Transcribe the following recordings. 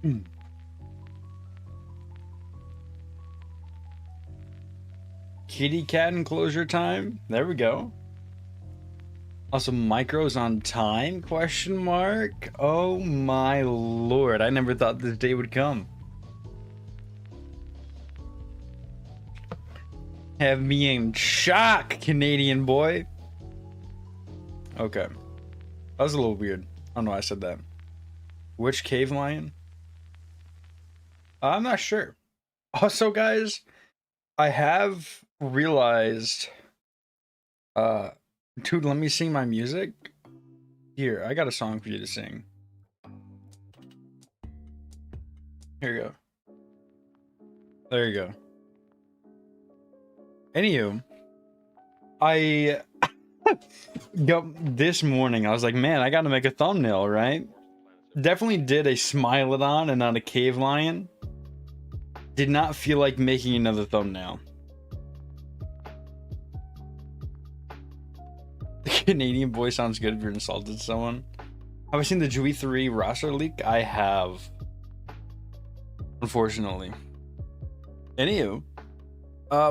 Mm. Kitty cat enclosure time. There we go. Also, micros on time? Question mark. Oh my lord! I never thought this day would come. Have me in shock, Canadian boy. Okay, that was a little weird. I don't know why I said that. Which cave lion? I'm not sure. Also, guys, I have realized. Uh, dude, let me sing my music. Here, I got a song for you to sing. Here you go. There you go. Anywho, I this morning I was like, man, I gotta make a thumbnail, right? Definitely did a Smilodon and not a cave lion. Did not feel like making another thumbnail. The Canadian boy sounds good if you're insulted someone. Have I seen the Jui 3 roster leak? I have. Unfortunately. Anywho.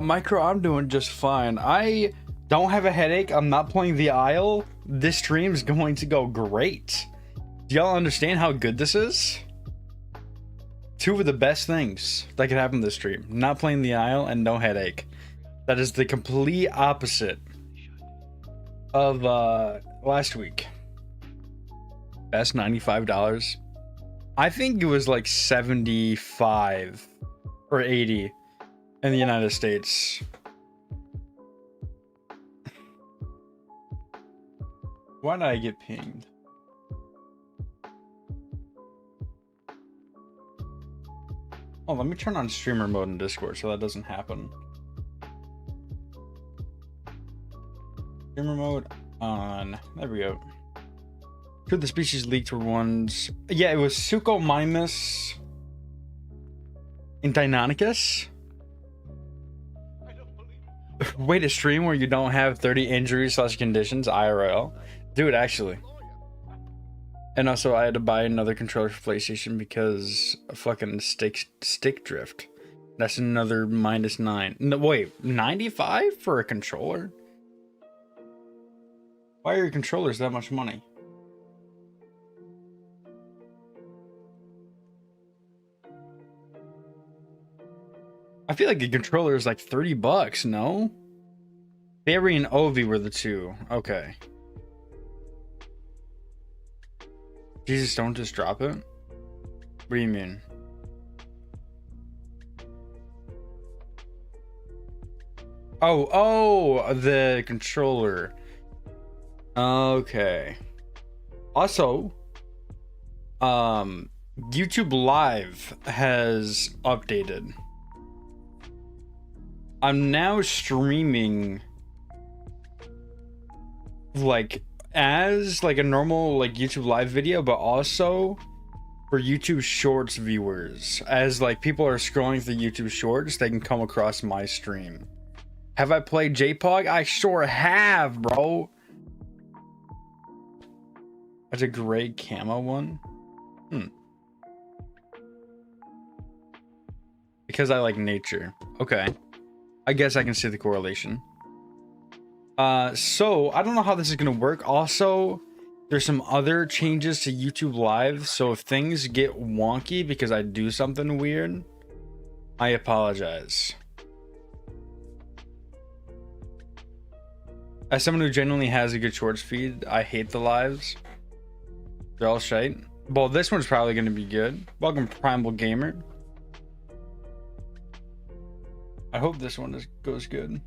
Micro, I'm doing just fine. I don't have a headache. I'm not playing the Isle. This stream's going to go great. Do y'all understand how good this is? Two of the best things that could happen this stream. Not playing the Isle and no headache. That is the complete opposite of last week. Best $95. I think it was like 75 or 80 in the United States. Why did I get pinged? Oh, let me turn on streamer mode in Discord so that doesn't happen. Streamer mode on. There we go. Two of the species leaked were ones. Yeah, it was Suchomimus and Deinonychus. Wait, a stream where you don't have 30 injuries / conditions IRL, dude. Actually, and also I had to buy another controller for PlayStation because of fucking stick drift. That's another -9. No, wait, 95 for a controller? Why are your controllers that much money? I feel like a controller is like $30, no? Barry and Ovi were the two. Okay. Jesus, don't just drop it. What do you mean? Oh, the controller. Okay. Also, YouTube Live has updated. I'm now streaming like as like a normal like YouTube Live video, but also for YouTube Shorts viewers. As like people are scrolling through YouTube Shorts, they can come across my stream. Have I played JPOG? I sure have, bro. That's a great camo one. Because I like nature. Okay. I guess I can see the correlation. So I don't know how this is gonna work. Also, there's some other changes to YouTube Live. So if things get wonky because I do something weird, I apologize. As someone who genuinely has a good shorts feed, I hate the lives. They're all shite. Well, this one's probably gonna be good. Welcome, Primal Gamer. I hope this one goes good.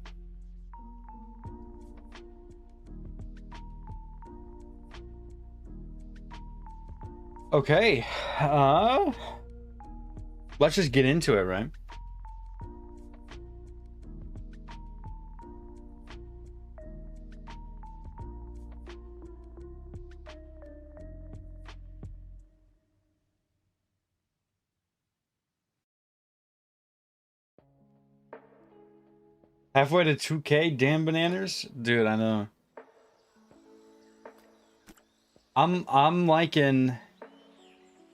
Okay. Let's just get into it, right? Halfway to 2K, damn bananas, dude. I know. I'm liking.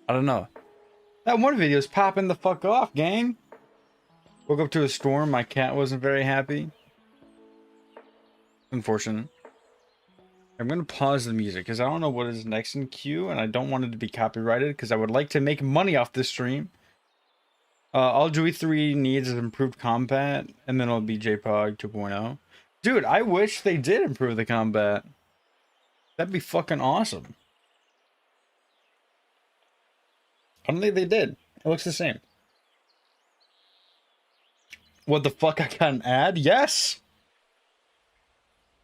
I don't know. That one video's popping the fuck off, gang. Woke up to a storm. My cat wasn't very happy. Unfortunate. I'm going to pause the music because I don't know what is next in queue and I don't want it to be copyrighted because I would like to make money off this stream. All Dewey 3 needs is improved combat and then it'll be JPOG 2.0. Dude, I wish they did improve the combat. That'd be fucking awesome. I don't think they did. It looks the same. What the fuck? I got an ad? Yes!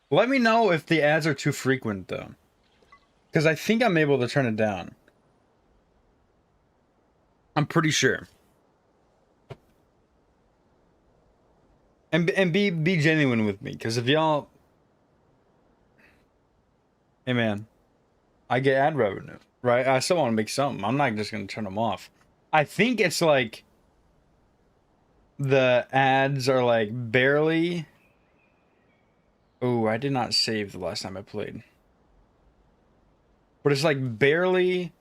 Let me know if the ads are too frequent, though. Because I think I'm able to turn it down. I'm pretty sure. And be genuine with me, because if y'all... Hey, man. I get ad revenue, right? I still want to make something. I'm not just going to turn them off. I think it's like... The ads are like barely... Oh, I did not save the last time I played. But it's like barely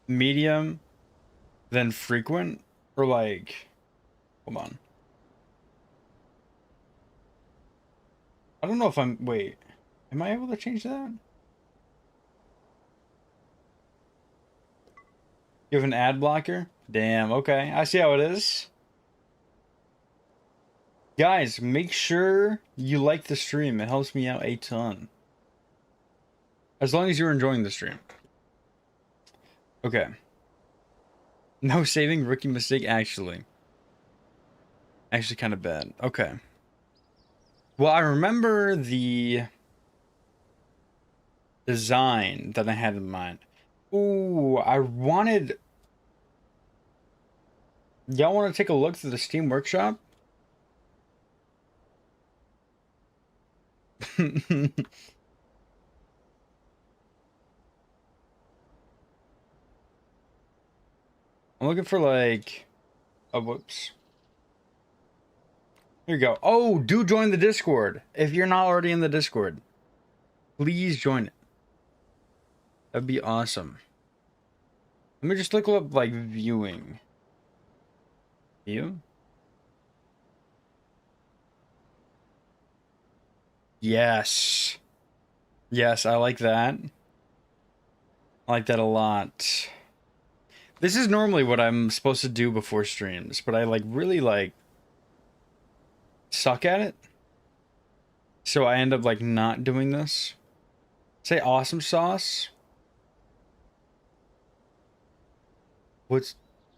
medium, then frequent, or like... Hold on. I don't know if I'm... Wait. Am I able to change that? You have an ad blocker? Damn, okay. I see how it is. Guys, make sure you like the stream. It helps me out a ton. As long as you're enjoying the stream. Okay. No saving, rookie mistake, actually. Actually kind of bad. Okay. Well, I remember the design that I had in mind. Ooh, I wanted... Y'all want to take a look through the Steam Workshop? I'm looking for like... Oh, whoops. Here you go. Oh, do join the Discord. If you're not already in the Discord, please join it. That'd be awesome. Let me just look up like viewing. View? Yes. Yes, I like that. I like that a lot. This is normally what I'm supposed to do before streams, but I like really like suck at it. So I end up like not doing this. Say awesome sauce.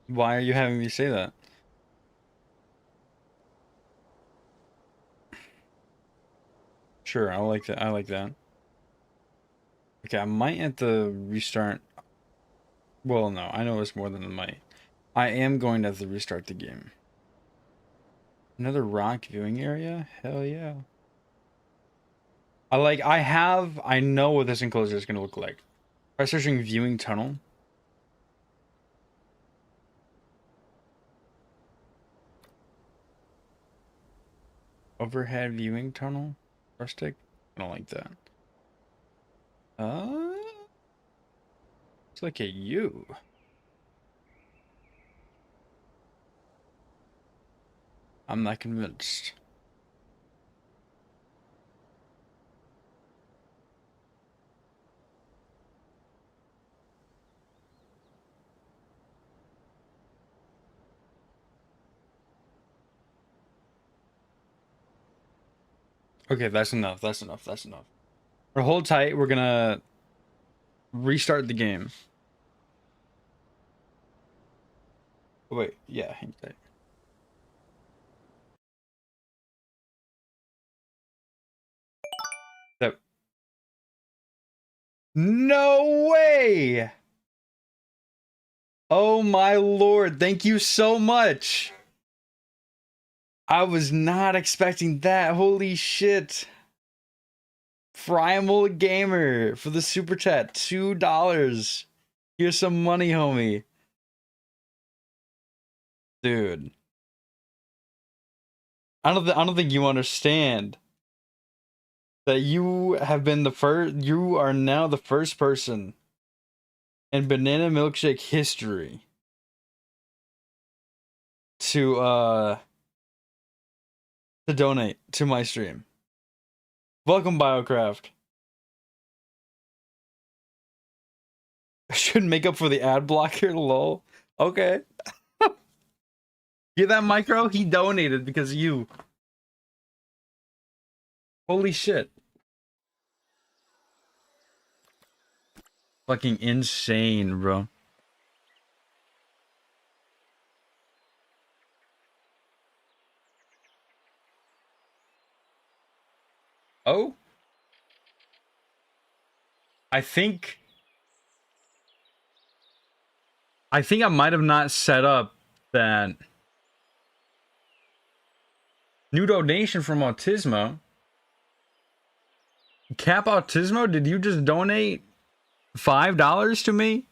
Why are you having me say that? Sure, I like that. I like that. Okay, I might have to restart. Well, no, I know it's more than a might. I am going to have to restart the game. Another rock viewing area? Hell yeah. I know what this enclosure is going to look like. Try searching viewing tunnel. Overhead viewing tunnel? Rustic? I don't like that. It's like a U. I'm not convinced. Okay, that's enough. That's enough. That's enough. Hold tight. We're gonna restart the game. Oh, wait. Yeah, hang tight. So, no way! Oh my lord, thank you so much! I was not expecting that. Holy shit. Primal Gamer for the super chat. $2. Here's some money, homie. Dude. I don't think you understand that you have been the first. You are now the first person in banana milkshake history to donate to my stream. Welcome, Biocraft. I should make up for the ad blocker, lol. Okay. Get that, Micro? He donated because of you. Holy shit. Fucking insane, bro. Oh? I think I might have not set up that new donation from Autismo. Cap Autismo, did you just donate $5 to me?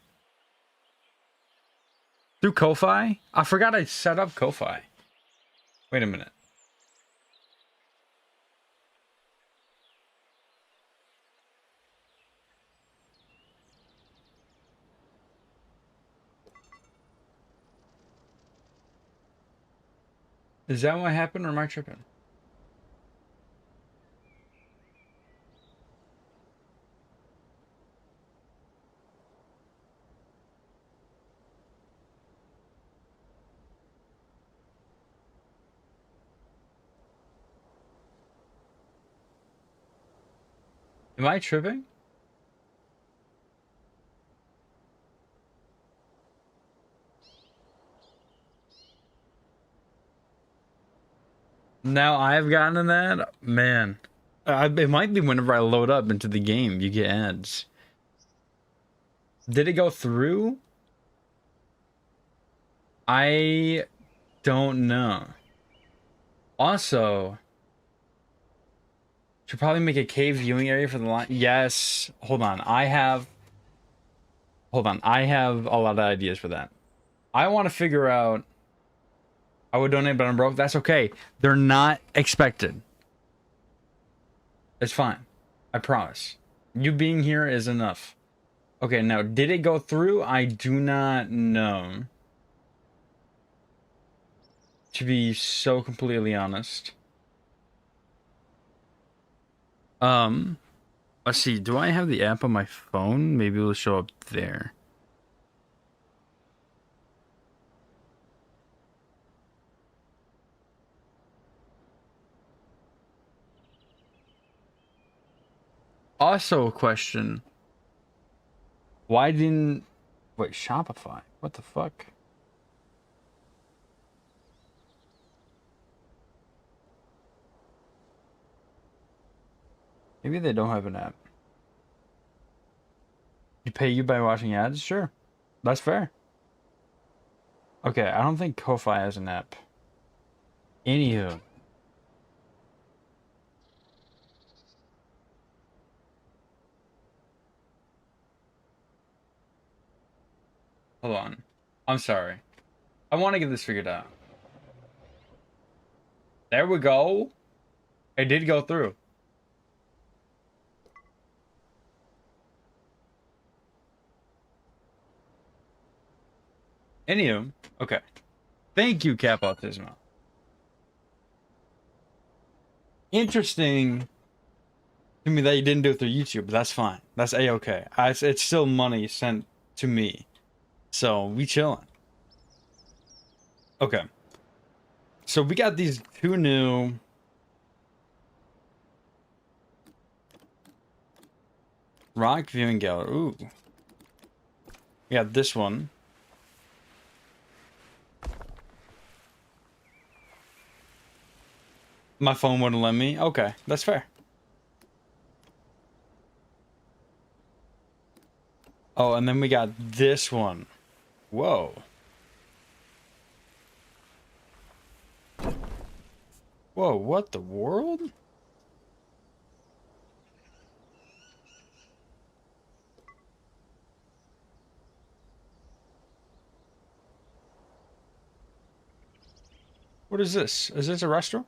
Through Ko-Fi? I forgot I set up Ko-Fi. Wait a minute. Is that what happened, or am I tripping? Am I tripping? Now I've gotten that? Man. It might be whenever I load up into the game, you get ads. Did it go through? I don't know. Also, should probably make a cave viewing area for the line. Yes. Hold on. I have a lot of ideas for that. I want to figure out. I would donate, but I'm broke. That's okay. They're not expected. It's fine. I promise. You being here is enough. Okay, now, did it go through? I do not know. To be so completely honest. Let's see. Do I have the app on my phone? Maybe it'll show up there. Also a question. Why didn't... Wait, Shopify? What the fuck? Maybe they don't have an app. You pay you by watching ads? Sure. That's fair. Okay, I don't think Ko-Fi has an app. Anywho. Hold on. I'm sorry. I want to get this figured out. There we go. It did go through. Anywho, okay. Thank you, Cap Autismo. Interesting to me that you didn't do it through YouTube, but that's fine. That's A-okay. It's still money sent to me. So, we chilling. Okay. So, we got these two new... rock viewing gallery. Ooh. We got this one. My phone wouldn't let me. Okay, that's fair. Oh, and then we got this one. Whoa. Whoa, what the world? What is this? Is this a restaurant?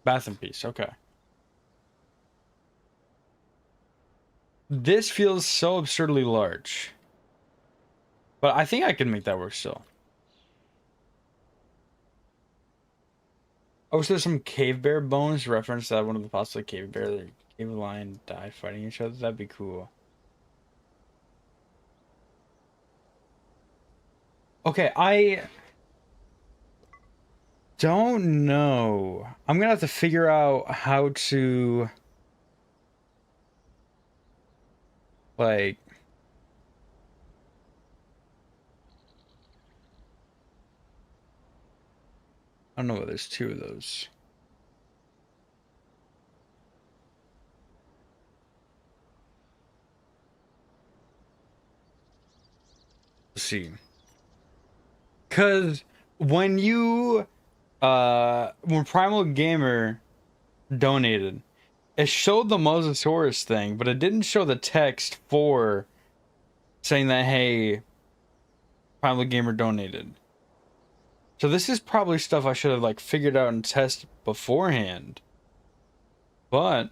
Bathroom piece, okay. This feels so absurdly large. But I think I can make that work still. Oh, so there's some cave bear bones reference that one of the possible cave bear, the cave lion die fighting each other. That'd be cool. Okay, I don't know. I'm gonna have to figure out how to like I don't know why there's two of those. Let's see. Cause when when Primal Gamer donated, it showed the Mosasaurus thing, but it didn't show the text for saying that, hey, Primal Gamer donated. So this is probably stuff I should have like figured out and tested beforehand. But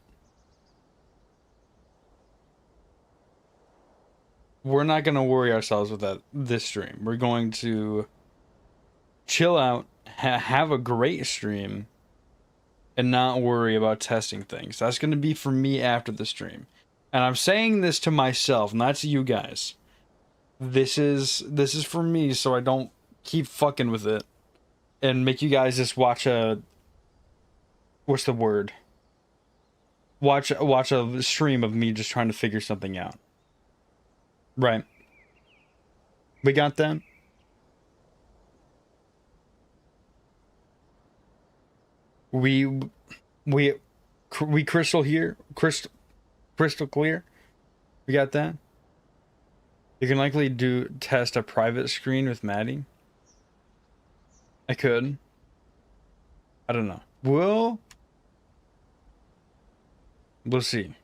we're not going to worry ourselves with that this stream. We're going to chill out, have a great stream, and not worry about testing things. That's going to be for me after the stream. And I'm saying this to myself, not to you guys. This is for me, so I don't keep fucking with it and make you guys just watch a what's the word? Watch a stream of me just trying to figure something out. Right. We got that. We crystal here, crystal clear. We got that. You can likely test a private screen with Maddie. I could. I don't know. We'll see.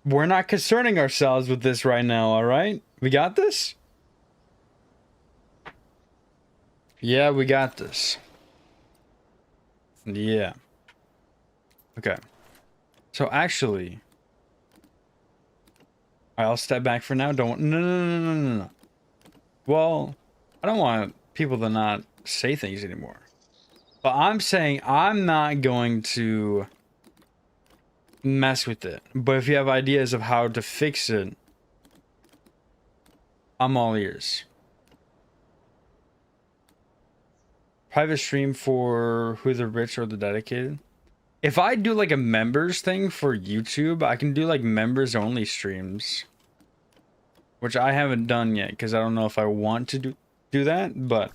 We're not concerning ourselves with this right now, all right? We got this? Yeah, we got this. Yeah. Okay. So actually, I'll step back for now. No. Well, I don't want people to not say things anymore. But I'm saying I'm not going to mess with it. But if you have ideas of how to fix it, I'm all ears. Private stream for who the rich or the dedicated. If I do like a members thing for YouTube, I can do like members only streams. Which I haven't done yet because I don't know if I want to do that, but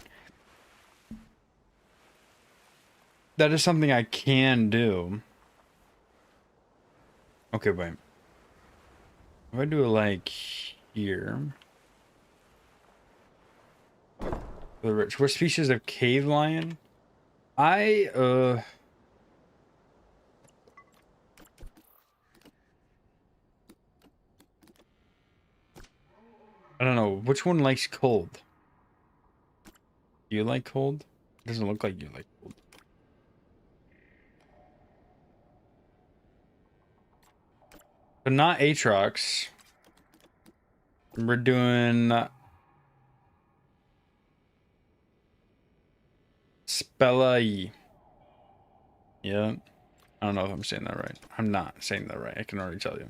that is something I can do. Okay, wait. If I do it like here. The rich. What species of cave lion? I don't know. Which one likes cold? Do you like cold? It doesn't look like you like cold. But not Aatrox. We're doing Spella. Yeah. I don't know if I'm saying that right. I'm not saying that right. I can already tell you.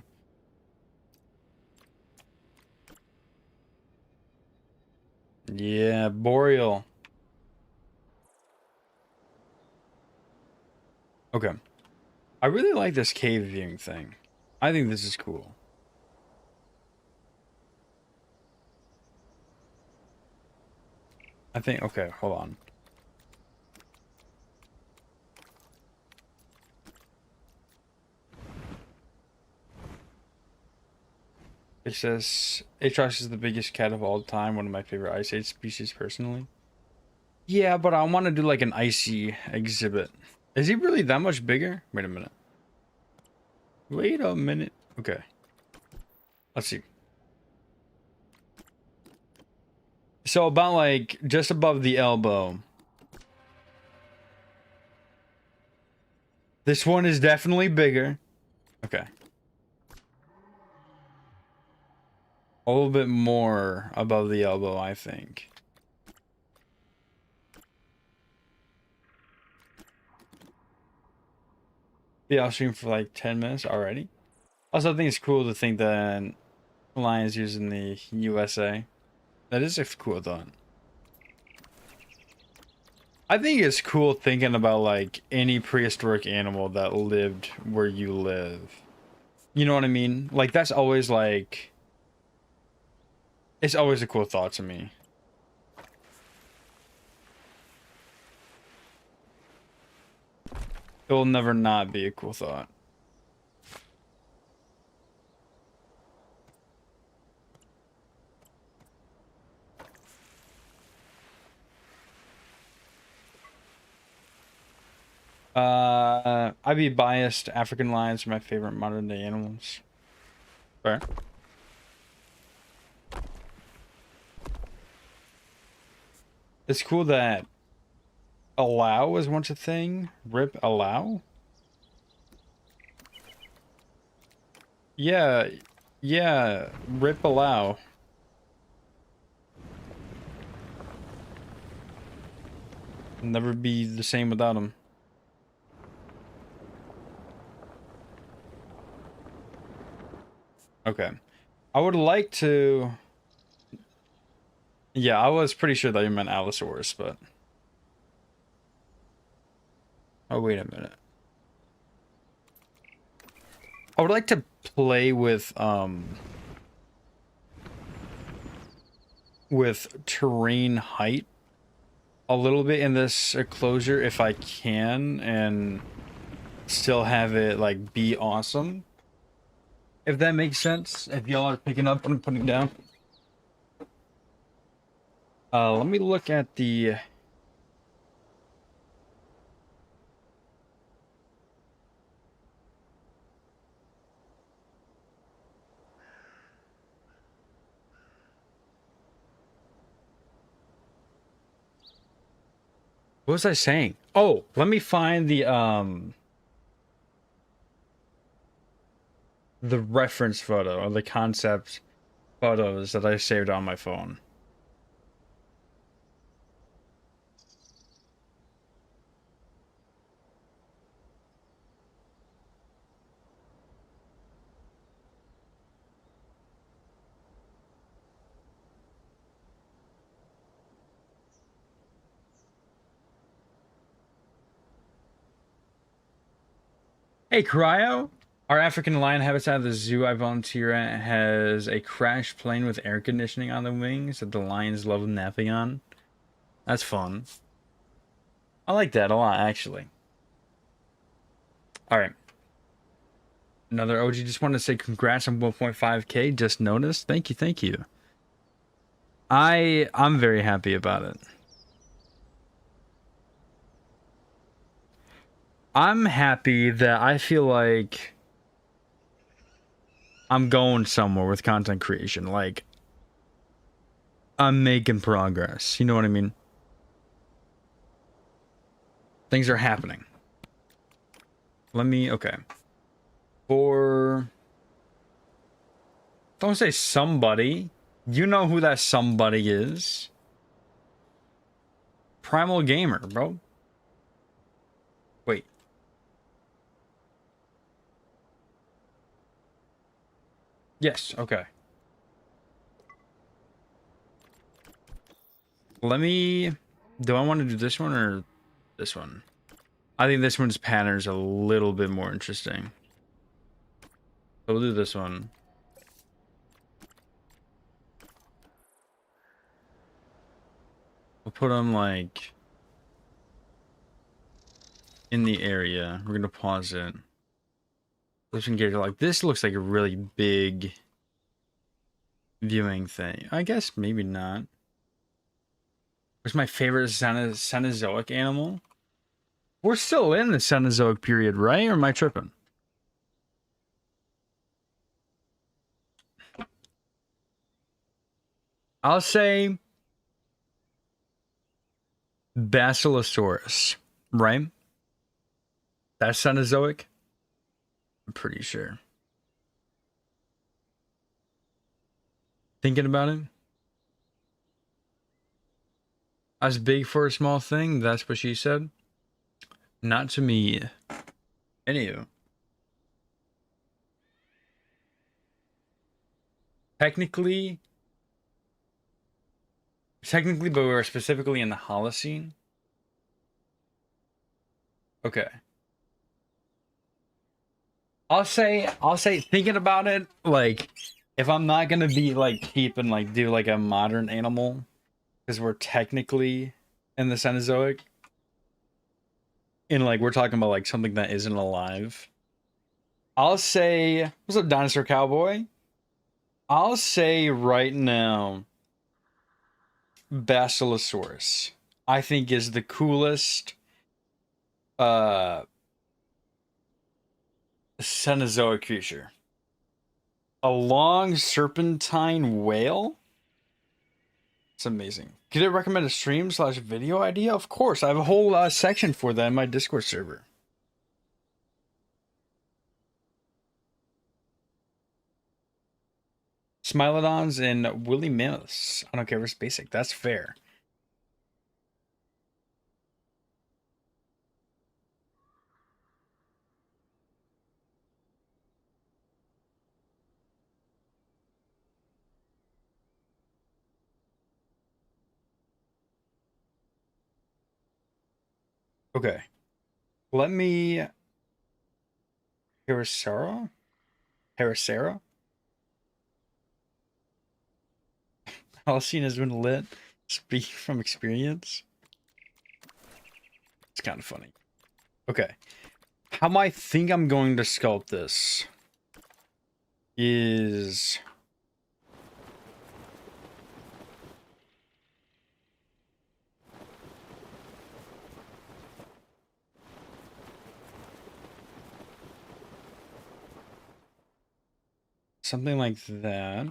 Yeah, Boreal. Okay. I really like this cave viewing thing. I think this is cool. I think, okay, hold on. It says, Aatrox is the biggest cat of all time, one of my favorite Ice Age species personally. Yeah, but I want to do like an icy exhibit. Is he really that much bigger? Wait a minute. Wait a minute. Okay. Let's see. So about like just above the elbow. This one is definitely bigger. Okay. A little bit more above the elbow, I think. Yeah, I'll stream for like 10 minutes already. Also, I think it's cool to think that lions used in the USA. That is a cool thought. I think it's cool thinking about like any prehistoric animal that lived where you live. You know what I mean? Like that's always like, it's always a cool thought to me. It will never not be a cool thought. I'd be biased. African lions are my favorite modern day animals. Fair. It's cool that allow was once a thing. Rip allow? Yeah, yeah, rip allow. Never be the same without him. Okay. I would like to... Yeah, I was pretty sure that you meant Allosaurus, but... Oh, wait a minute. I would like to play with terrain height a little bit in this enclosure if I can, and still have it like be awesome. If that makes sense. If y'all are picking up what I'm putting down. Let me look at the... What was I saying? Oh, let me find the reference photo or the concept photos that I saved on my phone. Hey, Cryo! Our African lion habitat at the zoo I volunteer at has a crash plane with air conditioning on the wings that the lions love napping on. That's fun. I like that a lot, actually. Alright. Another OG just wanted to say congrats on 1.5k. Just noticed. Thank you, thank you. I'm very happy about it. I'm happy that I feel like I'm going somewhere with content creation. Like, I'm making progress. You know what I mean? Things are happening. Let me, okay. Don't say somebody. You know who that somebody is. Primal Gamer, bro. Wait. Yes, okay. Let me... Do I want to do this one or this one? I think this one's pattern is a little bit more interesting. So we'll do this one. We'll put them like in the area. We're gonna pause it. This looks like a really big viewing thing. I guess maybe not. What's my favorite Cenozoic animal? We're still in the Cenozoic period, right? Or am I tripping? I'll say Basilosaurus, right? That's Cenozoic? I'm pretty sure. Thinking about it. That's big for a small thing. That's what she said. Not to me. Anywho. Technically, but we're specifically in the Holocene. Okay. I'll say, thinking about it, like, if I'm not gonna be like keep and like do like a modern animal, because we're technically in the Cenozoic, and like we're talking about like something that isn't alive. I'll say, what's up, Dinosaur Cowboy? I'll say right now, Basilosaurus. I think is the coolest Cenozoic creature. A long serpentine whale? It's amazing. Could I recommend a stream/video idea? Of course. I have a whole section for that in my Discord server. Smilodons and Woolly Mammoths. I don't care if it's basic. That's fair. Okay. Let me... Paracera? Paracera? Holocene has been lit. Speaking from experience. It's kind of funny. Okay. How I think I'm going to sculpt this is... something like that.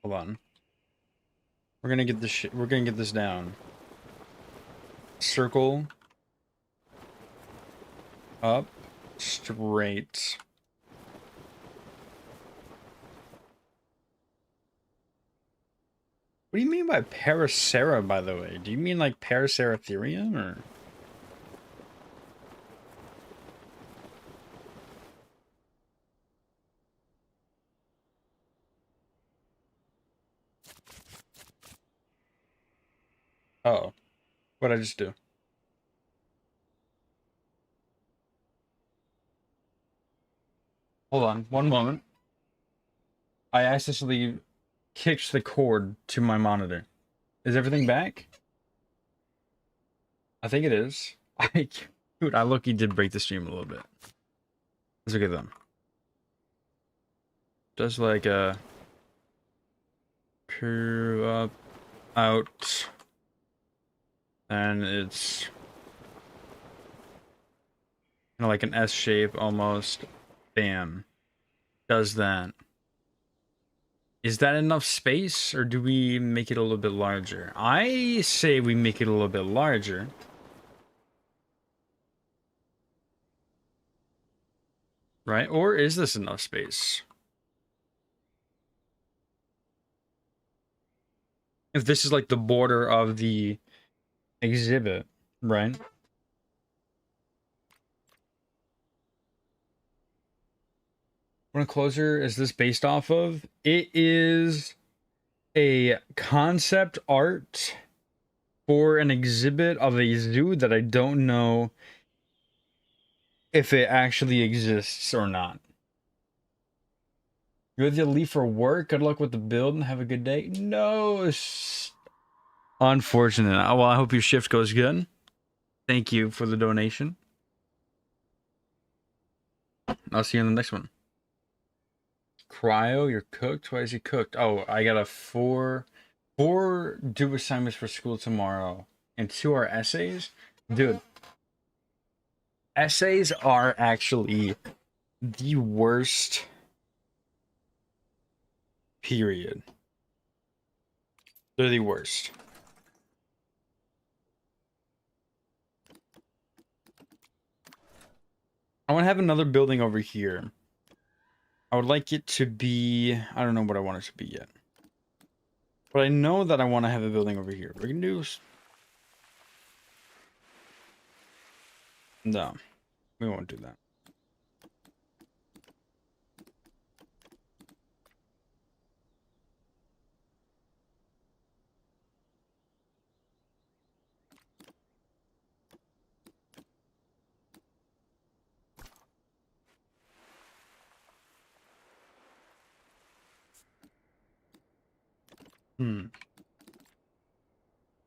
Hold on. We're gonna get this we're gonna get this down. Circle. Up. Straight. What do you mean by Paracera, by the way? Do you mean like Paraceratherium, or? Oh. What'd I just do? Hold on, one moment. I accidentally kicked the cord to my monitor. Is everything back? I think it is. Dude, I look-y did break the stream a little bit. Let's look at them. Does like a curve up, out, and it's kind of like an S shape almost. Bam. Does that. Is that enough space, or do we make it a little bit larger? I say we make it a little bit larger. Right? Or is this enough space? If this is like the border of the exhibit, right? What Enclosure is this based off of? It is a concept art for an exhibit of a zoo that I don't know if it actually exists or not. You have to leave for work? Good luck with the build and have a good day. No. Unfortunate. Well, I hope your shift goes good. Thank you for the donation. I'll see you in the next one. Cryo, you're cooked? Why is he cooked? Oh, I got a four due assignments for school tomorrow. And 2 are essays? Dude. Essays are actually the worst. Period. They're the worst. I want to have another building over here. I would like it to be, I don't know what I want it to be yet. But I know that I want to have a building over here. We can do... No, we won't do that.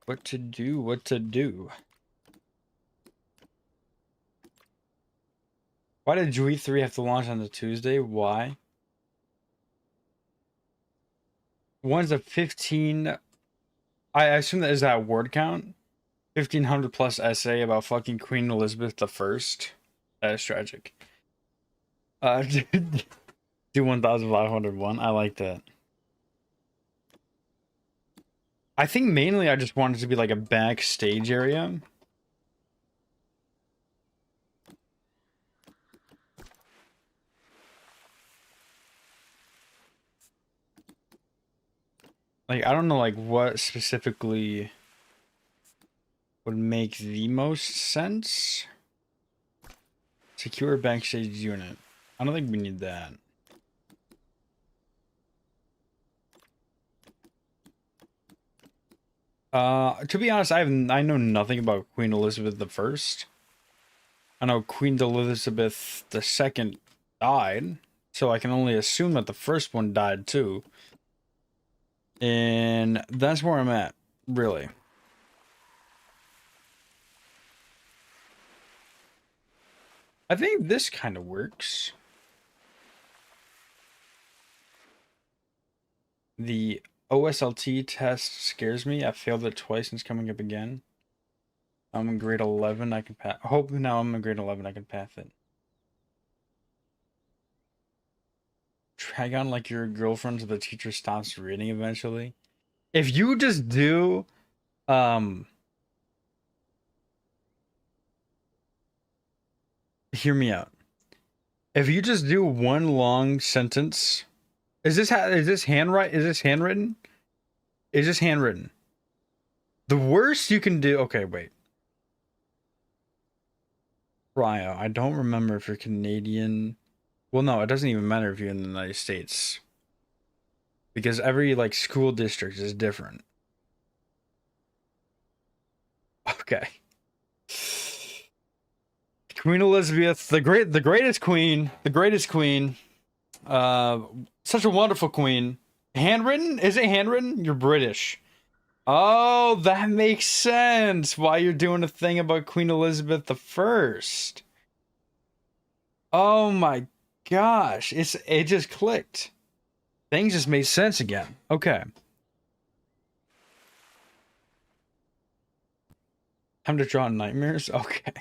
What to do, what to do. Why did Jui 3 have to launch on the Tuesday? Why? One's a 15... I assume that is that word count? 1500 plus essay about fucking Queen Elizabeth the First. That is tragic. Do 1501. I like that. I think mainly I just wanted it to be like a backstage area. Like, I don't know, like, what specifically would make the most sense. Secure backstage unit. I don't think we need that. To be honest, I know nothing about Queen Elizabeth the First. I know Queen Elizabeth the Second died, so I can only assume that the first one died too. And that's where I'm at, really. I think this kind of works. The OSLT test scares me. I failed it twice and it's coming up again. I'm in grade 11. I can pass. I hope now I'm in grade 11. I can pass it. Drag on like your girlfriend so the teacher stops reading eventually. If you just do, hear me out. If you just do one long sentence, is this handwritten? Is this handwritten? The worst you can do. Okay, wait. Ryo, I don't remember if you're Canadian. Well, no, it doesn't even matter if you're in the United States. Because every, like, school district is different. Okay. Queen Elizabeth, the greatest queen. Such a wonderful queen. Handwritten? Is it handwritten? You're British. Oh, that makes sense. Why you're doing a thing about Queen Elizabeth the First. Oh my gosh. It just clicked. Things just made sense again. Okay. Time to draw nightmares? Okay.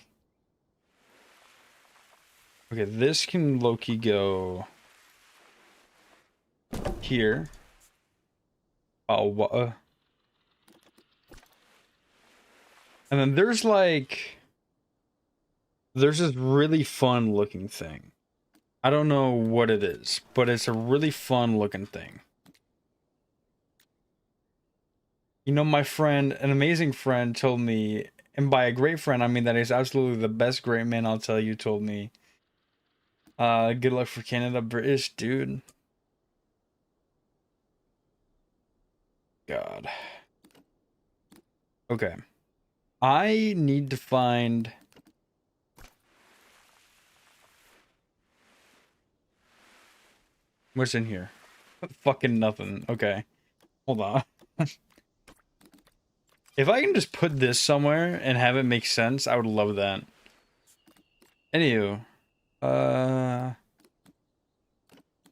Okay, this can low-key go here. Oh, what? And then there's this really fun looking thing. I don't know what it is, but it's a really fun looking thing. You know, my friend, an amazing friend told me, and by a great friend, I mean that he's absolutely the best great man I'll tell you, told me. Good luck for Canada, British dude. God. Okay. I need to find... What's in here? Fucking nothing. Okay. Hold on. If I can just put this somewhere and have it make sense, I would love that. Anywho.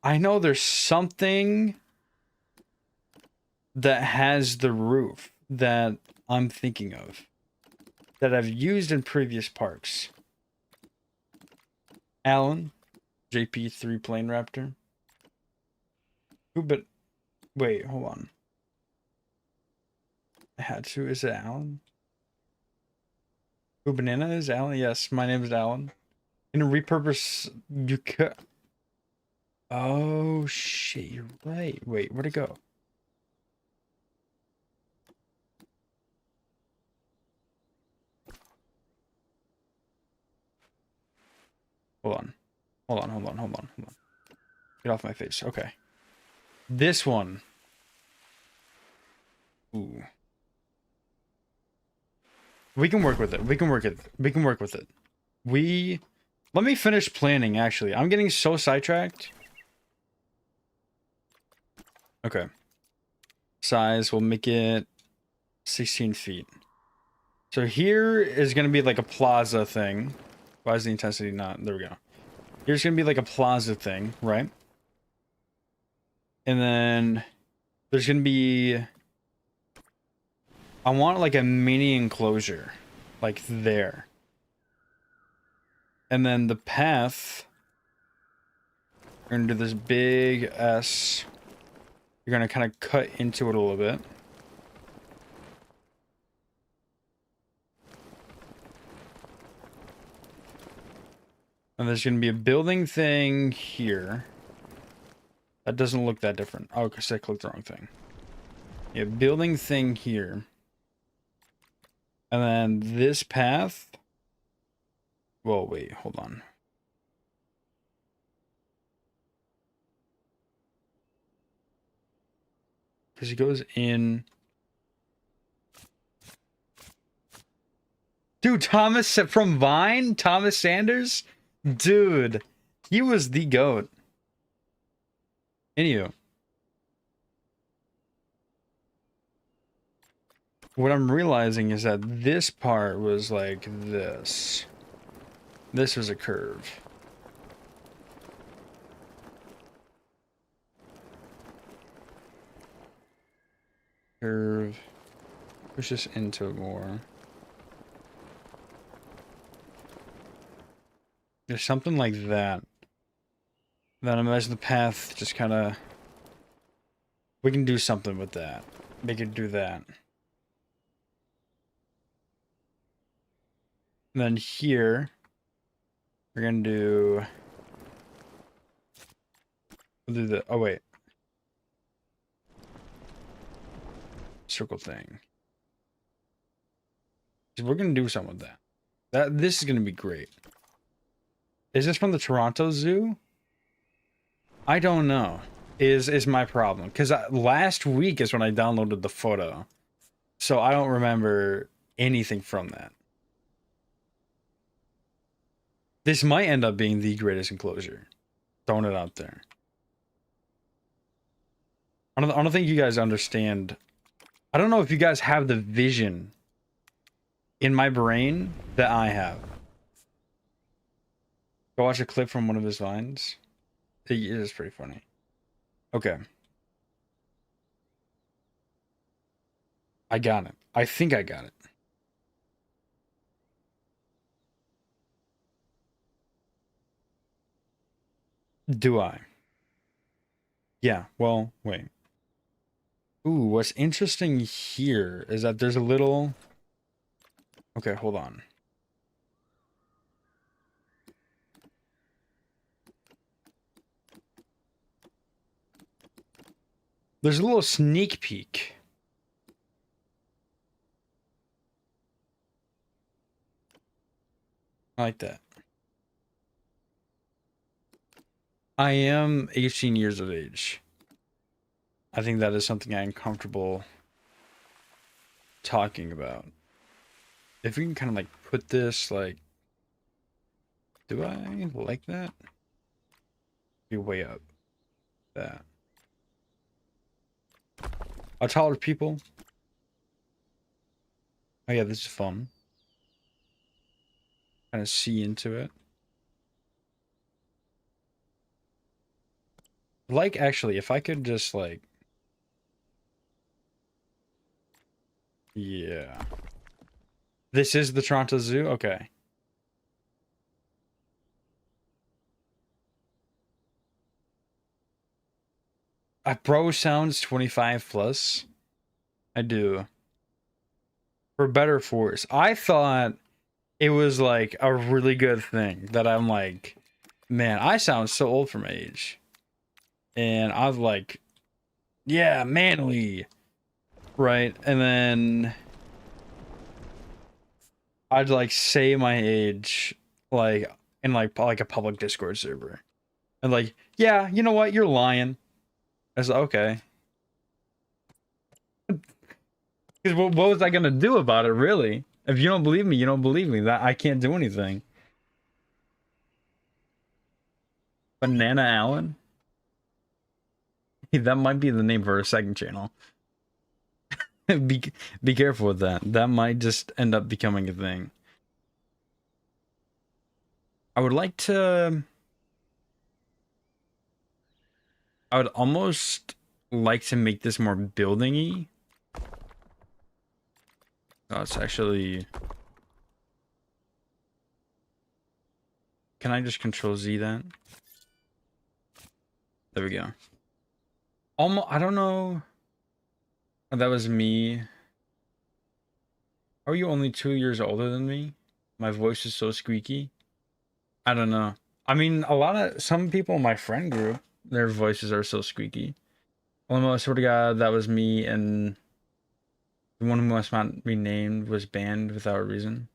I know there's something that has the roof that I'm thinking of. That I've used in previous parks. Alan. JP3 Plane Raptor. Who but... Wait, hold on. I had to. Is it Alan? Who Banana is Alan? Yes, my name is Alan. And repurpose you could. Oh shit, you're right. Wait, where'd it go? Hold on. Hold on, hold on, hold on, hold on. Get off my face. Okay. This one. Ooh. We can work with it. We can work it. We can work with it. Let me finish planning, actually. I'm getting so sidetracked. Okay. Size, we'll make it 16 feet. So here is going to be like a plaza thing. Why is the intensity not? There we go. Here's going to be like a plaza thing, right? And then there's going to be... I want like a mini enclosure. Like there. And then the path... We're going to do this big S. You're going to kind of cut into it a little bit. And there's going to be a building thing here. That doesn't look that different. Oh, because I clicked the wrong thing. Yeah, building thing here. And then this path. Well, wait, hold on. Because he goes in. Dude, Thomas from Vine? Thomas Sanders? Dude, he was the GOAT. Anywho. What I'm realizing is that this part was like this. This was a curve. Curve. Push this into it more. There's something like that. Then imagine the path just kind of... We can do something with that. Make it do that. And then here, we're going to do... We'll do the... Oh, wait. Circle thing. So we're going to do something with that. This is going to be great. Is this from the Toronto Zoo? I don't know. Is my problem. Because last week is when I downloaded the photo. So I don't remember anything from that. This might end up being the greatest enclosure. Throwing it out there. I don't think you guys understand. I don't know if you guys have the vision in my brain that I have. Go watch a clip from one of his vines. It is pretty funny. Okay. I got it. I think I got it. Do I? Yeah, well, wait. Ooh, what's interesting here is that there's a little... Okay, hold on. There's a little sneak peek. I like that. I am 18 years of age. I think that is something I'm comfortable talking about. If we can kind of like put this like... Do I like that? Be way up. That. I'll tolerate people. Oh yeah, this is fun. Kind of see into it. Like, actually, if I could just like... Yeah. This is the Toronto Zoo? Okay. Bro sounds 25 plus. I do. For better force. I thought it was like a really good thing that I'm like, man, I sound so old for my age. And I was like, yeah, manly. Right. And then I'd like say my age like in like a public Discord server. And like, yeah, you know what? You're lying. I was like, okay. Because what was I gonna do about it, really? If you don't believe me, you don't believe me. That I can't do anything. Banana Allen? That might be the name for a second channel. be be careful with that. That might just end up becoming a thing. I would like to. I would almost like to make this more building-y. Oh, it's actually. Can I just Control Z that? There we go. Almost. I don't know. Oh, that was me. Are you only 2 years older than me? My voice is so squeaky. I don't know. I mean, some people in my friend group, their voices are so squeaky. Almost, I swear to God, that was me, and the one who must not be named was banned without a reason.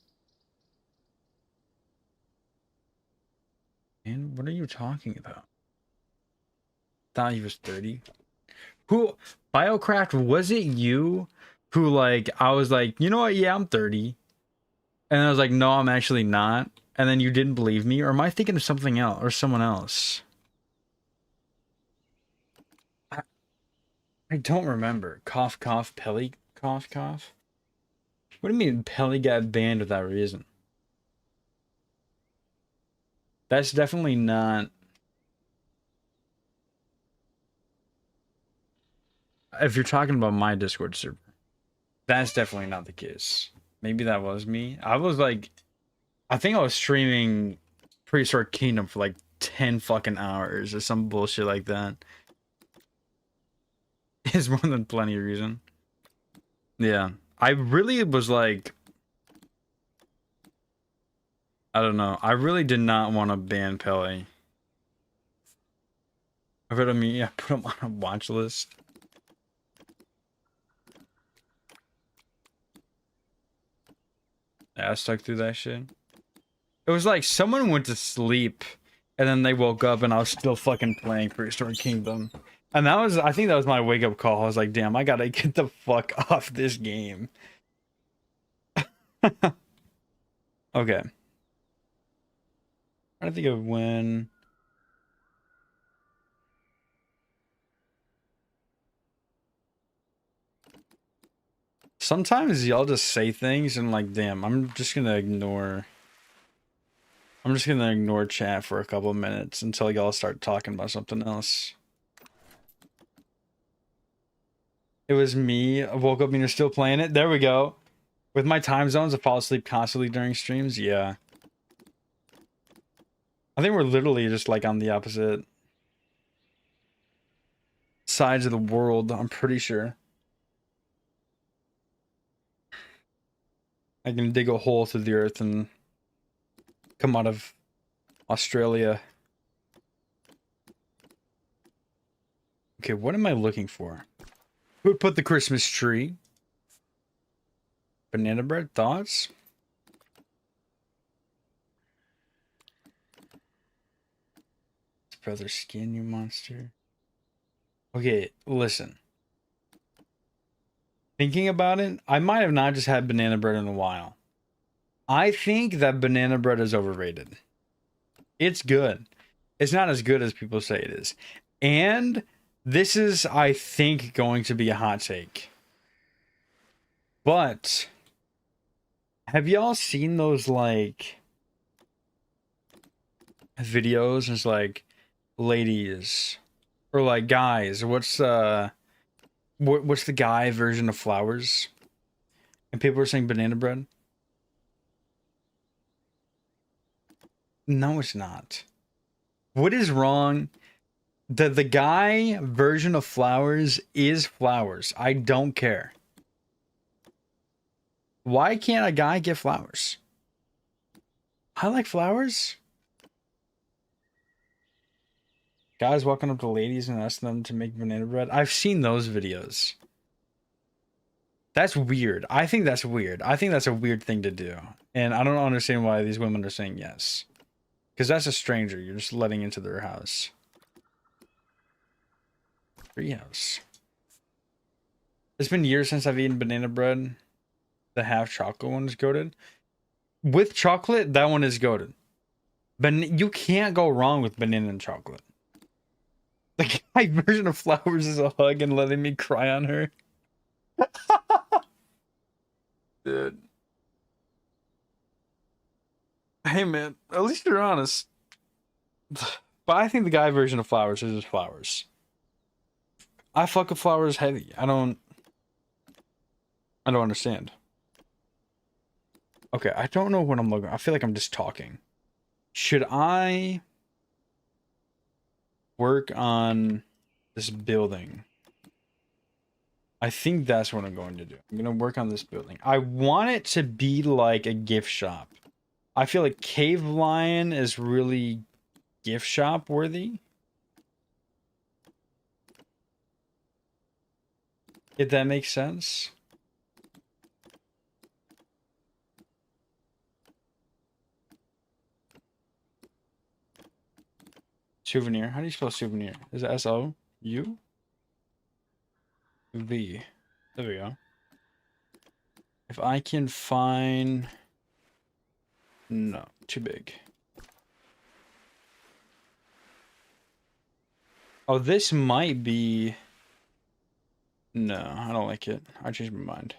And what are you talking about? Thought he was 30. Who, Biocraft, was it you who, like, I was like, you know what? Yeah, I'm 30. And I was like, no, I'm actually not. And then you didn't believe me? Or am I thinking of something else or someone else? I don't remember. Cough, cough, Pelly, cough, cough. What do you mean Pelly got banned without reason? That's definitely not. If you're talking about my Discord server, that's definitely not the case. Maybe that was me. I was like, I think I was streaming Prehistoric Kingdom for like 10 fucking hours or some bullshit like that. Is more than plenty of reason. Yeah. I really was like, I don't know. I really did not want to ban Pele. I put him on a watch list. Yeah, I stuck through that shit. It was like someone went to sleep and then they woke up and I was still fucking playing Prehistoric Kingdom. And that was, I think that was my wake up call. I was like, damn, I gotta get the fuck off this game. Okay. I think of when. Sometimes y'all just say things and like, damn, I'm just gonna ignore chat for a couple of minutes until y'all start talking about something else. It was me. I woke up and you're still playing it. There we go. With my time zones, I fall asleep constantly during streams. Yeah. I think we're literally just like on the opposite sides of the world. I'm pretty sure. I can dig a hole through the earth and come out of Australia. Okay, what am I looking for? Who would put the Christmas tree? Banana bread? Thoughts? Brother skin, you monster. Okay, listen. Thinking about it, I might have not just had banana bread in a while. I think that banana bread is overrated. It's good. It's not as good as people say it is. And this is, I think, going to be a hot take. But have y'all seen those like videos? It's like ladies or like guys. What's the guy version of flowers? And people are saying banana bread. No, it's not. What is wrong? The guy version of flowers is flowers. I don't care. Why can't a guy get flowers? I like flowers. Guys walking up to ladies and asking them to make banana bread. I've seen those videos. That's weird. I think that's weird. I think that's a weird thing to do. And I don't understand why these women are saying yes. Because that's a stranger. You're just letting into their house. Treehouse. It's been years since I've eaten banana bread. The half chocolate one is goated. With chocolate, that one is goated. But you can't go wrong with banana and chocolate. The guy version of flowers is a hug and letting me cry on her. Dude. Hey man, at least you're honest. But I think the guy version of flowers is just flowers. I fuck with flowers heavy. I don't understand. Okay, I don't know what I'm looking. I feel like I'm just talking. Should I work on this building? I think that's what I'm going to do. I'm going to work on this building. I want it to be like a gift shop. I feel like Cave Lion is really gift shop worthy. If that makes sense. Souvenir. How do you spell souvenir? Is it S-O-U? V. There we go. If I can find... No, too big. Oh, this might be... No, I don't like it. I changed my mind.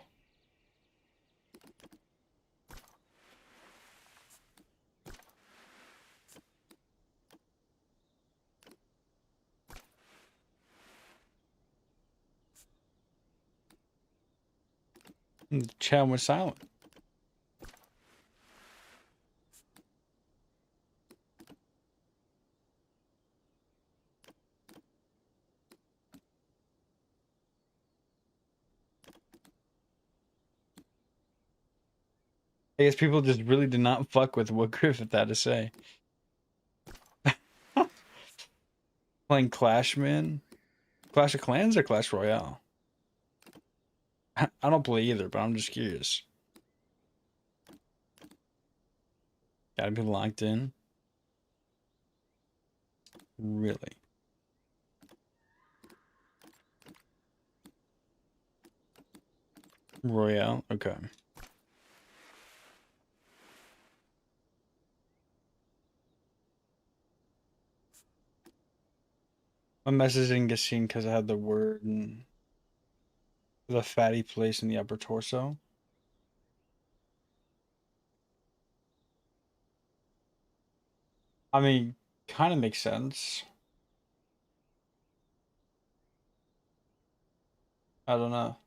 The chat went silent. I guess people just really did not fuck with what Griffith had to say. Playing Clash, man? Clash of Clans or Clash Royale? I don't play either, but I'm just curious. Gotta be locked in. Really? Royale? Okay. My message didn't get seen because I had the word and the fatty place in the upper torso. I mean, kind of makes sense. I don't know.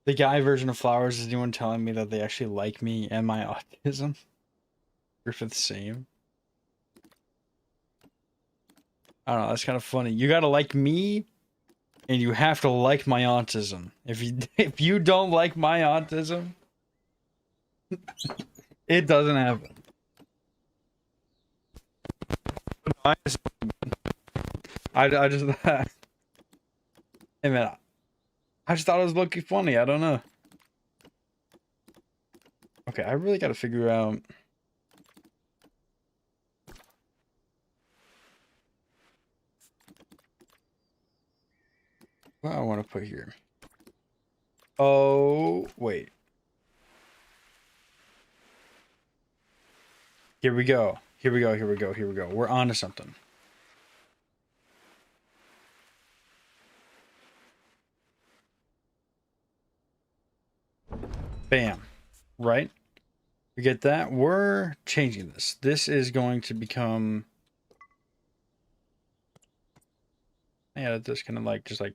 The guy version of flowers is anyone telling me that they actually like me and my autism? Griffith, same. I don't know, that's kind of funny. You gotta like me, and you have to like my autism. If you don't like my autism, it doesn't happen. I just hey man, I just thought it was looking funny. I don't know. Okay, I really gotta figure out. What I want to put here. Oh, wait. Here we go. Here we go. Here we go. Here we go. We're on to something. Bam. Right? You get that? We're changing this. This is going to become... Yeah, this kind of like, just like...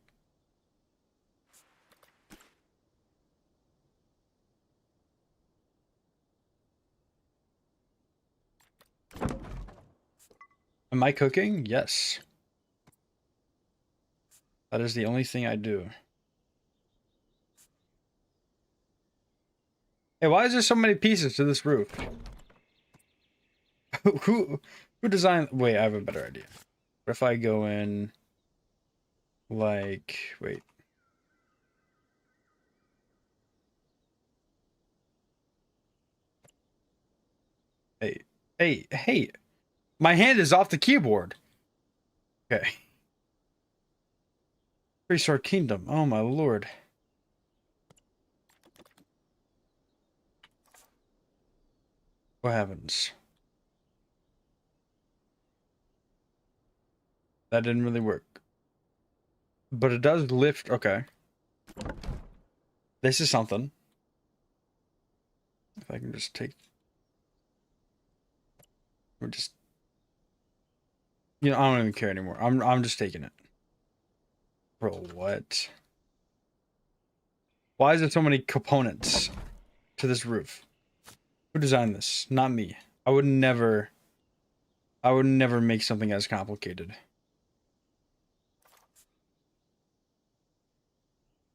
Am I cooking? Yes. That is the only thing I do. Hey, why is there so many pieces to this roof? who who designed? Wait, I have a better idea. What if I go in like wait. Hey, hey. My hand is off the keyboard. Okay. Prehistoric Kingdom. Oh my lord. What happens? That didn't really work. But it does lift. Okay. This is something. If I can just take. Or just. You know, I don't even care anymore. I'm just taking it. Bro, what? Why is there so many components to this roof? Who designed this? Not me. I would never make something as complicated.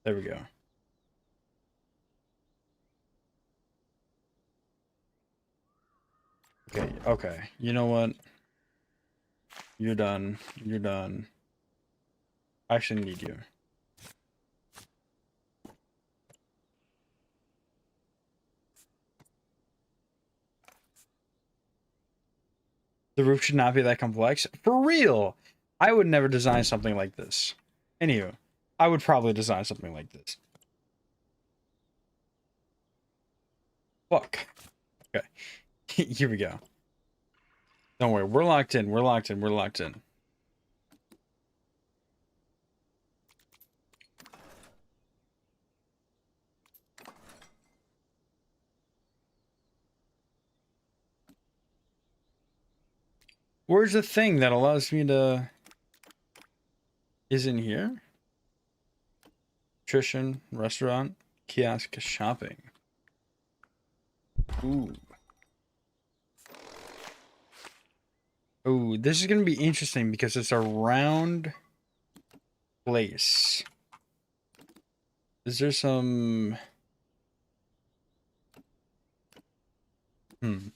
There we go. Okay, okay. You know what? You're done. You're done. I actually need you. The roof should not be that complex. For real! I would never design something like this. Anywho, I would probably design something like this. Fuck. Okay. Here we go. Don't worry. We're locked in. We're locked in. We're locked in. Where's the thing that allows me to... Is in here? Nutrition, restaurant, kiosk, shopping. Ooh. Ooh, this is going to be interesting because it's a round place. Is there some... The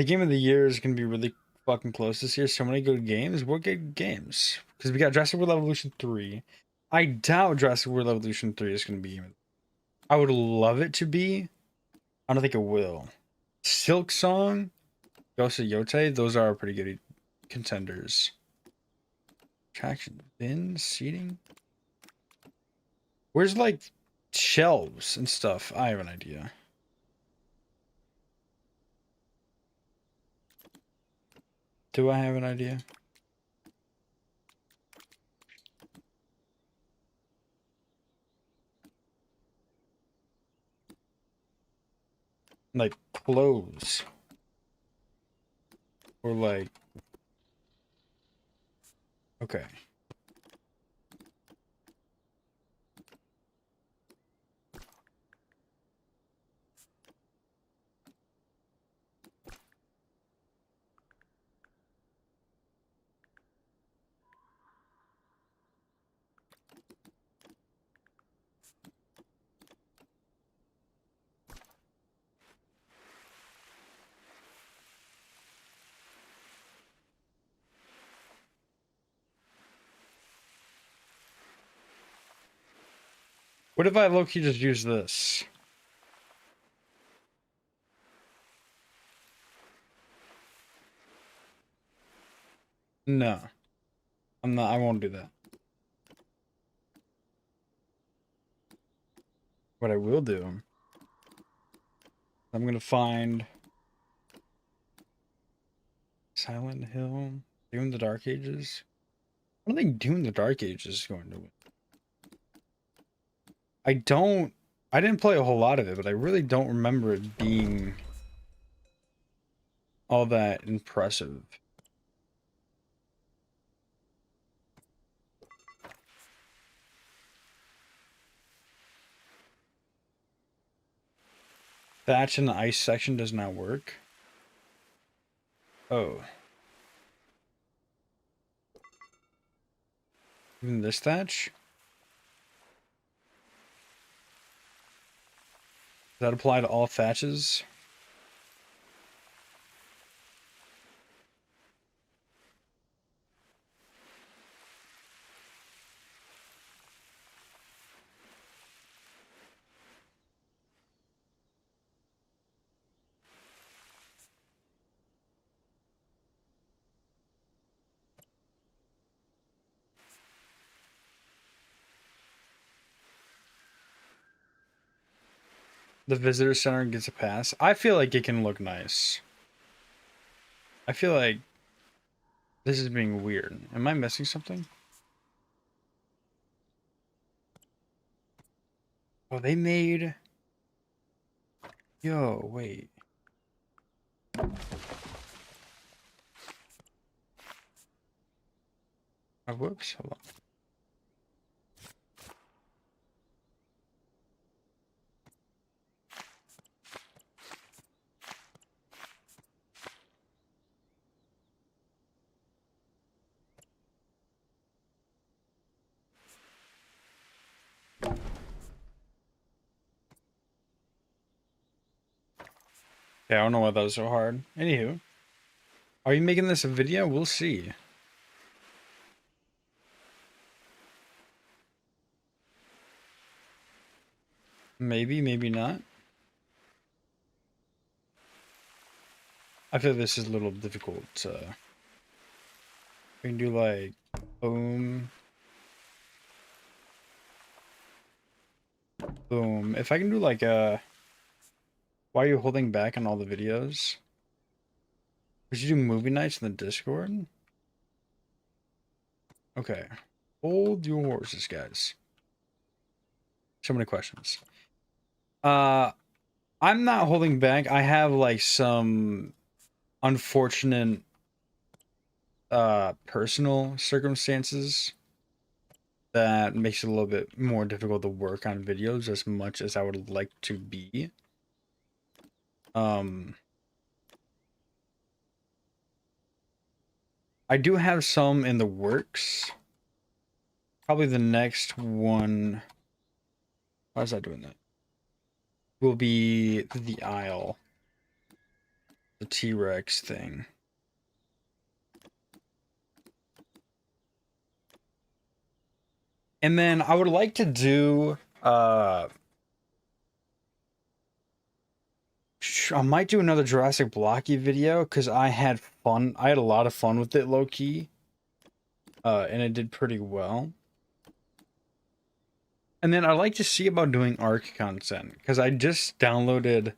game of the year is going to be really fucking close this year. So many good games. What good games? Because we got Jurassic World Evolution 3. I doubt Jurassic World Evolution 3 is going to be... I would love it to be. I don't think it will. Silk Song, Ghost of Yote, those are pretty good contenders. Traction, bin, seating. Where's like shelves and stuff? I have an idea. Do I have an idea? Like clothes. Or like... Okay. What if I low-key just use this? No. I'm not, I won't do that. What I will do, I'm gonna find Silent Hill, Dune the Dark Ages. I don't think Dune the Dark Ages is going to win. I didn't play a whole lot of it, but I really don't remember it being all that impressive. Thatch in the ice section does not work. Oh. Even this thatch? Does that apply to all thatches? The visitor center gets a pass. I feel like it can look nice. I feel like this is being weird. Am I missing something? Oh, they made... Yo, wait. Oh, whoops. Hold on. Yeah, I don't know why that was so hard. Anywho. Are you making this a video? We'll see. Maybe, maybe not. I feel this is a little difficult. We can do like boom, boom. If I can do like why are you holding back on all the videos? We should do movie nights in the Discord. Okay, hold your horses, guys. So many questions. I'm not holding back. I have like some unfortunate personal circumstances that makes it a little bit more difficult to work on videos as much as I would like to be. I do have some in the works. Probably the next one. Why is that doing that? Will be the Isle. The T-Rex thing. And then I would like to do I might do another Jurassic Blocky video because I had fun. I had a lot of fun with it low key. And it did pretty well. And then I'd like to see about doing Ark content because I just downloaded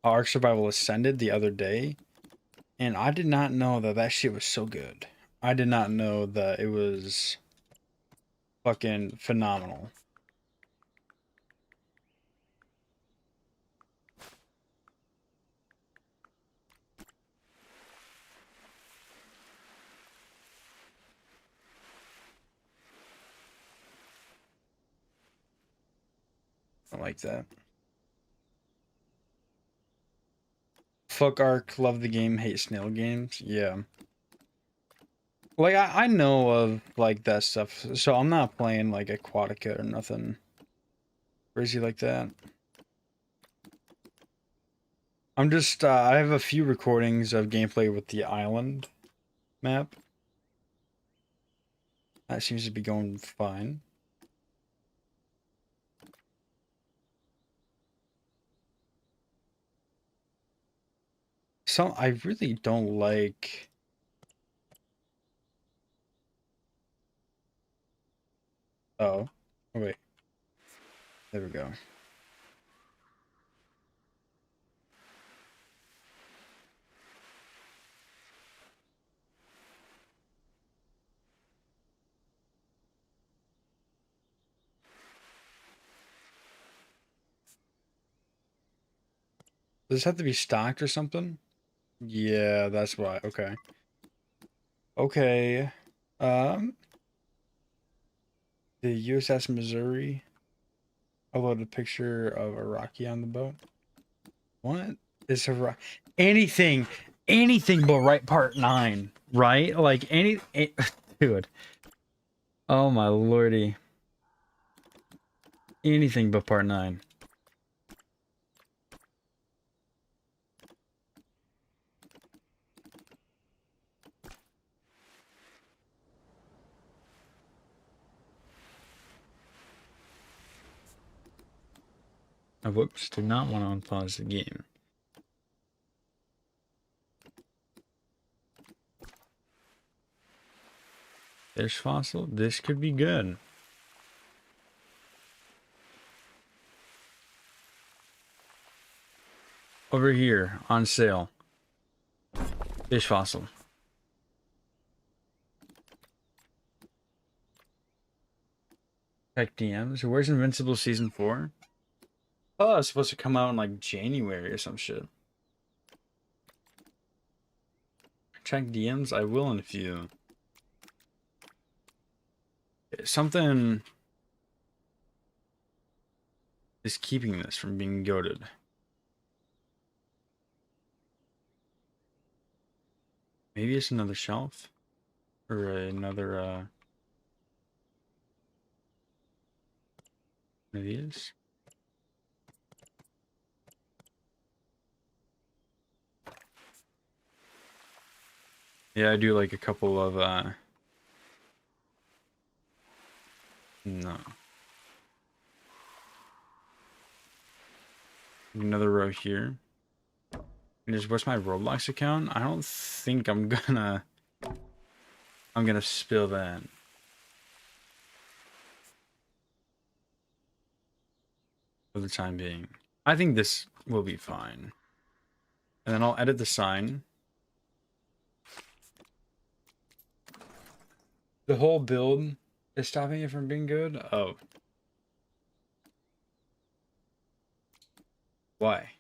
Ark Survival Ascended the other day, and I did not know that that shit was so good. I did not know that it was fucking phenomenal. I like that. Fuck Ark, love the game, hate snail games. Yeah. Like, I know of, like, that stuff, so I'm not playing, like, Aquatica or nothing crazy like that. I'm just, I have a few recordings of gameplay with the island map. That seems to be going fine. So, I really don't like... Oh, wait. There we go. Does this have to be stocked or something? Yeah, that's why. Okay. Okay. The USS Missouri uploaded a picture of a Rocky on the boat. What is a rock? Anything anything but right part 9, right? Like dude. Oh my lordy. Anything but part 9. Whoops, do not want to unpause the game. Fish fossil, this could be good. Over here, on sale. Fish fossil. Check DMs. Where's Invincible Season 4? Oh, it's supposed to come out in like January or some shit. Check DMs? I will in a few. Something is keeping this from being goated. Maybe it's another shelf? Or another, one of these? Yeah, I do like a couple of, no. Another row here. And just, what's my Roblox account? I don't think I'm gonna spill that. For the time being. I think this will be fine. And then I'll edit the sign. The whole build is stopping it from being good? Oh. Why?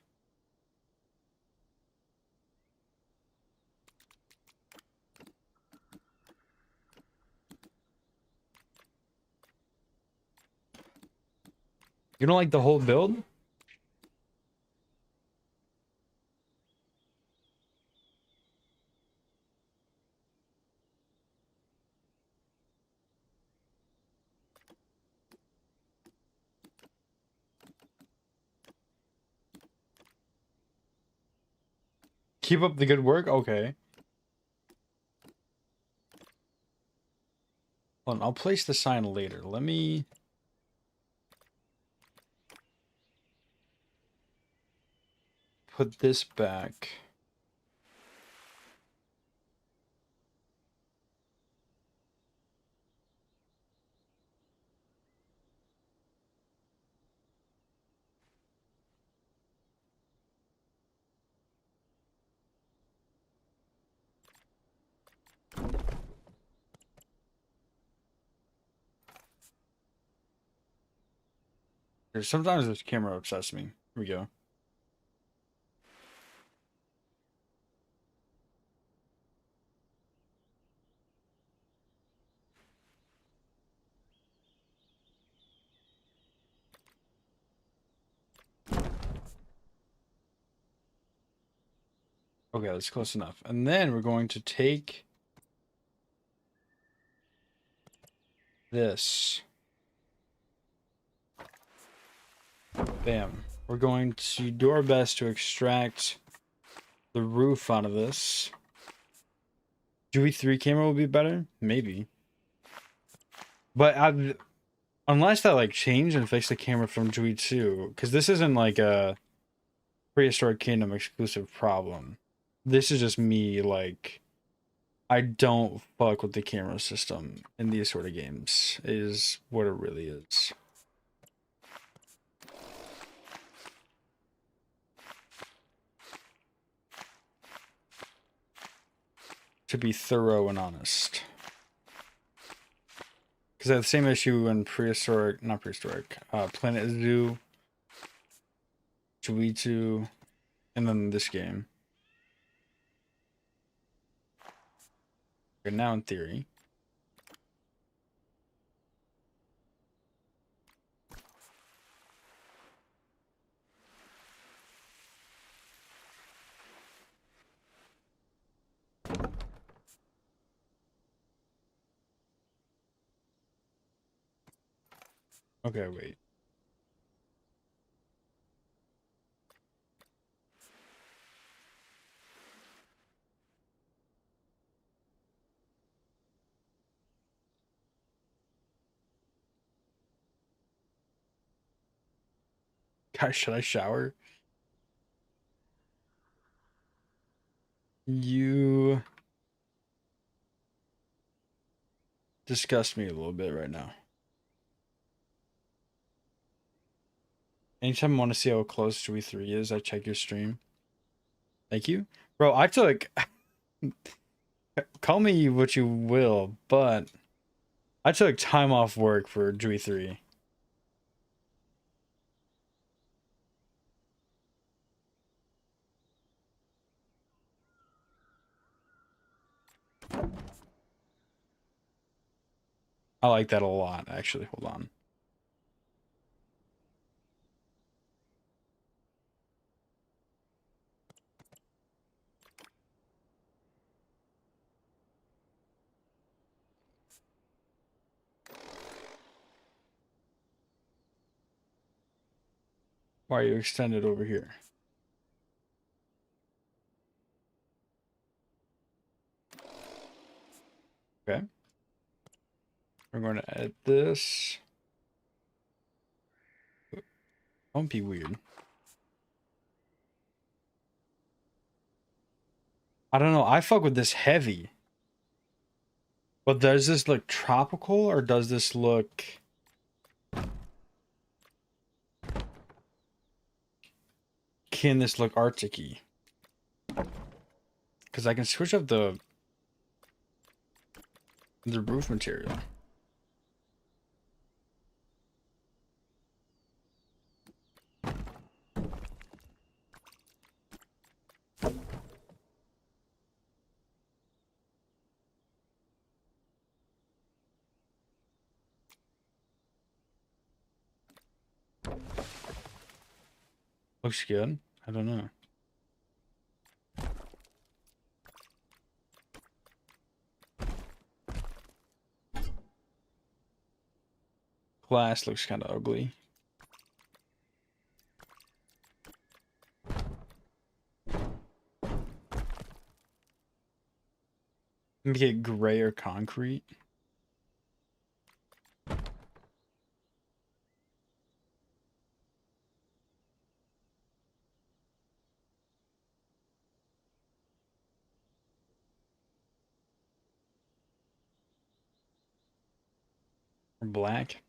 You don't like the whole build? Keep up the good work? Okay. Hold on, I'll place the sign later. Let me... put this back. Sometimes this camera obsesses me. Here we go. Okay, that's close enough. And then we're going to take this. Bam. We're going to do our best to extract the roof out of this. Dewey 3 camera will be better? Maybe. But unless that like changed and fixed the camera from Dewey 2, because this isn't like a Prehistoric Kingdom exclusive problem. This is just me, like, I don't fuck with the camera system in these sort of games, is what it really is. To be thorough and honest. Because I have the same issue in Planet Zoo, Dewey 2, and then this game. Okay, now in theory. Okay, wait. Guys, should I shower? You disgust me a little bit right now. Anytime I want to see how close Joey 3 is, I check your stream. Thank you. Bro, I took... Call me what you will, but I took time off work for Joey 3. I like that a lot, actually. Hold on. Why are you extended over here? Okay. We're going to edit this. Don't be weird. I don't know. I fuck with this heavy. But does this look tropical or does this look... Can this look Arctic-y? Because I can switch up the roof material. Looks good. I don't know. Glass looks kind of ugly. Make it gray or concrete. Or black.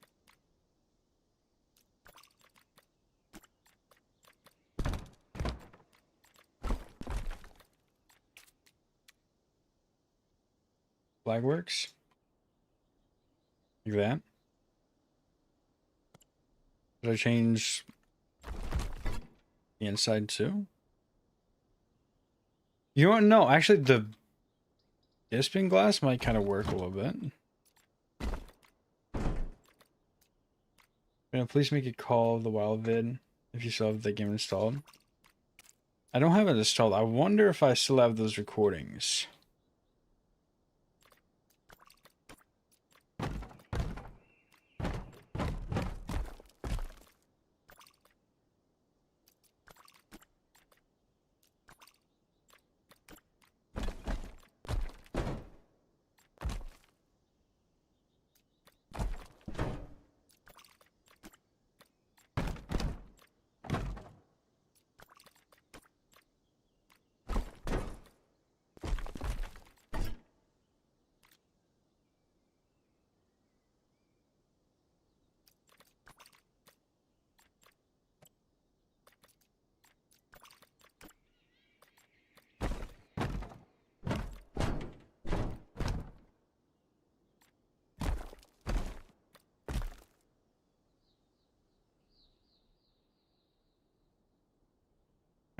Black works. Like that. Did I change the inside too? You don't know. Actually, the disping glass might kind of work a little bit. Please make a call of the wild vid if you still have the game installed. I don't have it installed. I wonder if I still have those recordings.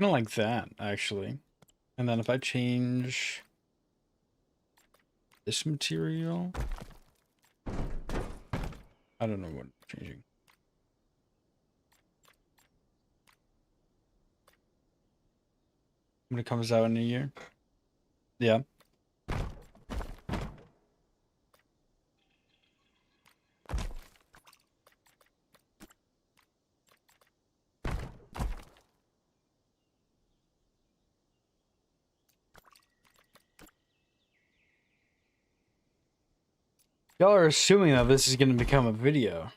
Kind of like that, actually. And then if I change this material, I don't know what I'm changing. When it comes out in a year. Yeah. Y'all are assuming that this is going to become a video.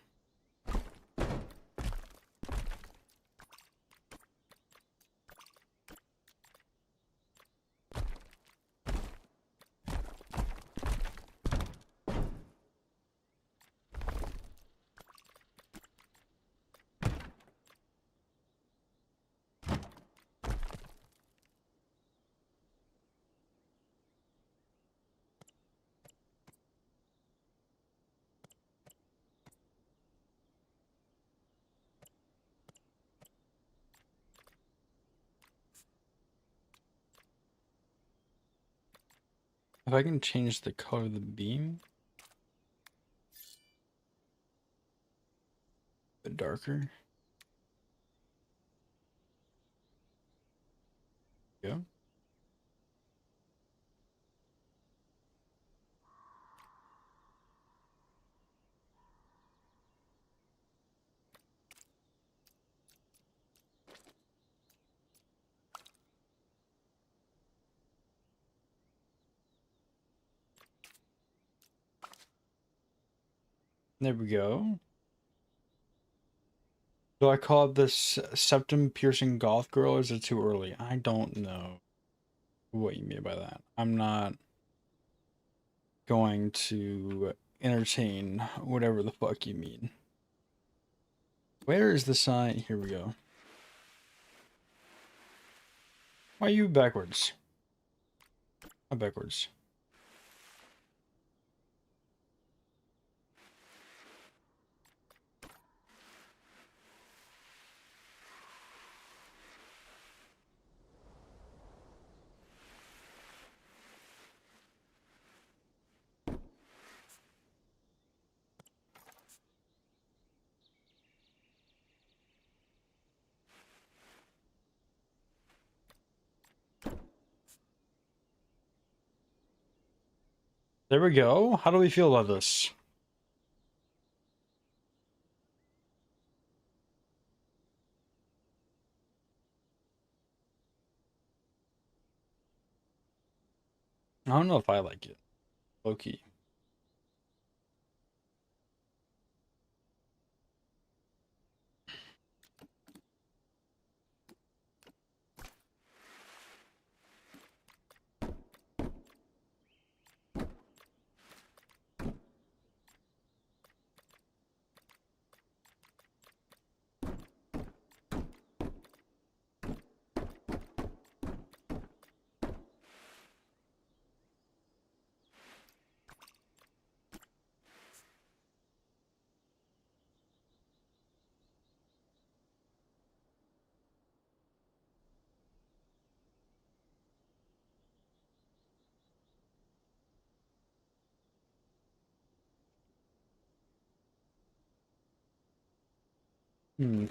If I can change the color of the beam a bit darker. Yeah. There we go. Do I call it this septum piercing goth girl, or is it too early? I don't know what you mean by that. I'm not going to entertain whatever the fuck you mean. Where is the sign? Here we go. Why are you backwards? Not backwards. There we go. How do we feel about this? I don't know if I like it. Low key. Hmm.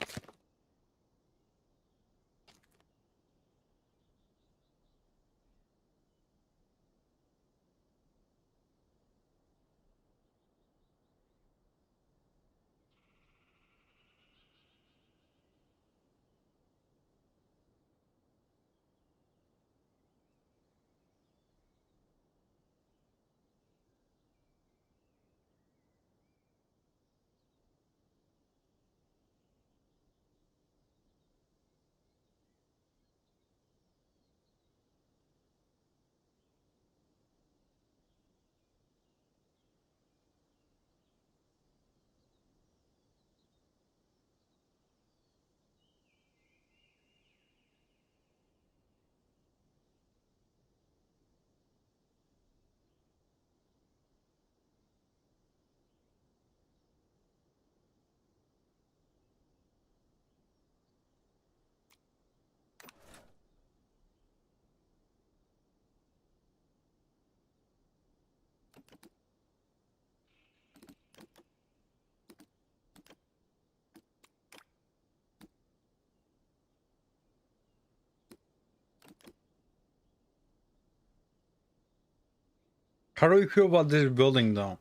How do we feel about this building, though?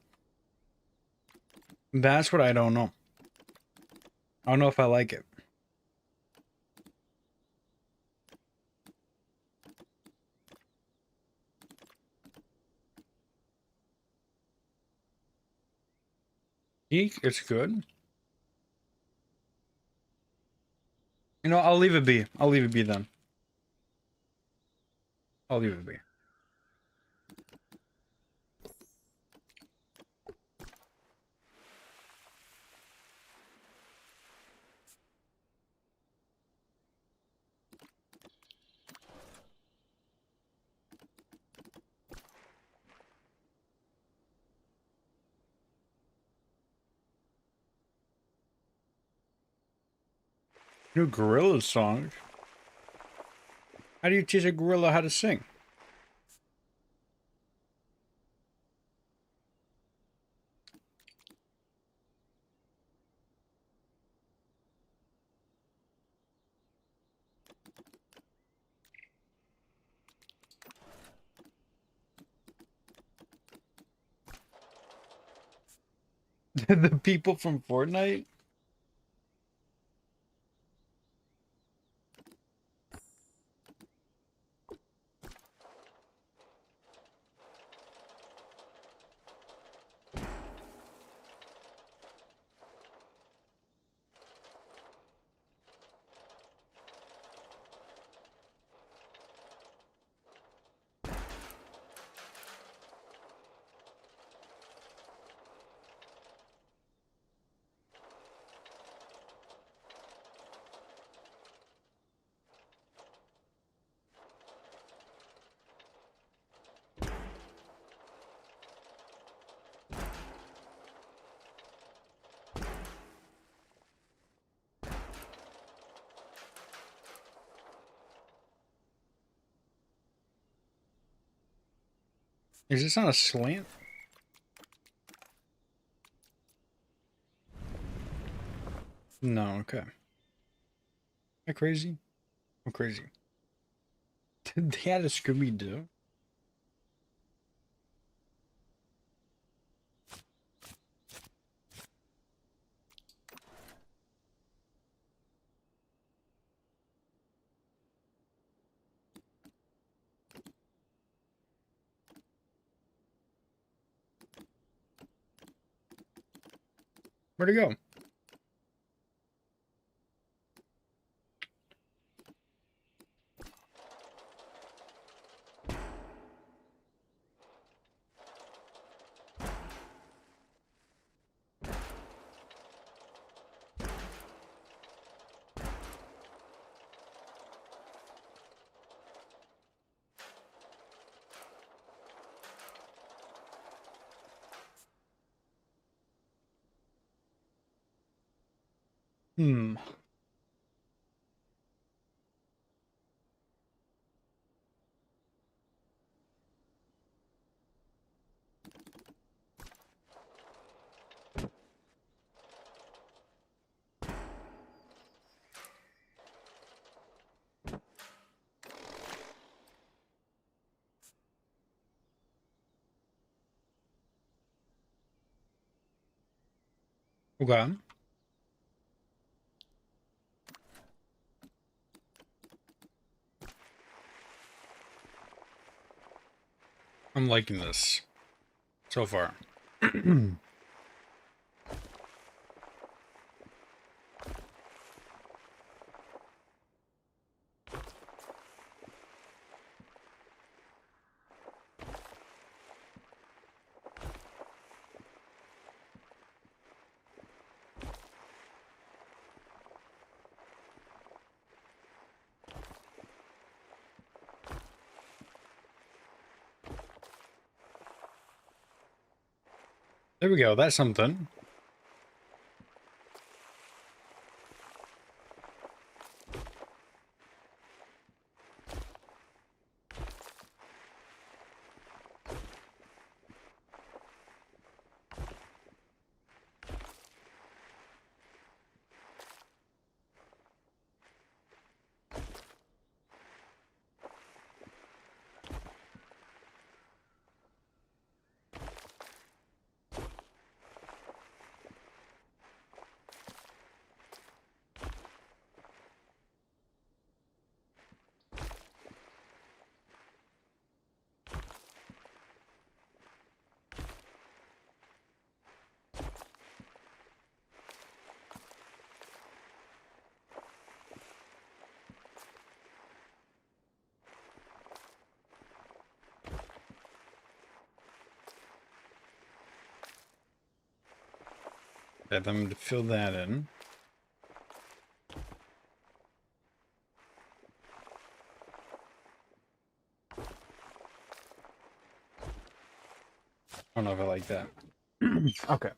That's what I don't know. I don't know if I like it. Eek, it's good. You know, I'll leave it be. I'll leave it be then. I'll leave it be. New gorilla song. How do you teach a gorilla how to sing? The people from Fortnite? Is this on a slant? No, okay. Am I crazy? I'm crazy. They had a Scooby-Doo? Where'd it go? Hmm. Okay. I'm liking this so far. There we go. That's something. Let them to fill that in. I don't know if I like that. Okay.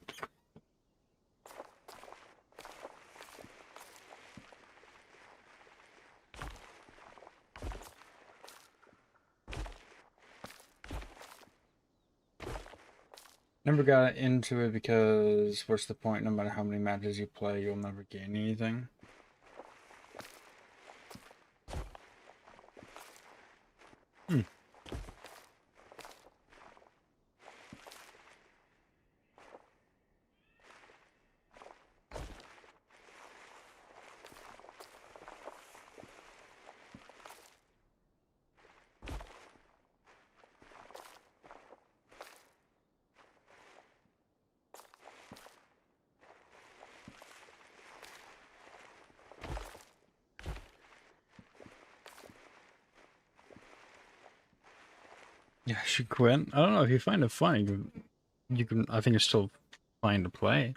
Never got into it because what's the point? No matter how many matches you play, you'll never gain anything. Hmm. Yeah, I should quit. I don't know if you find it funny. You can. I think it's still fine to play.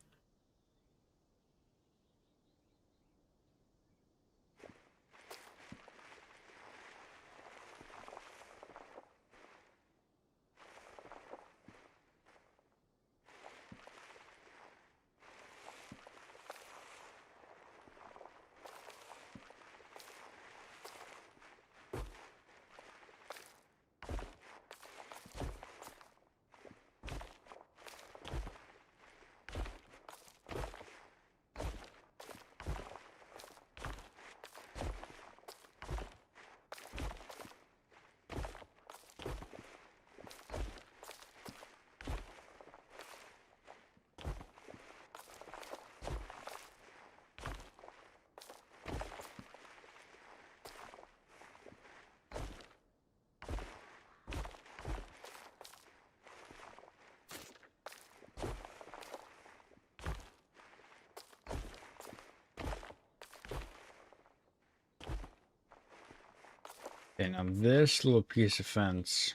Okay, now this little piece of fence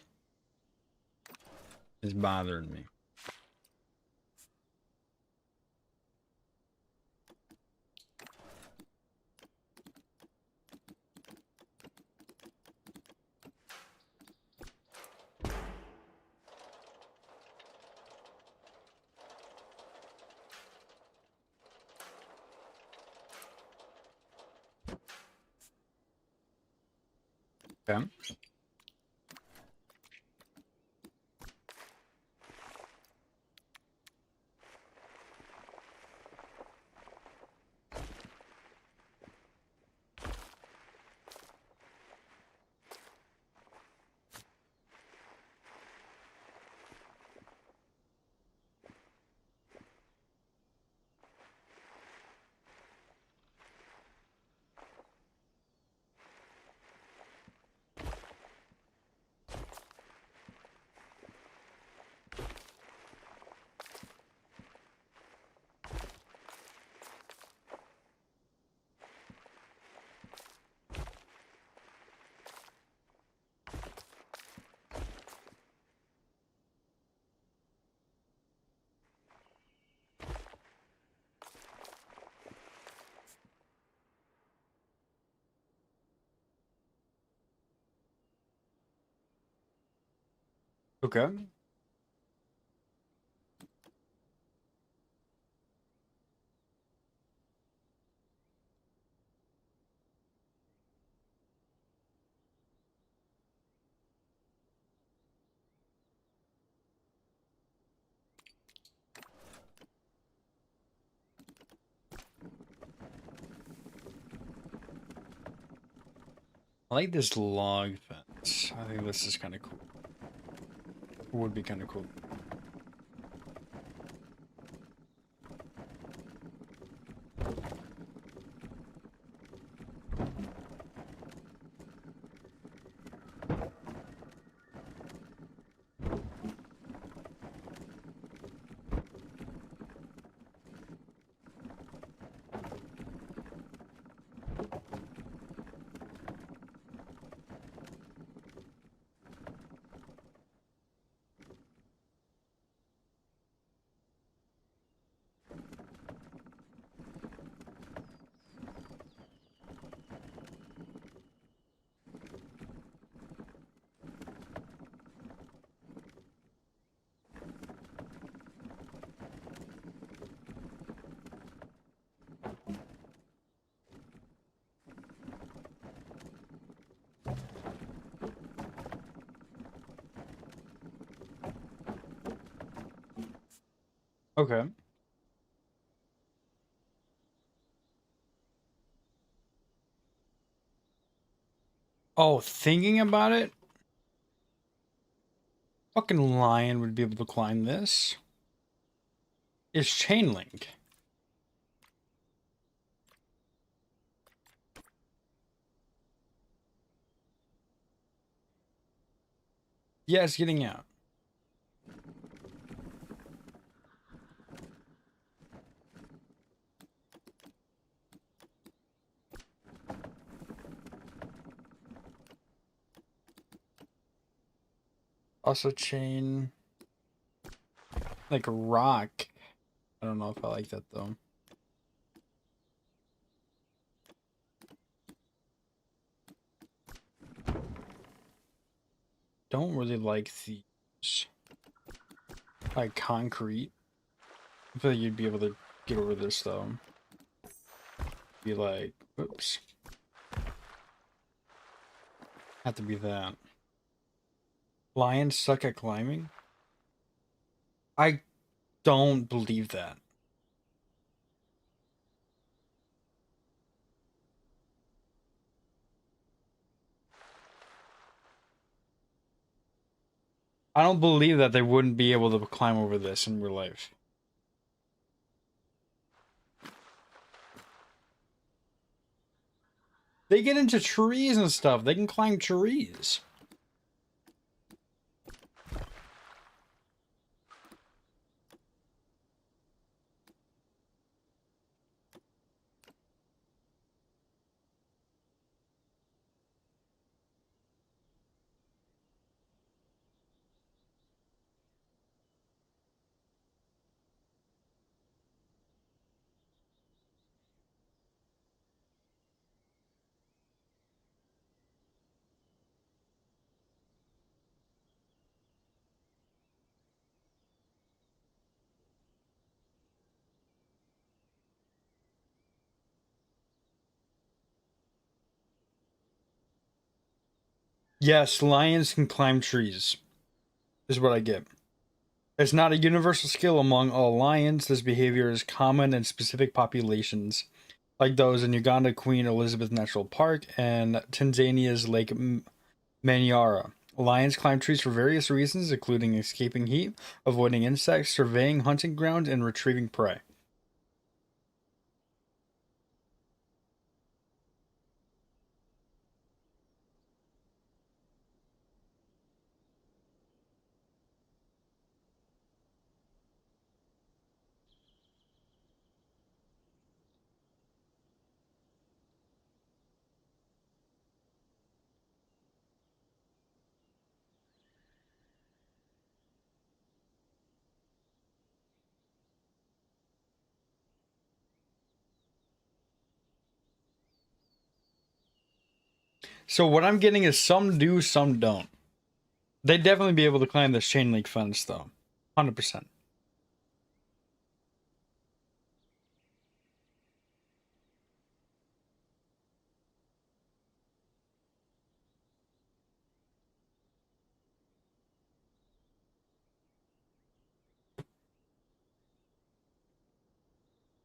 is bothering me. Okay. Okay. I like this log fence. I think this is kind of cool. Would be kind of cool. Okay. Oh, thinking about it, fucking lion would be able to climb this. It's chain link. Yeah, it's getting out. Also chain like rock. I don't know if I like that though. Don't really like these. Like concrete. I feel like you'd be able to get over this though. Be like, oops. Have to be that. Lions suck at climbing? I don't believe that. I don't believe that they wouldn't be able to climb over this in real life. They get into trees and stuff. They can climb trees. Yes, lions can climb trees, is what I get. It's not a universal skill among all lions. This behavior is common in specific populations, like those in Uganda Queen Elizabeth National Park and Tanzania's Lake Manyara. Lions climb trees for various reasons, including escaping heat, avoiding insects, surveying hunting grounds, and retrieving prey. So what I'm getting is some do, some don't. They'd definitely be able to climb this chain link fence, though. 100%.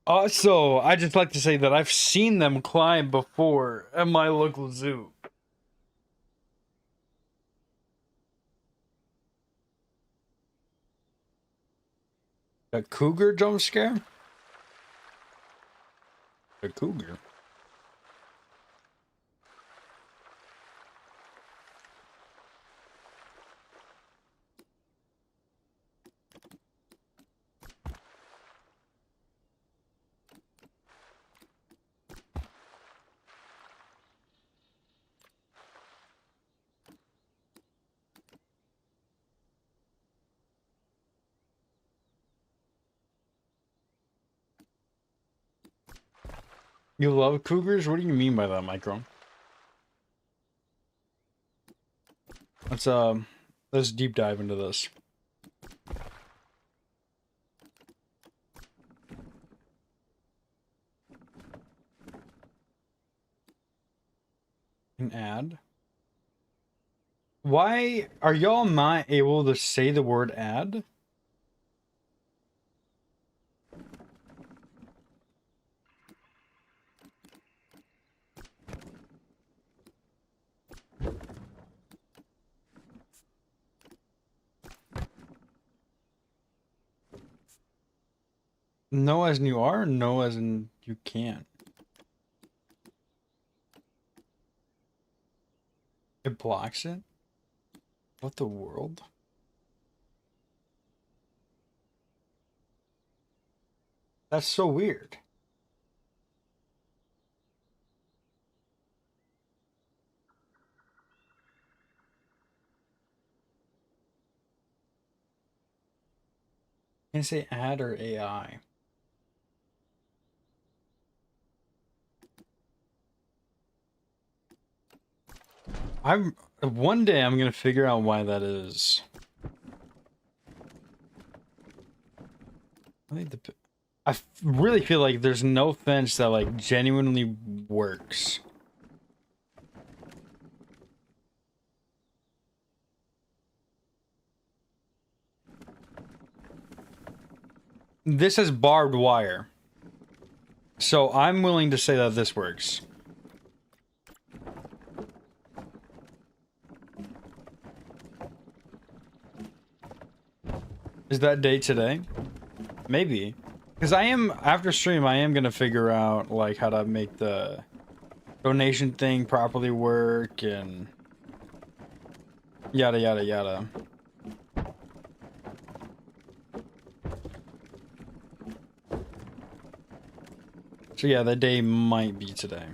Also, I just like to say that I've seen them climb before at my local zoo. A cougar jump scare? A cougar. You love cougars? What do you mean by that, Micro? Let's let's deep dive into this. An ad. Why are y'all not able to say the word ad? No as in you are, no as in you can't. It blocks it? What the world? That's so weird. Can I say add or AI? I'm one day I'm gonna figure out why that is. I think really feel like there's no fence that like genuinely works. This is barbed wire. So I'm willing to say that this works. Is that day today? Maybe. Because after stream, I am gonna figure out, like, how to make the donation thing properly work, and yada yada yada. So yeah, that day might be today.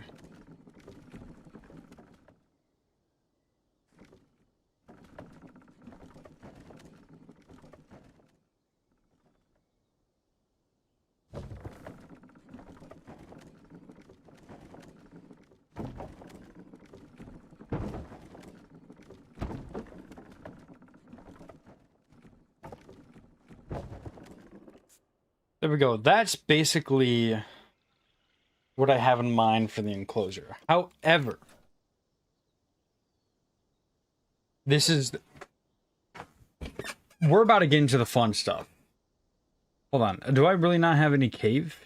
There we go. That's basically what I have in mind for the enclosure. However, we're about to get into the fun stuff. Hold on. Do I really not have any cave?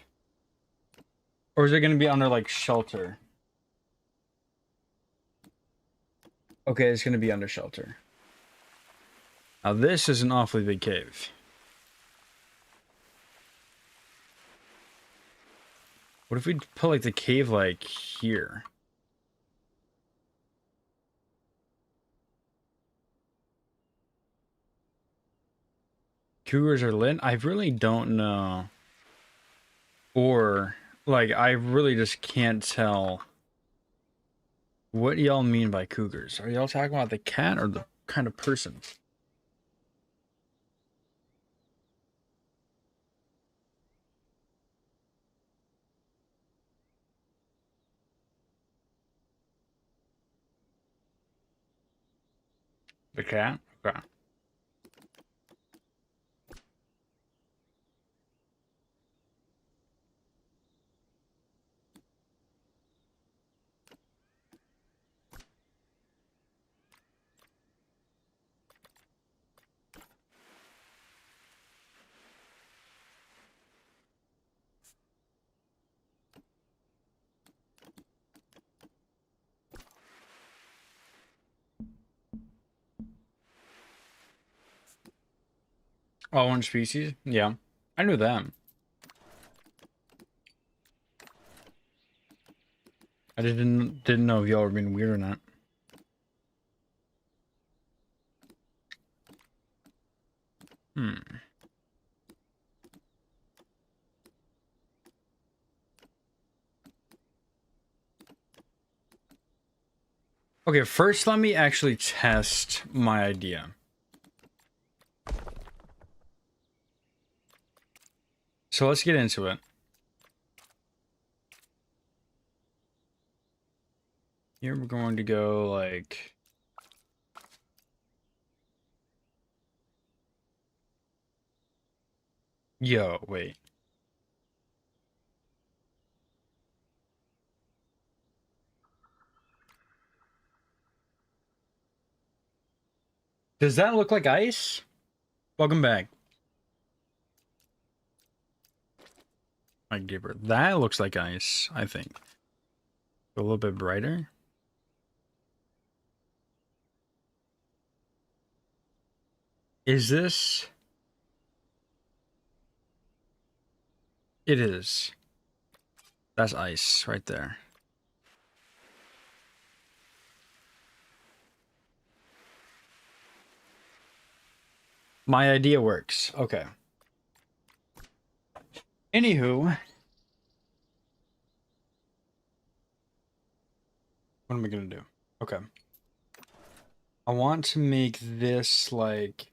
Or is it going to be under, like, shelter? Okay, it's going to be under shelter. Now, this is an awfully big cave. What if we put, like, the cave, like, here? Cougars are lit? I really don't know. Or, like, I really just can't tell what y'all mean by cougars. Are y'all talking about the cat or the kind of person? The cat? Okay. Oh, one species? Yeah. I knew them. I didn't know if y'all were being weird or not. Hmm. Okay, first let me actually test my idea. So let's get into it. Here we're going to go like... Yo, wait. Does that look like ice? Welcome back. My giver. That looks like ice, I think. A little bit brighter. Is this... It is. That's ice right there. My idea works. Okay. Anywho. What am I gonna do? Okay. I want to make this like...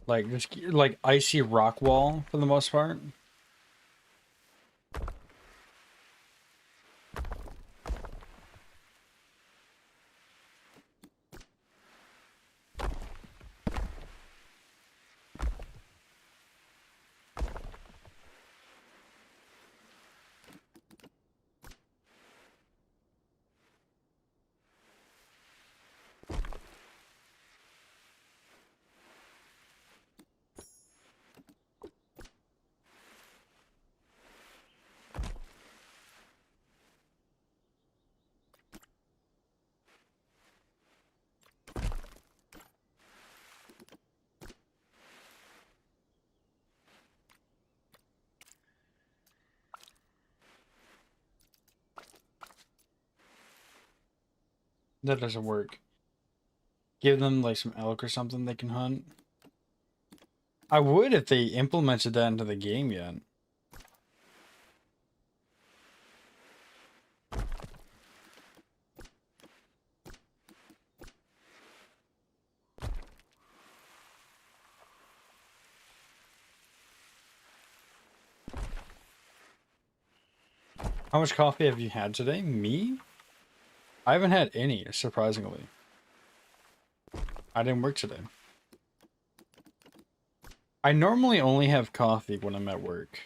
like just like icy rock wall for the most part. That doesn't work. Give them like some elk or something they can hunt. I would if they implemented that into the game yet. How much coffee have you had today? Me? I haven't had any, surprisingly. I didn't work today. I normally only have coffee when I'm at work.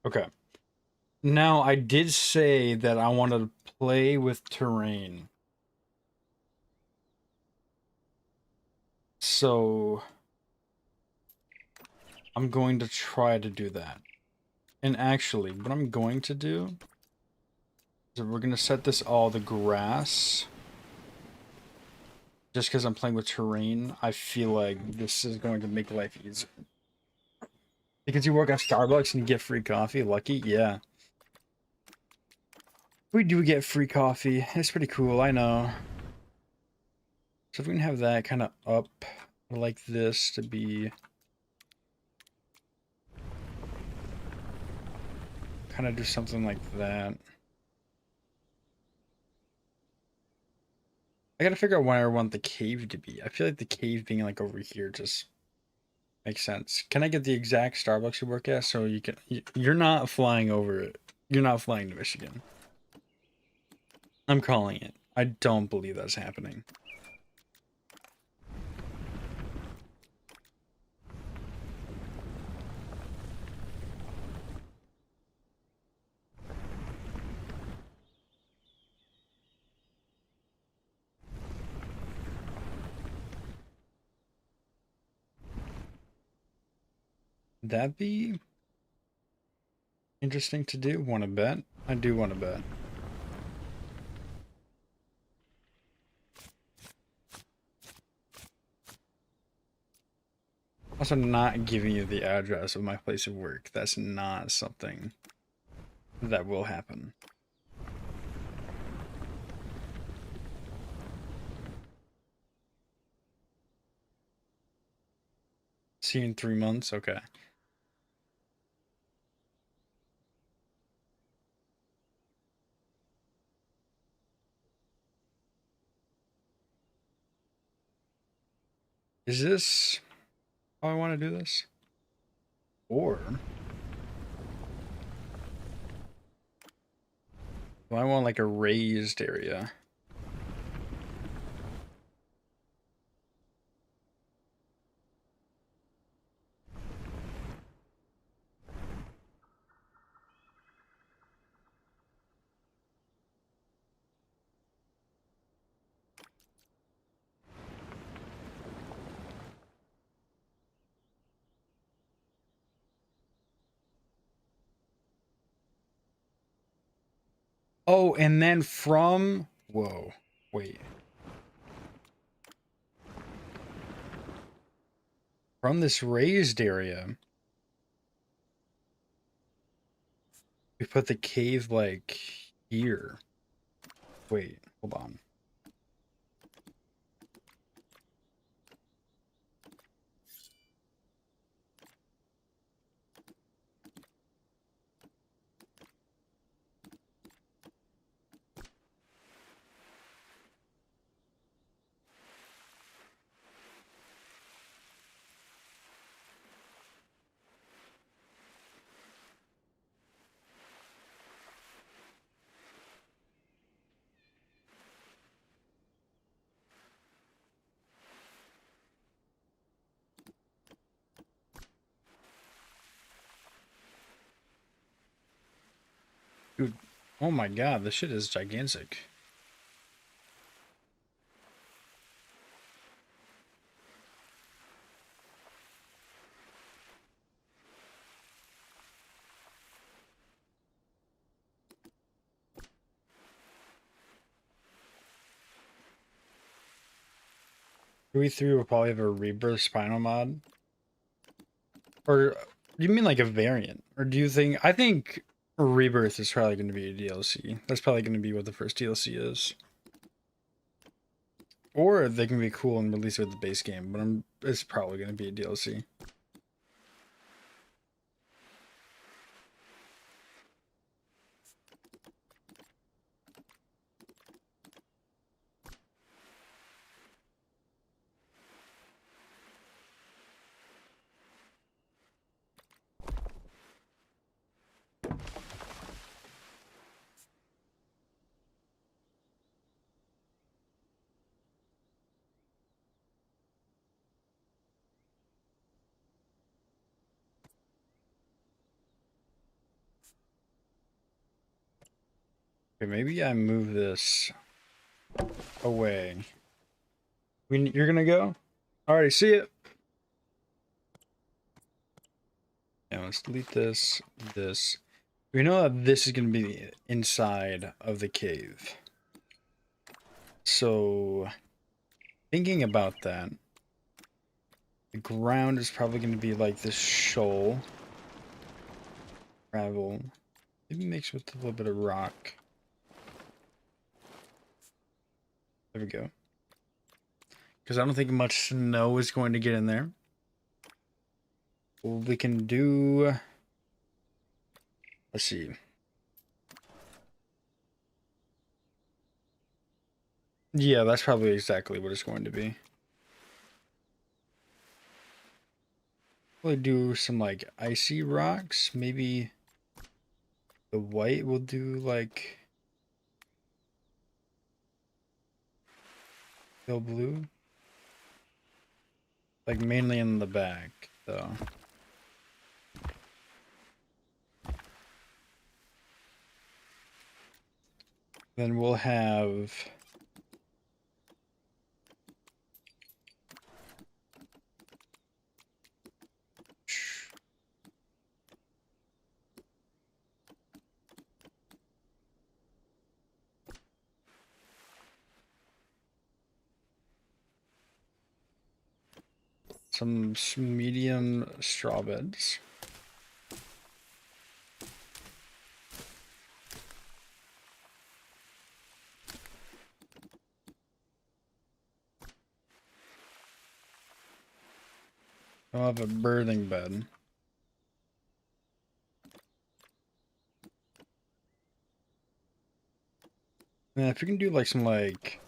Okay. Now, I did say that I wanted to play with terrain. So, I'm going to try to do that. And actually, what I'm going to do is we're going to set this all the grass. Just because I'm playing with terrain, I feel like this is going to make life easier. Because you work at Starbucks and you get free coffee, lucky? Yeah. We do get free coffee. It's pretty cool, I know. So if we can have that kind of up like this to be... kind of do something like that. I gotta figure out where I want the cave to be. I feel like the cave being like over here just makes sense. Can I get the exact Starbucks you work at so you can... You're not flying over it. You're not flying to Michigan. I'm calling it. I don't believe that's happening. That'd be interesting to do. Want to bet? I do want to bet. Also, not giving you the address of my place of work. That's not something that will happen. See you in 3 months? Okay. Is this how I want to do this? Or do I want like a raised area? Oh, and then from... Whoa. Wait. From this raised area, we put the cave, like, here. Wait, hold on. Dude, oh my god, this shit is gigantic. We 3 will probably have a rebirth spinal mod. Or do you mean like a variant? Or do you think... I think rebirth is probably going to be a DLC. That's probably going to be what the first DLC is. Or they can be cool and release it with the base game, but it's probably going to be a DLC. Okay, maybe I move this away. You're gonna go? Alrighty, see it. Yeah, let's delete this, this. We know that this is gonna be the inside of the cave. So, thinking about that, the ground is probably gonna be like this shoal. Gravel. Maybe mixed with a little bit of rock. There we go. Because I don't think much snow is going to get in there. We can do... Let's see. Yeah, that's probably exactly what it's going to be. We'll do some, like, icy rocks. Maybe the white will do, like... pale blue. Like, mainly in the back, though. Then we'll have... some medium straw beds. I'll have a birthing bed. And if we can do like some like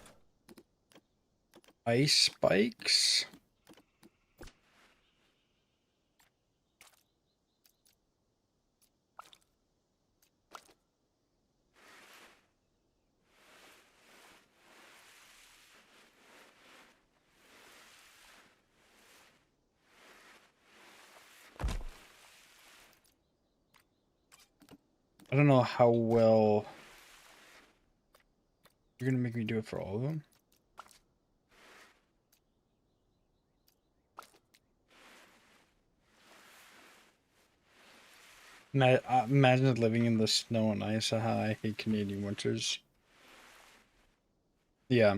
ice spikes. I don't know how well you're gonna make me do it for all of them. Imagine living in the snow and ice. How I hate Canadian winters. Yeah.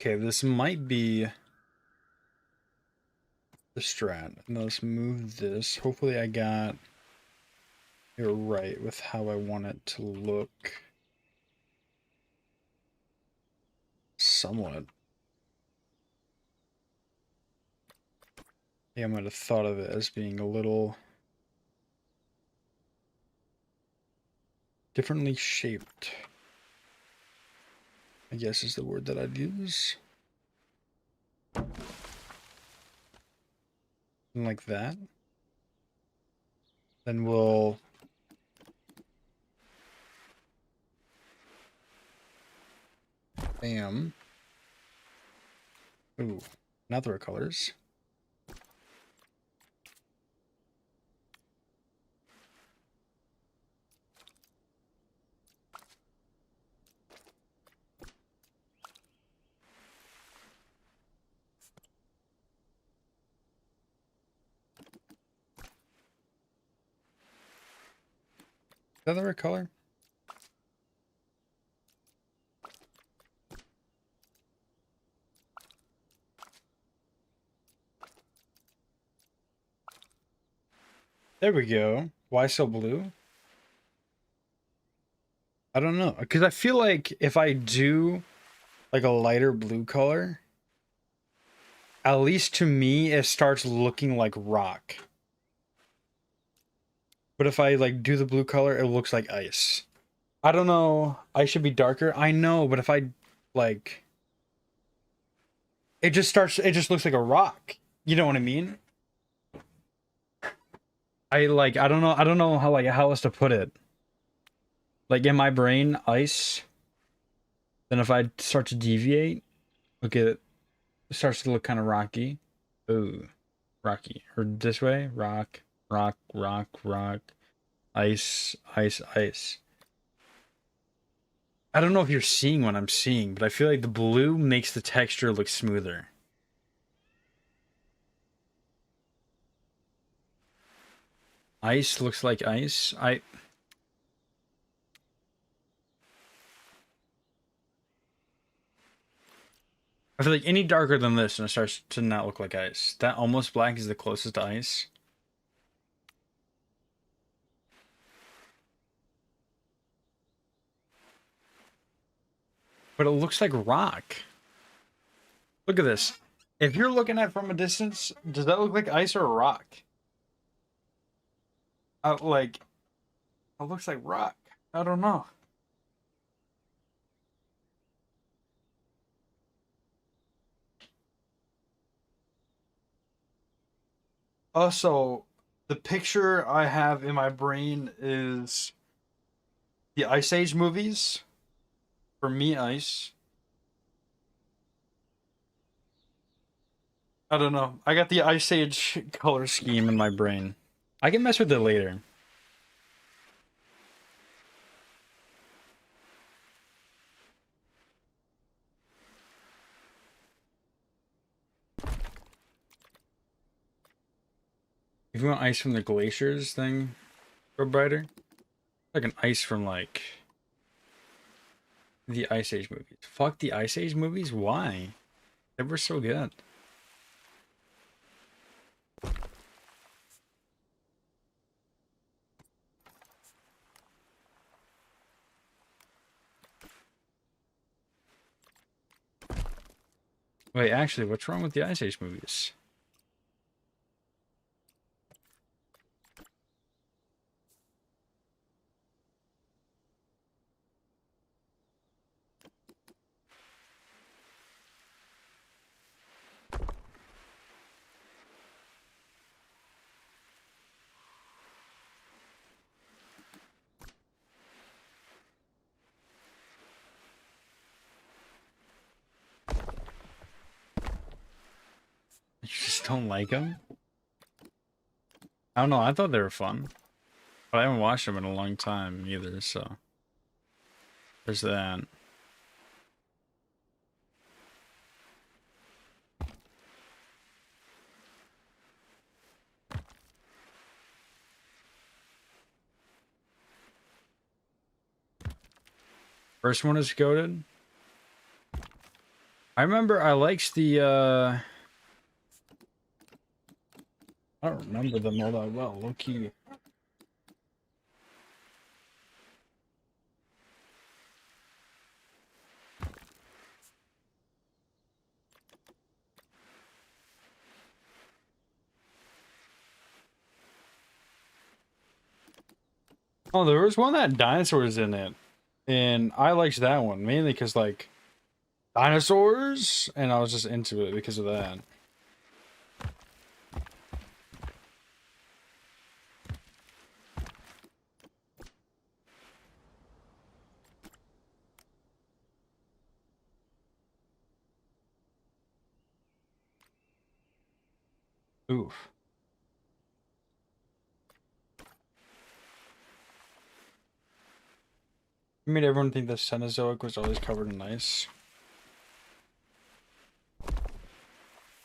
Okay, this might be the strat. Now let's move this. Hopefully I got it right with how I want it to look. Somewhat. Yeah, I might have thought of it as being a little differently shaped, I guess is the word that I'd use. Like that. Then we'll bam. Ooh, now there are colors. Is that the right color? There we go. Why so blue? I don't know. Because I feel like if I do like a lighter blue color, at least to me, it starts looking like rock. But if I like do the blue color, it looks like ice. I don't know. I should be darker. I know, but if I like, it just looks like a rock. You know what I mean? I don't know how else to put it. Like in my brain, ice. Then if I start to deviate, look at it, it starts to look kind of rocky. Ooh, rocky. Or this way, rock, rock, rock, rock, ice, ice, ice. I don't know if you're seeing what I'm seeing, but I feel like the blue makes the texture look smoother. Ice looks like ice. I feel like any darker than this and it starts to not look like ice. That almost black is the closest to ice. But it looks like rock. Look at this. If you're looking at it from a distance, does that look like ice or a rock? Like, it looks like rock. I don't know. Also, the picture I have in my brain is the Ice Age movies. For me, ice. I don't know. I got the Ice Age color scheme in my brain. I can mess with it later. If you want ice from the glaciers thing, go brighter. Like an ice from like the Ice Age movies. Fuck the Ice Age movies? Why? They were so good. Wait, actually, what's wrong with the Ice Age movies? You just don't like them? I don't know. I thought they were fun, but I haven't watched them in a long time either. So there's that. First one is goated. I remember I liked the I don't remember them all that well, low key. Oh, there was one that had dinosaurs in it. And I liked that one mainly because like dinosaurs, and I was just into it because of that. Oof. I made everyone think the Cenozoic was always covered in ice.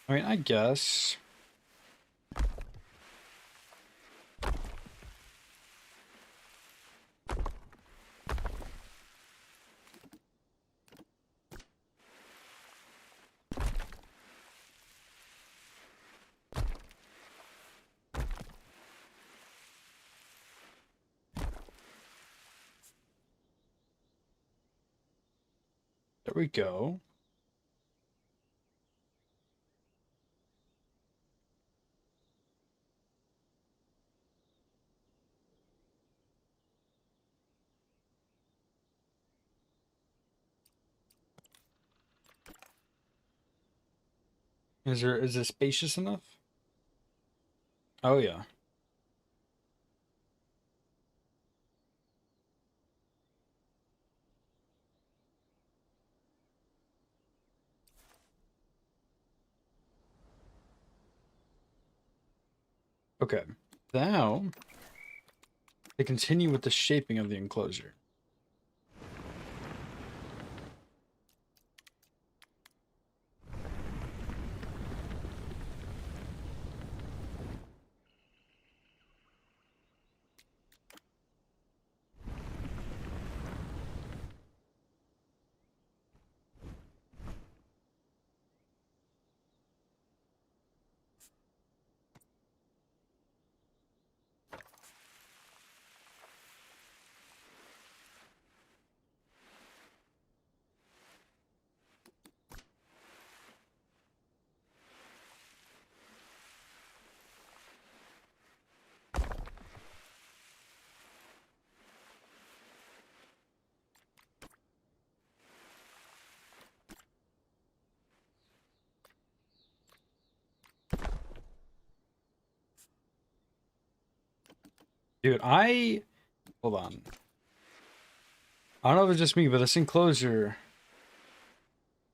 I mean, I guess. There we go. Is it spacious enough? Oh yeah. Okay. Now to continue with the shaping of the enclosure. Dude, hold on. I don't know if it's just me, but this enclosure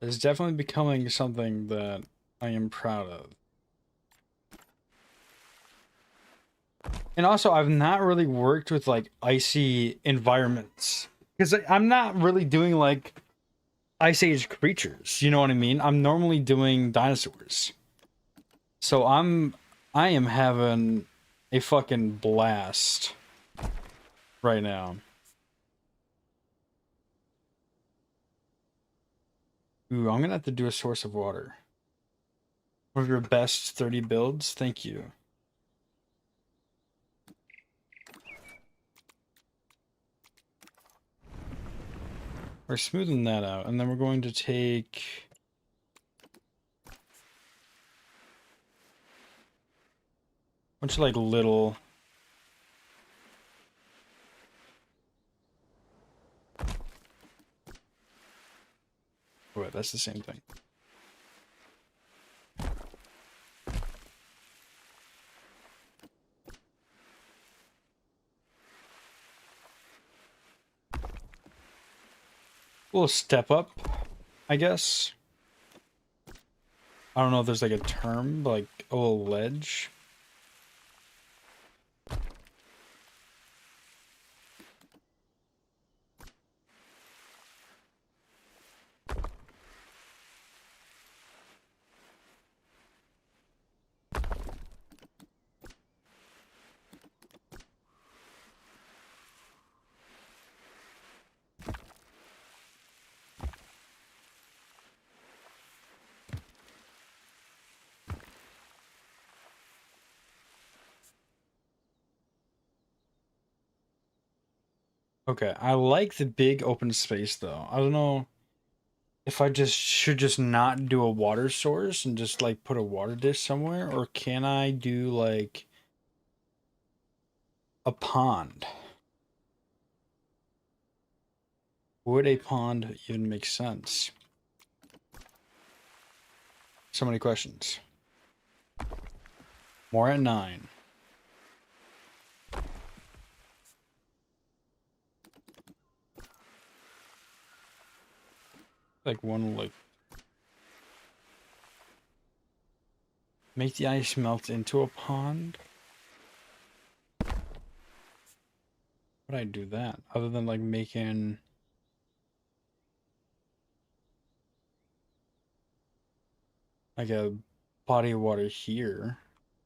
is definitely becoming something that I am proud of. And also, I've not really worked with like icy environments because I'm not really doing like Ice Age creatures. You know what I mean? I'm normally doing dinosaurs. So I am having a fucking blast right now. Ooh, I'm gonna have to do a source of water. One of your best 30 builds. Thank you. We're smoothing that out, and then we're going to take a bunch of like little. Wait, that's the same thing. We'll step up, I guess. I don't know if there's like a term, but like a little ledge. Okay, I like the big open space though. I don't know if I just should just not do a water source and just like put a water dish somewhere, or can I do like a pond? Would a pond even make sense? So many questions. More at 9. Like one like make the ice melt into a pond? Would I do that? Other than like making like a body of water here,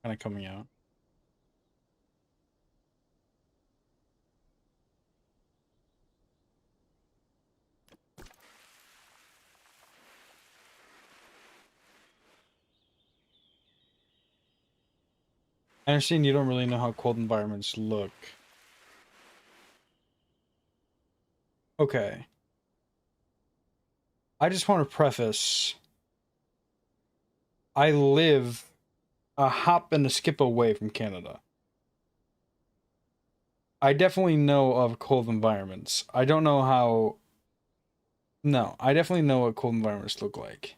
kind of coming out. I understand you don't really know how cold environments look. Okay. I just want to preface, I live a hop and a skip away from Canada. I definitely know of cold environments. I don't know how... No, I definitely know what cold environments look like.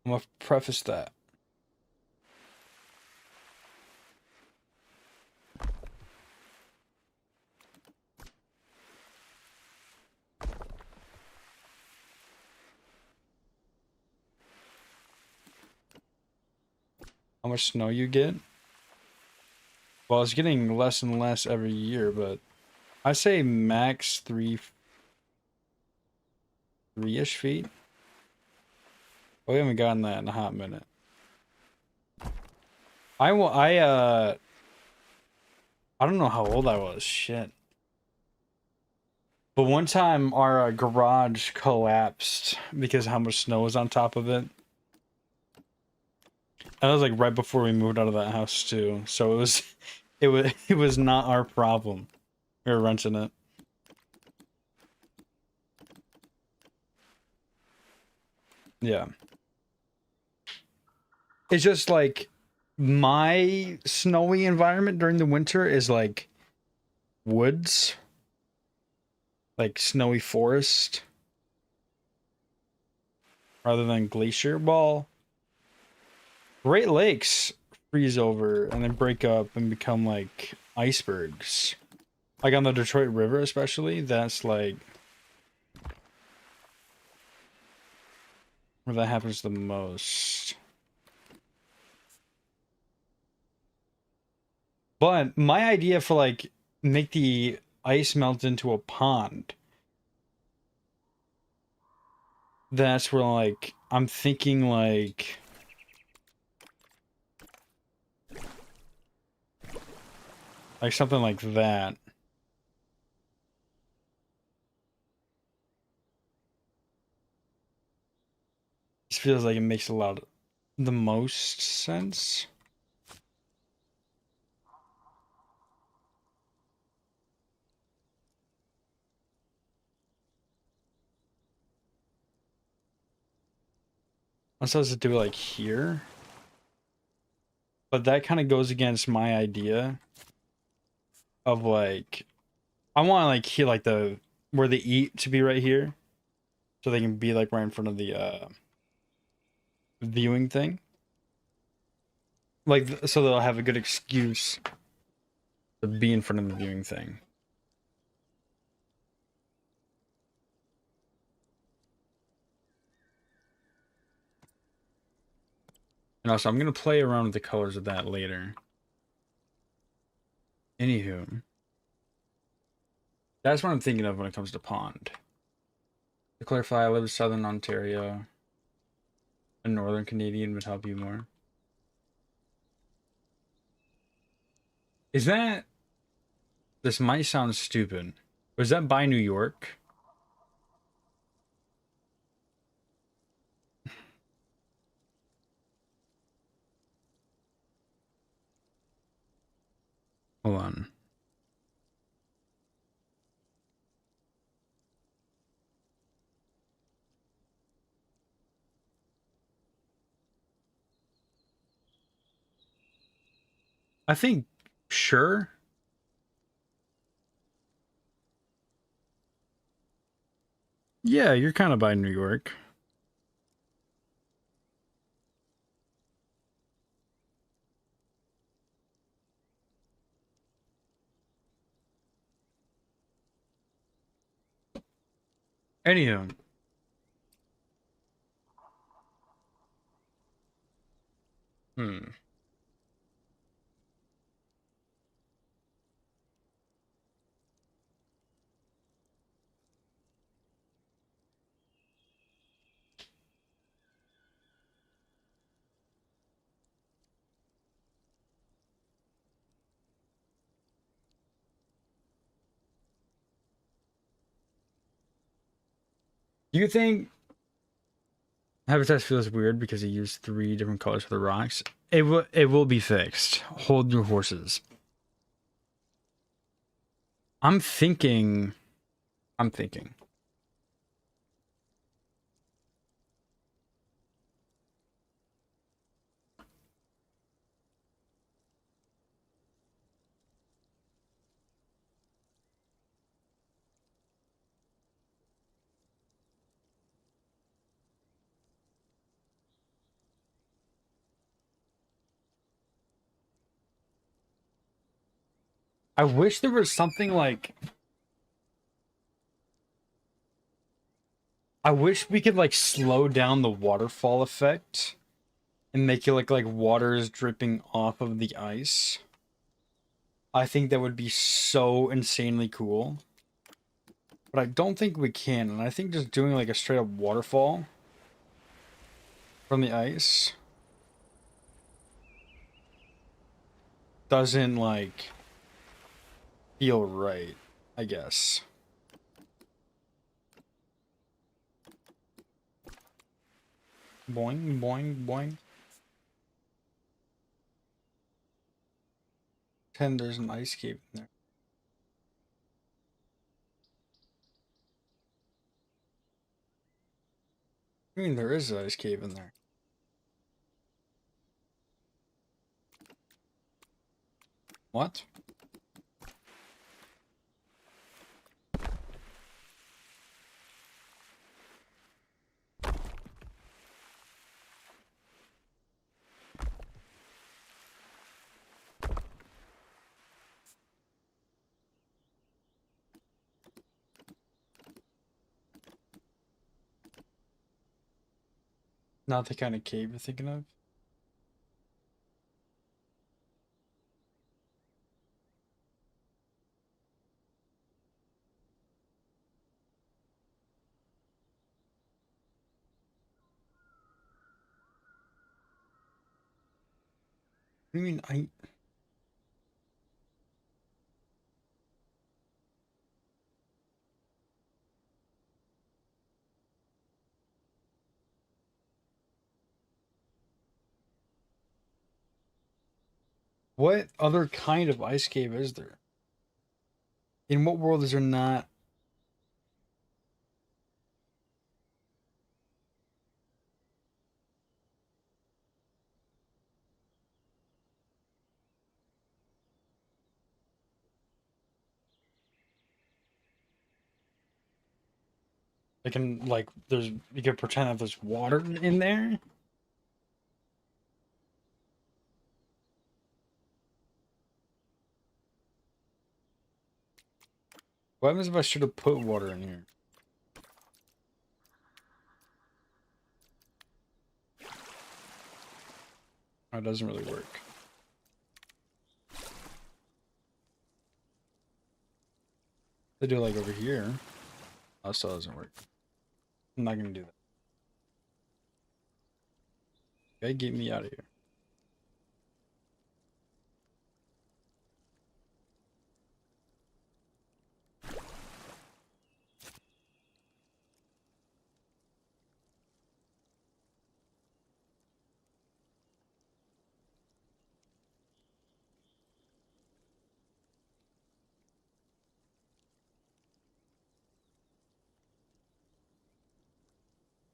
I'm gonna preface that. How much snow you get? Well, it's getting less and less every year, but I say max 3-ish feet. We haven't gotten that in a hot minute. I don't know how old I was. Shit. But one time our garage collapsed because how much snow was on top of it. That was like right before we moved out of that house too. So it was not our problem. We were renting it. Yeah. It's just like my snowy environment during the winter is like woods, like snowy forest, rather than glacier. Well, Great Lakes freeze over and then break up and become like icebergs. Like on the Detroit River, especially, that's like where that happens the most. But my idea for like make the ice melt into a pond, that's where like I'm thinking like something like that. This feels like it makes a lot of the most sense. I'm supposed to do it like here, but that kind of goes against my idea of like I want like here like the where they eat to be right here, so they can be like right in front of the viewing thing. Like so they'll have a good excuse to be in front of the viewing thing. And also, I'm gonna play around with the colors of that later. Anywho, that's what I'm thinking of when it comes to pond. To clarify, I live in Southern Ontario. A Northern Canadian would help you more. Is that... This might sound stupid. Was that by New York? Hold on. I think, sure. Yeah, you're kind of by New York. Anywho. Hmm. Do you think Habitat feels weird because he used 3 different colors for the rocks? It will be fixed. Hold your horses. I'm thinking. I'm thinking. I wish there was something like. I wish we could like slow down the waterfall effect and make it look like water is dripping off of the ice. I think that would be so insanely cool. But I don't think we can, and I think just doing like a straight up waterfall from the ice doesn't like feel right, I guess. Boing, boing, boing. 10, there's an ice cave in there. I mean, there is an ice cave in there. What? Not the kind of cave you're thinking of? I mean, what other kind of ice cave is there? In what world is there not? They can like there's you can pretend that there's water in there. What happens if I should have put water in here? Oh, it doesn't really work. They do like over here. Oh, still doesn't work. I'm not gonna do that. Okay, get me out of here.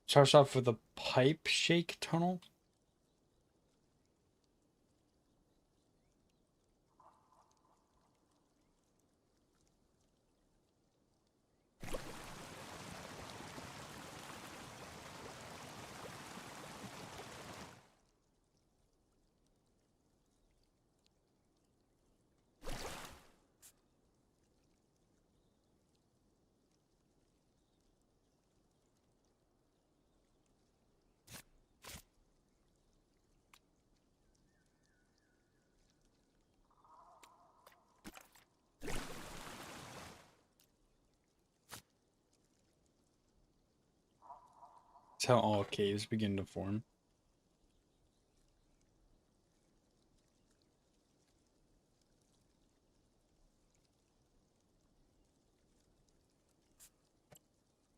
Starts off with a pipe shake tunnel. It's how all caves begin to form.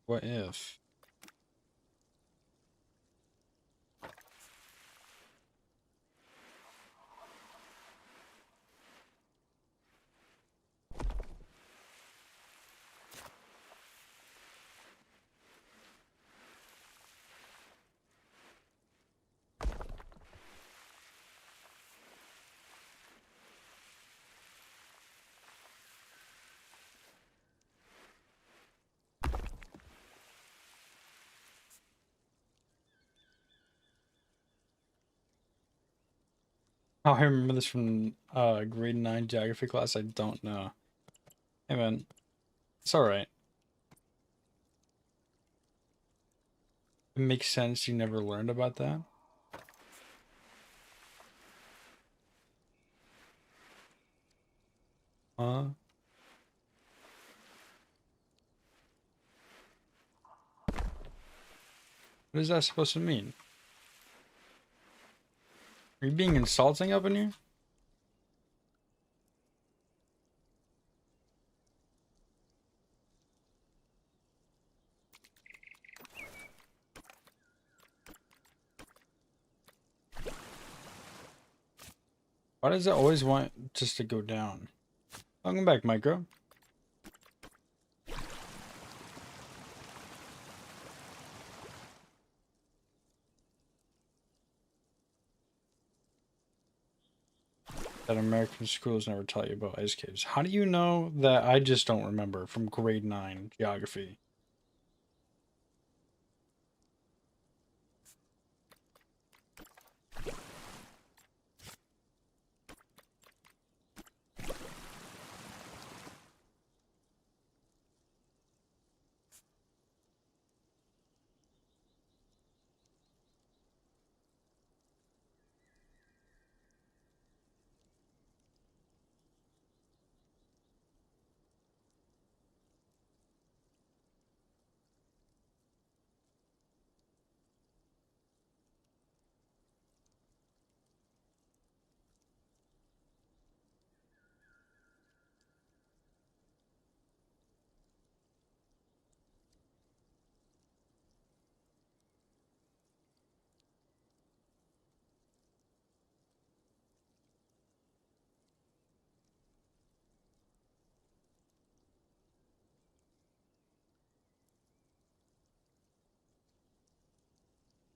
What if? Oh, I remember this from grade 9 geography class. I don't know. Hey man, it's alright. It makes sense you never learned about that. What is that supposed to mean? Are you being insulting up in here? Why does it always want just to go down? Welcome back, Micro. That American schools never taught you about ice caves. How do you know that I just don't remember from grade 9 geography?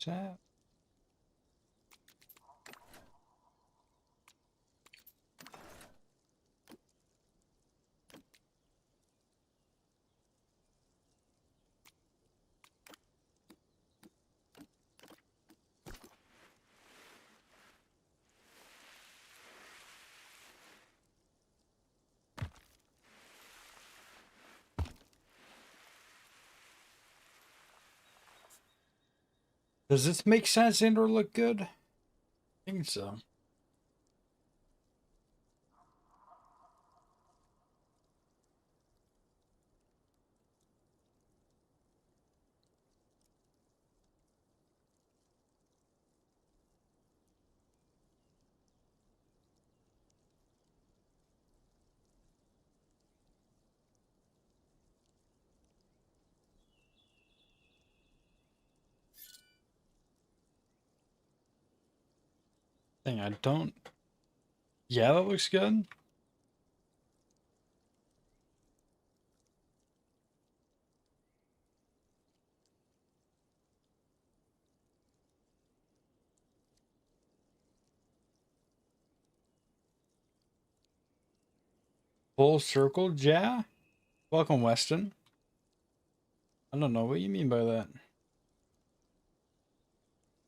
What's that? Does this make sense and or look good? I think so. Thing I don't. Yeah, that looks good. Full circle, yeah? Welcome, Weston. I don't know what you mean by that.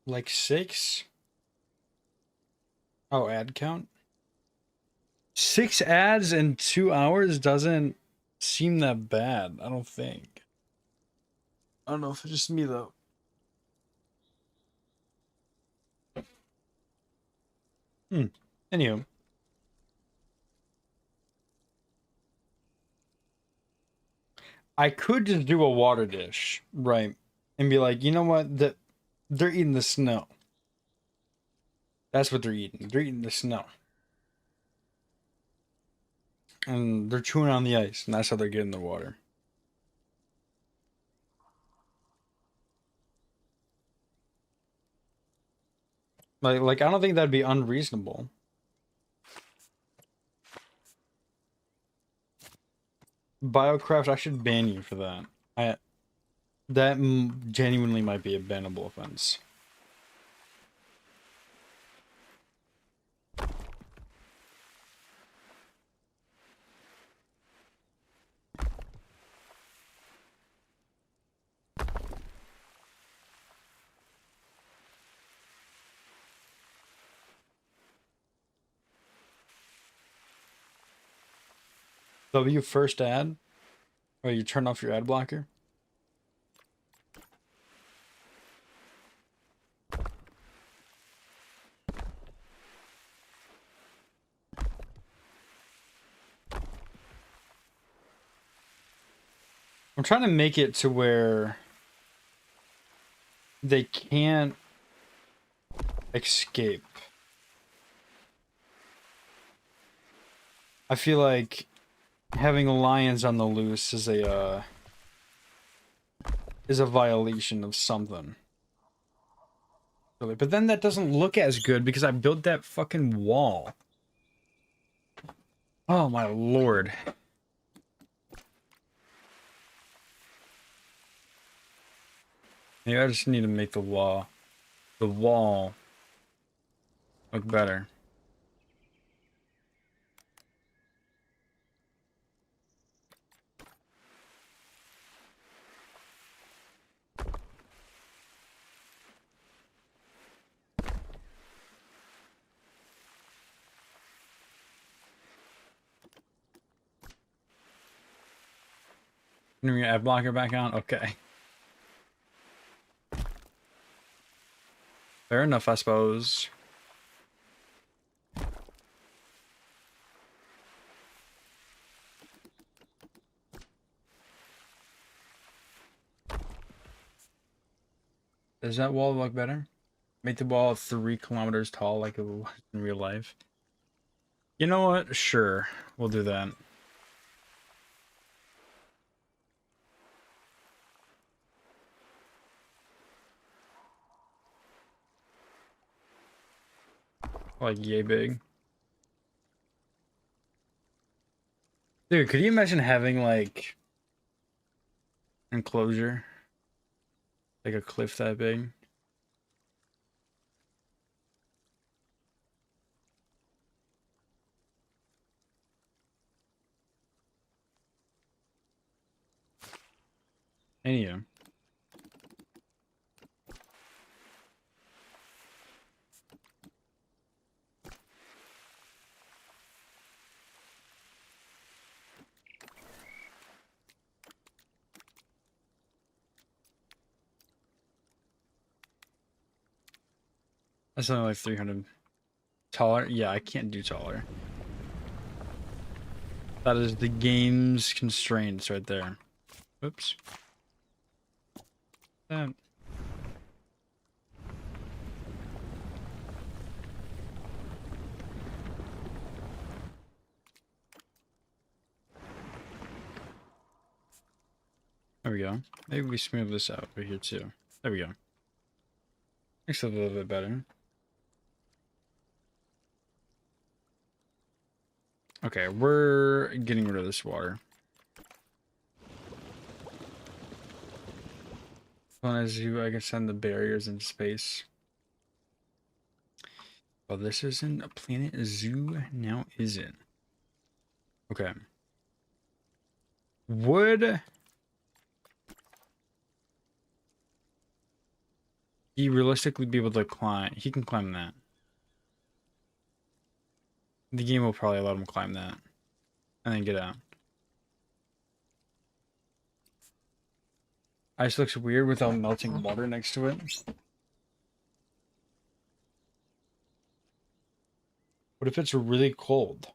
Like 6? Oh, ad count? 6 ads in 2 hours doesn't seem that bad, I don't think. I don't know if it's just me, though. Anywho. I could just do a water dish, right? And be like, you know what? They're eating the snow. That's what they're eating. They're eating the snow. And they're chewing on the ice, and that's how they're getting the water. Like I don't think that'd be unreasonable. Biocraft, I should ban you for that. That genuinely might be a bannable offense. W first ad? Or you turn off your ad blocker? I'm trying to make it to where they can't escape. I feel like having lions on the loose is a violation of something. Really, but then that doesn't look as good because I built that fucking wall. Oh my lord. Maybe I just need to make the wall look better. Turn your ad blocker back on? Okay. Fair enough, I suppose. Does that wall look better? Make the wall 3 kilometers tall like it was in real life. You know what? Sure. We'll do that. Like, yay big. Dude, could you imagine having, like, enclosure? Like a cliff that big? Anywho. That's only like 300 taller. Yeah, I can't do taller. That is the game's constraints right there. Oops. That. There we go. Maybe we smooth this out over here too. There we go. Makes it a little bit better. Okay, we're getting rid of this water. Well, as you, I can send the barriers into space. Well, this isn't a planet zoo now, is it? Okay. Would he realistically be able to climb? He can climb that. The game will probably let him climb that. And then get out. Ice looks weird without melting water next to it. What if it's really cold?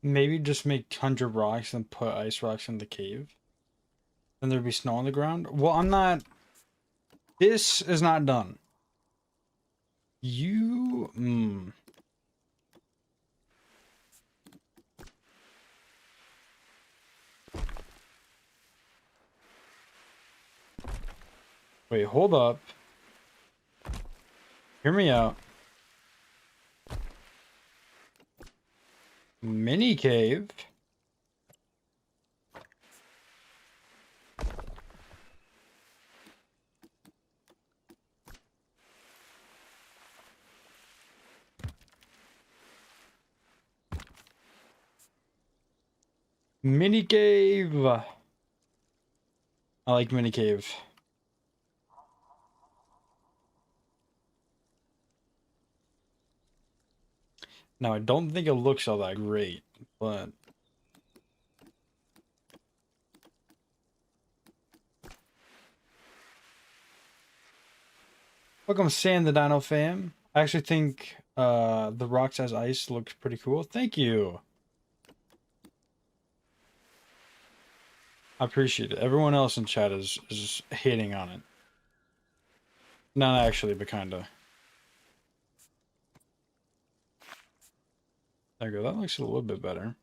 Maybe just make tundra rocks and put ice rocks in the cave. Then there'd be snow on the ground. Well, I'm not... This is not done. You... Wait, hold up. Hear me out. Mini cave. Mini cave. I like mini cave. Now, I don't think it looks all that great, but... Welcome, Sand the Dino fam. I actually think the rocks as ice looks pretty cool. Thank you. I appreciate it. Everyone else in chat is hating on it. Not actually, but kinda. There you go. That looks a little bit better.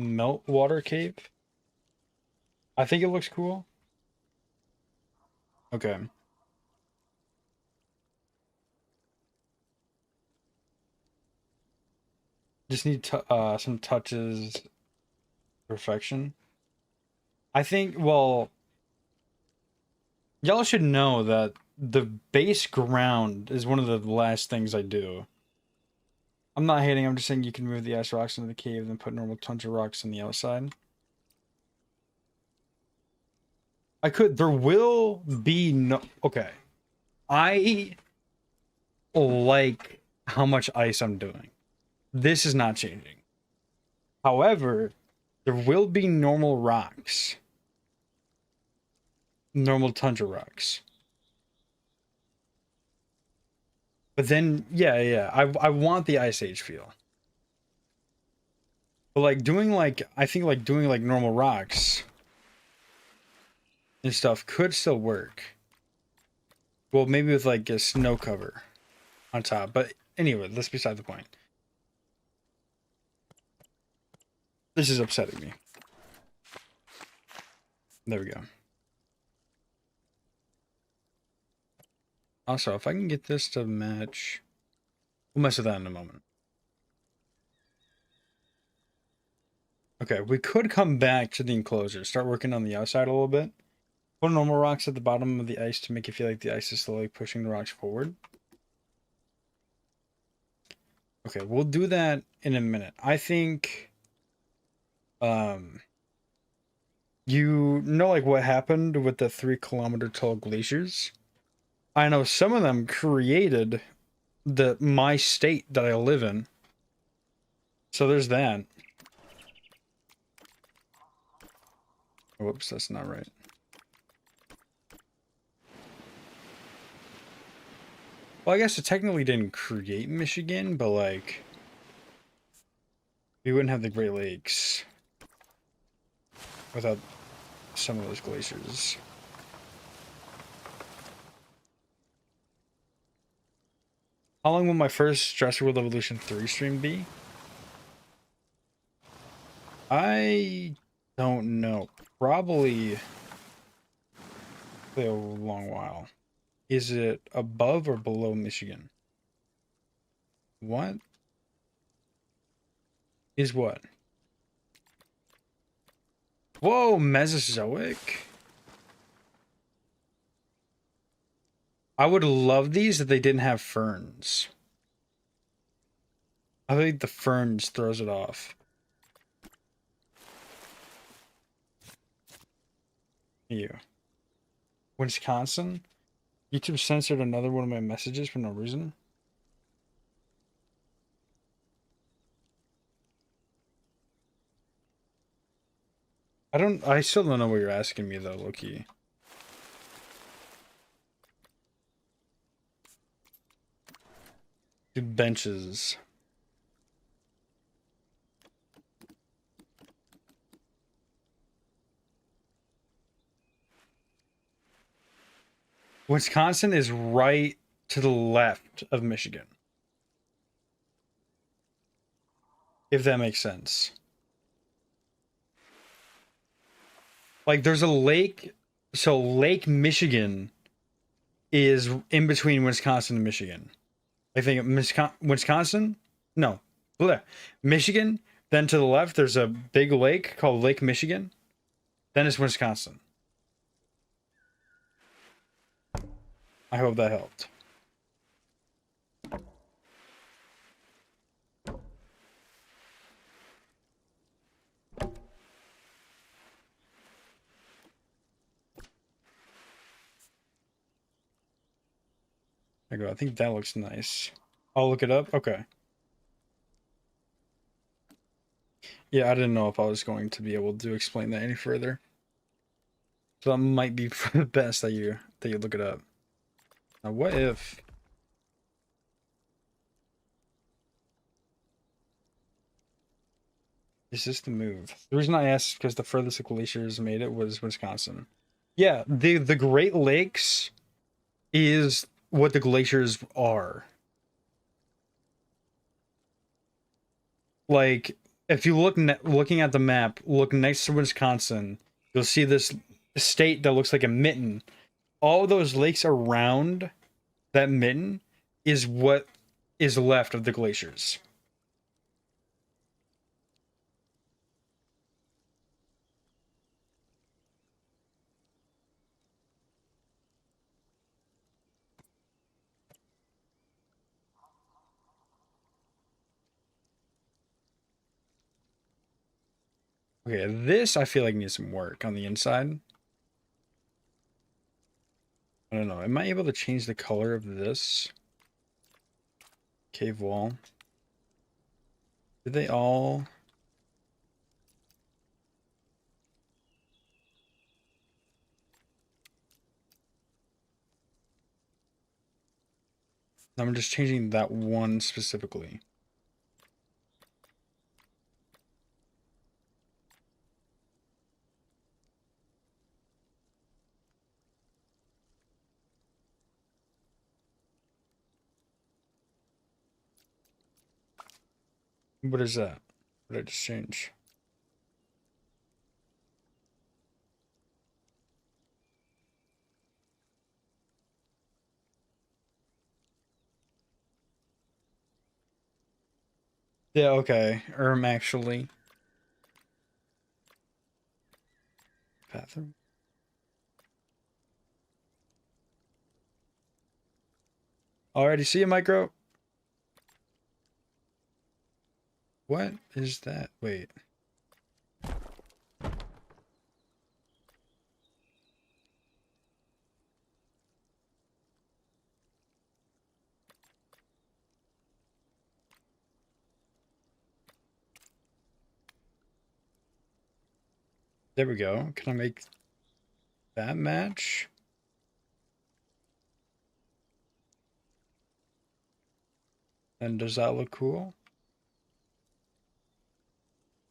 Meltwater cave. I think it looks cool. Okay. Just need some touches. Perfection. I think, well, y'all should know that the base ground is one of the last things I do. I'm not hating, I'm just saying you can move the ice rocks into the cave and put normal tundra rocks on the outside. I could, there will be no, okay. I like how much ice I'm doing. This is not changing. However, there will be normal rocks. Normal tundra rocks. But then, yeah, I want the Ice Age feel. But like doing like, I think like doing like normal rocks and stuff could still work. Well, maybe with like a snow cover on top. But anyway, that's beside the point. This is upsetting me. There we go. Also, if I can get this to match... We'll mess with that in a moment. Okay, we could come back to the enclosure. Start working on the outside a little bit. Put normal rocks at the bottom of the ice to make it feel like the ice is slowly pushing the rocks forward. Okay, we'll do that in a minute. I think... you know like what happened with the 3-kilometer tall glaciers? I know some of them created my state that I live in. So there's that. Whoops, that's not right. Well, I guess it technically didn't create Michigan, but like we wouldn't have the Great Lakes without some of those glaciers. How long will my first Jurassic World Evolution 3 stream be? I don't know. Probably Play a long while. Is it above or below Michigan? What is what? Whoa, Mesozoic? I would love these if they didn't have ferns. I think the ferns throws it off. You. Wisconsin? YouTube censored another one of my messages for no reason. I still don't know what you're asking me though, Loki. Do benches. Wisconsin is right to the left of Michigan. If that makes sense. Like there's a lake, so Lake Michigan is in between Wisconsin and Michigan. I think Wisconsin? No. Blech. Michigan, then to the left there's a big lake called Lake Michigan. Then it's Wisconsin. I hope that helped. I think that looks nice. I'll look it up. Okay. Yeah, I didn't know if I was going to be able to explain that any further. So that might be for the best that you look it up. Now, what if is this the move? The reason I asked is because the furthest the glaciers made it was Wisconsin. Yeah, the Great Lakes is what the glaciers are. Like if you looking at the map, look next to Wisconsin, you'll see this state that looks like a mitten. All those lakes around that mitten is what is left of the glaciers. Okay, this I feel like needs some work on the inside. I don't know. Am I able to change the color of this cave wall? Did they all? I'm just changing that one specifically. What is that? What did I just change? Yeah, okay. Actually. Bathroom. Already see you, Micro. What is that? Wait. There we go. Can I make that match? And does that look cool?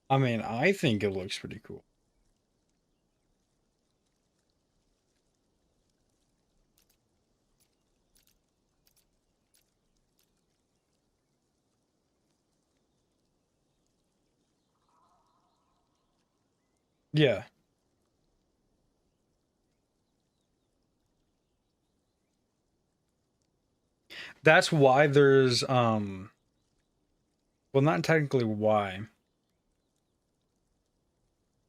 I mean, I think it looks pretty cool. Yeah. That's why there's well, not technically why,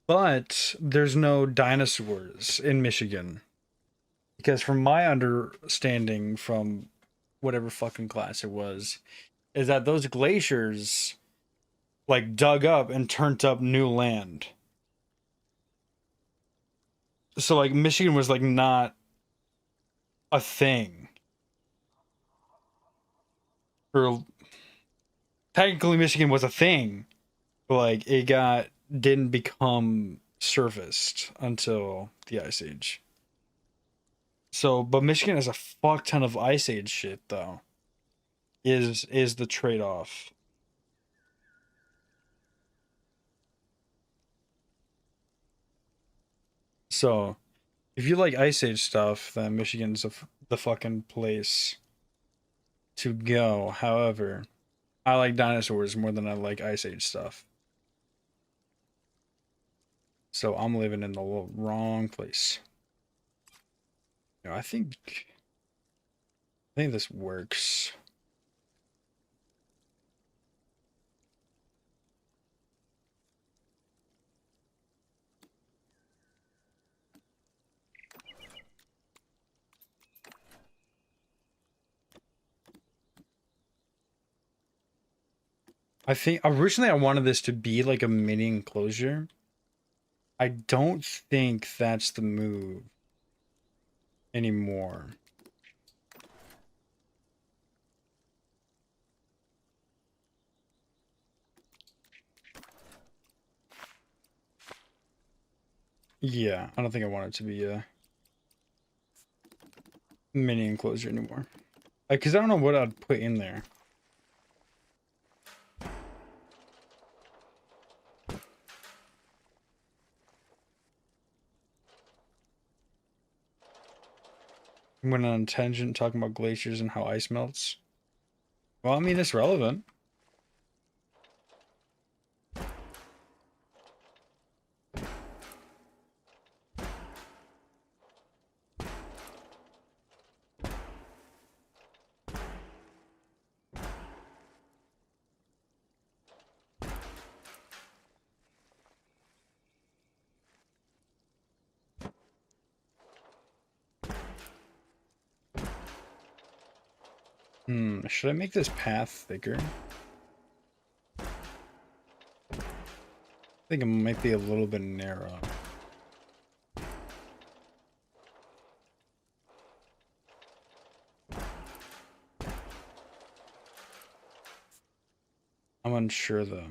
but there's no dinosaurs in Michigan. Because from my understanding from whatever fucking class it was, is that those glaciers like dug up and turned up new land. So like Michigan was like not a thing. Or technically Michigan was a thing, but like it didn't become surfaced until the Ice Age. So, but Michigan has a fuck ton of Ice Age shit though. Is the trade-off. So, if you like Ice Age stuff, then Michigan's the fucking place to go. However, I like dinosaurs more than I like Ice Age stuff. So I'm living in the wrong place. You know, I think this works. I think originally I wanted this to be like a mini enclosure. I don't think that's the move anymore. Yeah, I don't think I want it to be a mini enclosure anymore. Because I don't know what I'd put in there. I went on a tangent talking about glaciers and how ice melts. Well, I mean, it's relevant. Should I make this path thicker? I think it might be a little bit narrow. I'm unsure though.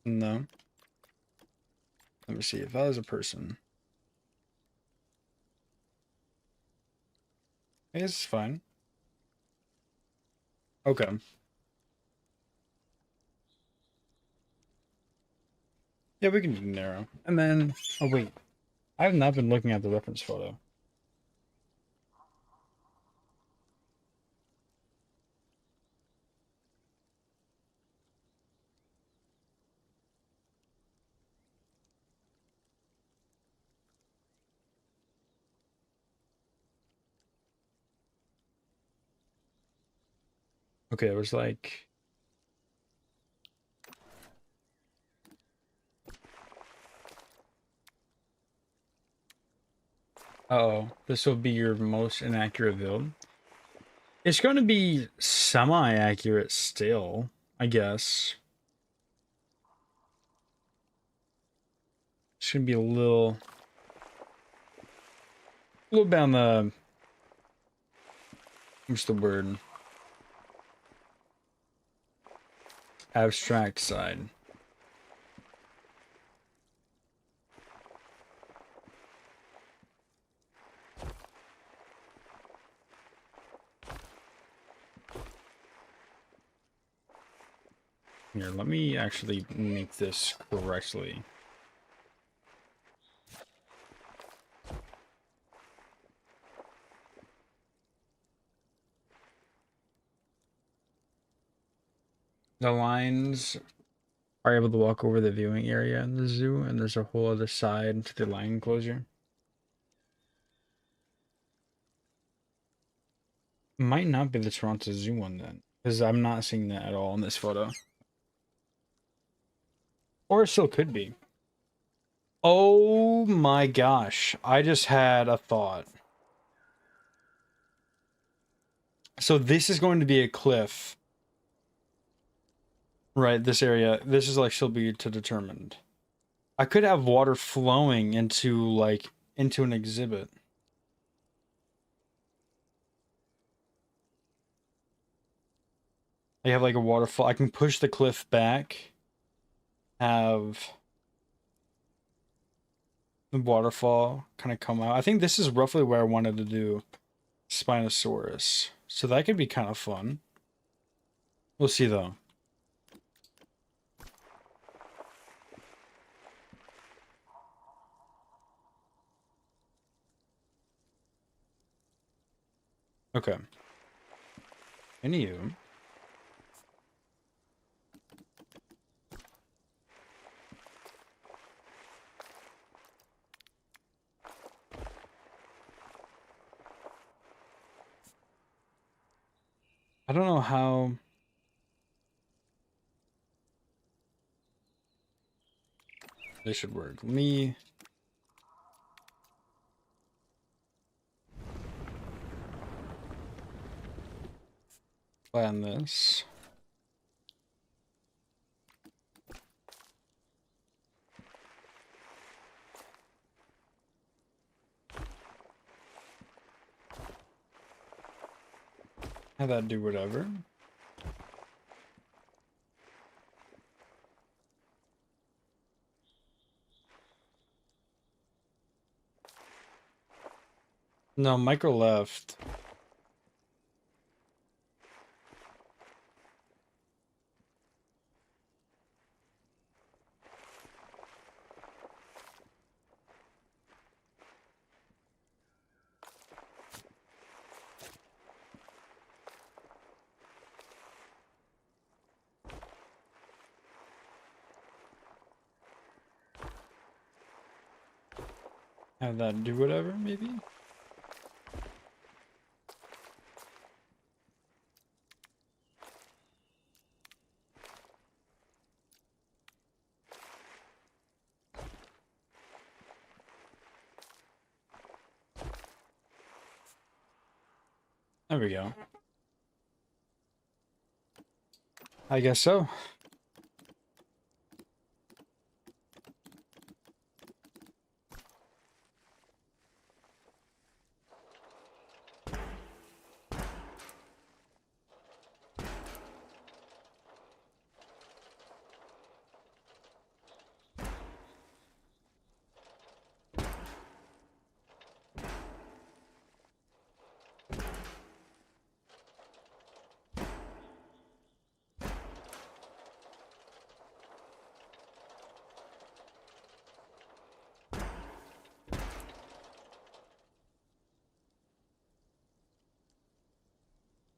No. Let me see if I was a person. I guess it's fine. Okay. Yeah, we can do narrow. And then, oh wait, I have not been looking at the reference photo. Okay, it was like, oh, this will be your most inaccurate build. It's going to be semi-accurate still, I guess. It's going to be a little bit on the, what's the word? Abstract side. Here, let me actually make this correctly. The lines are able to walk over the viewing area in the zoo, and there's a whole other side to the lion enclosure. Might not be the Toronto Zoo one then, because I'm not seeing that at all in this photo. Or it still could be. Oh my gosh, I just had a thought. So this is going to be a cliff. Right, this area. This is like still be to determined. I could have water flowing into into an exhibit. I have like a waterfall. I can push the cliff back. Have the waterfall kind of come out. I think this is roughly where I wanted to do Spinosaurus. So that could be kind of fun. We'll see though. Okay. Anywho. I don't know how... This should work. Let me... plan this. Have that do whatever. No, micro left. Have that do whatever, maybe? There we go. I guess so.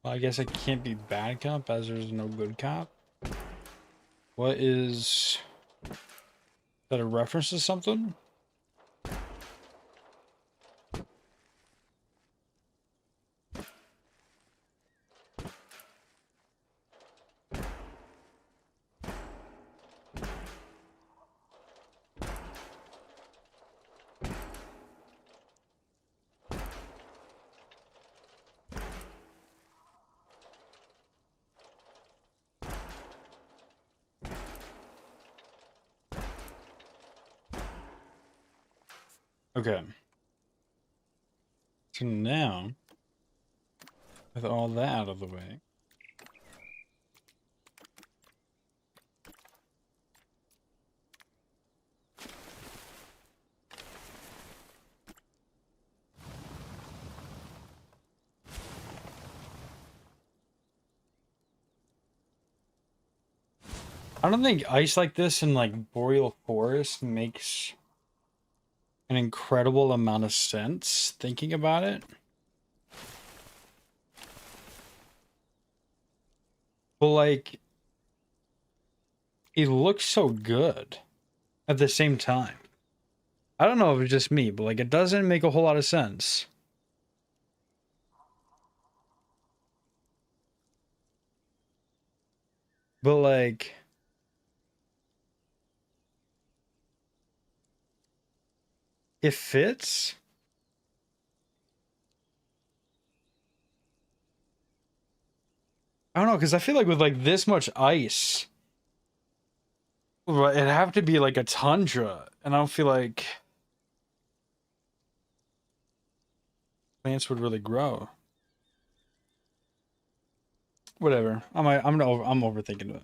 Well, I guess I can't be bad cop as there's no good cop. What is that, a reference to something? Okay. So now, with all that out of the way, I don't think ice like this in like boreal forest makes an incredible amount of sense thinking about it. But like he looks so good at the same time. I don't know if it's just me, but like it doesn't make a whole lot of sense. But like it fits. I don't know, because I feel like with like this much ice, it'd have to be like a tundra, and I don't feel like plants would really grow. Whatever. I'm overthinking it.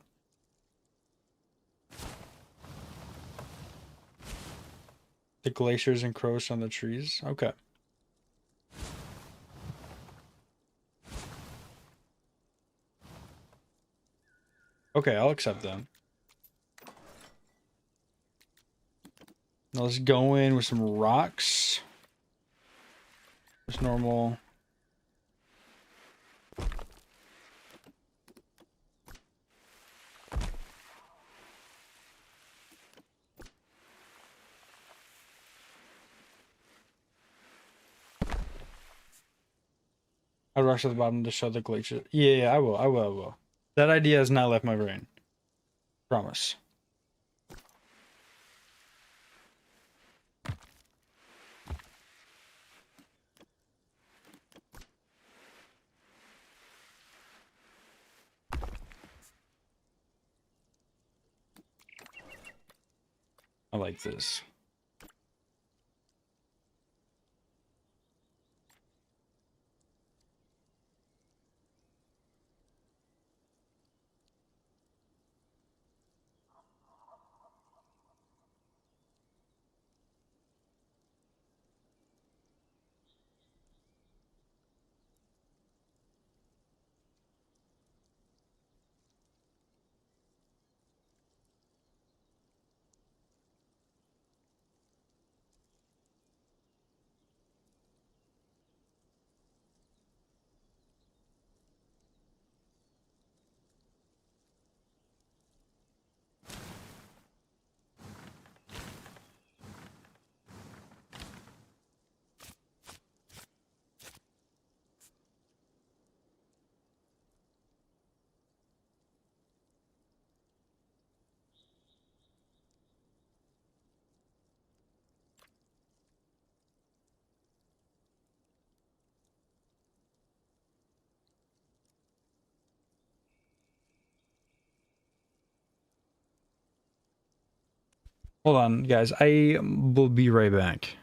The glaciers encroach on the trees. Okay. Okay, I'll accept that. Now let's go in with some rocks. Just normal. I rush to the bottom to show the glacier. Yeah, I will. I will. I will. That idea has not left my brain. Promise. I like this. Hold on, guys. I will be right back.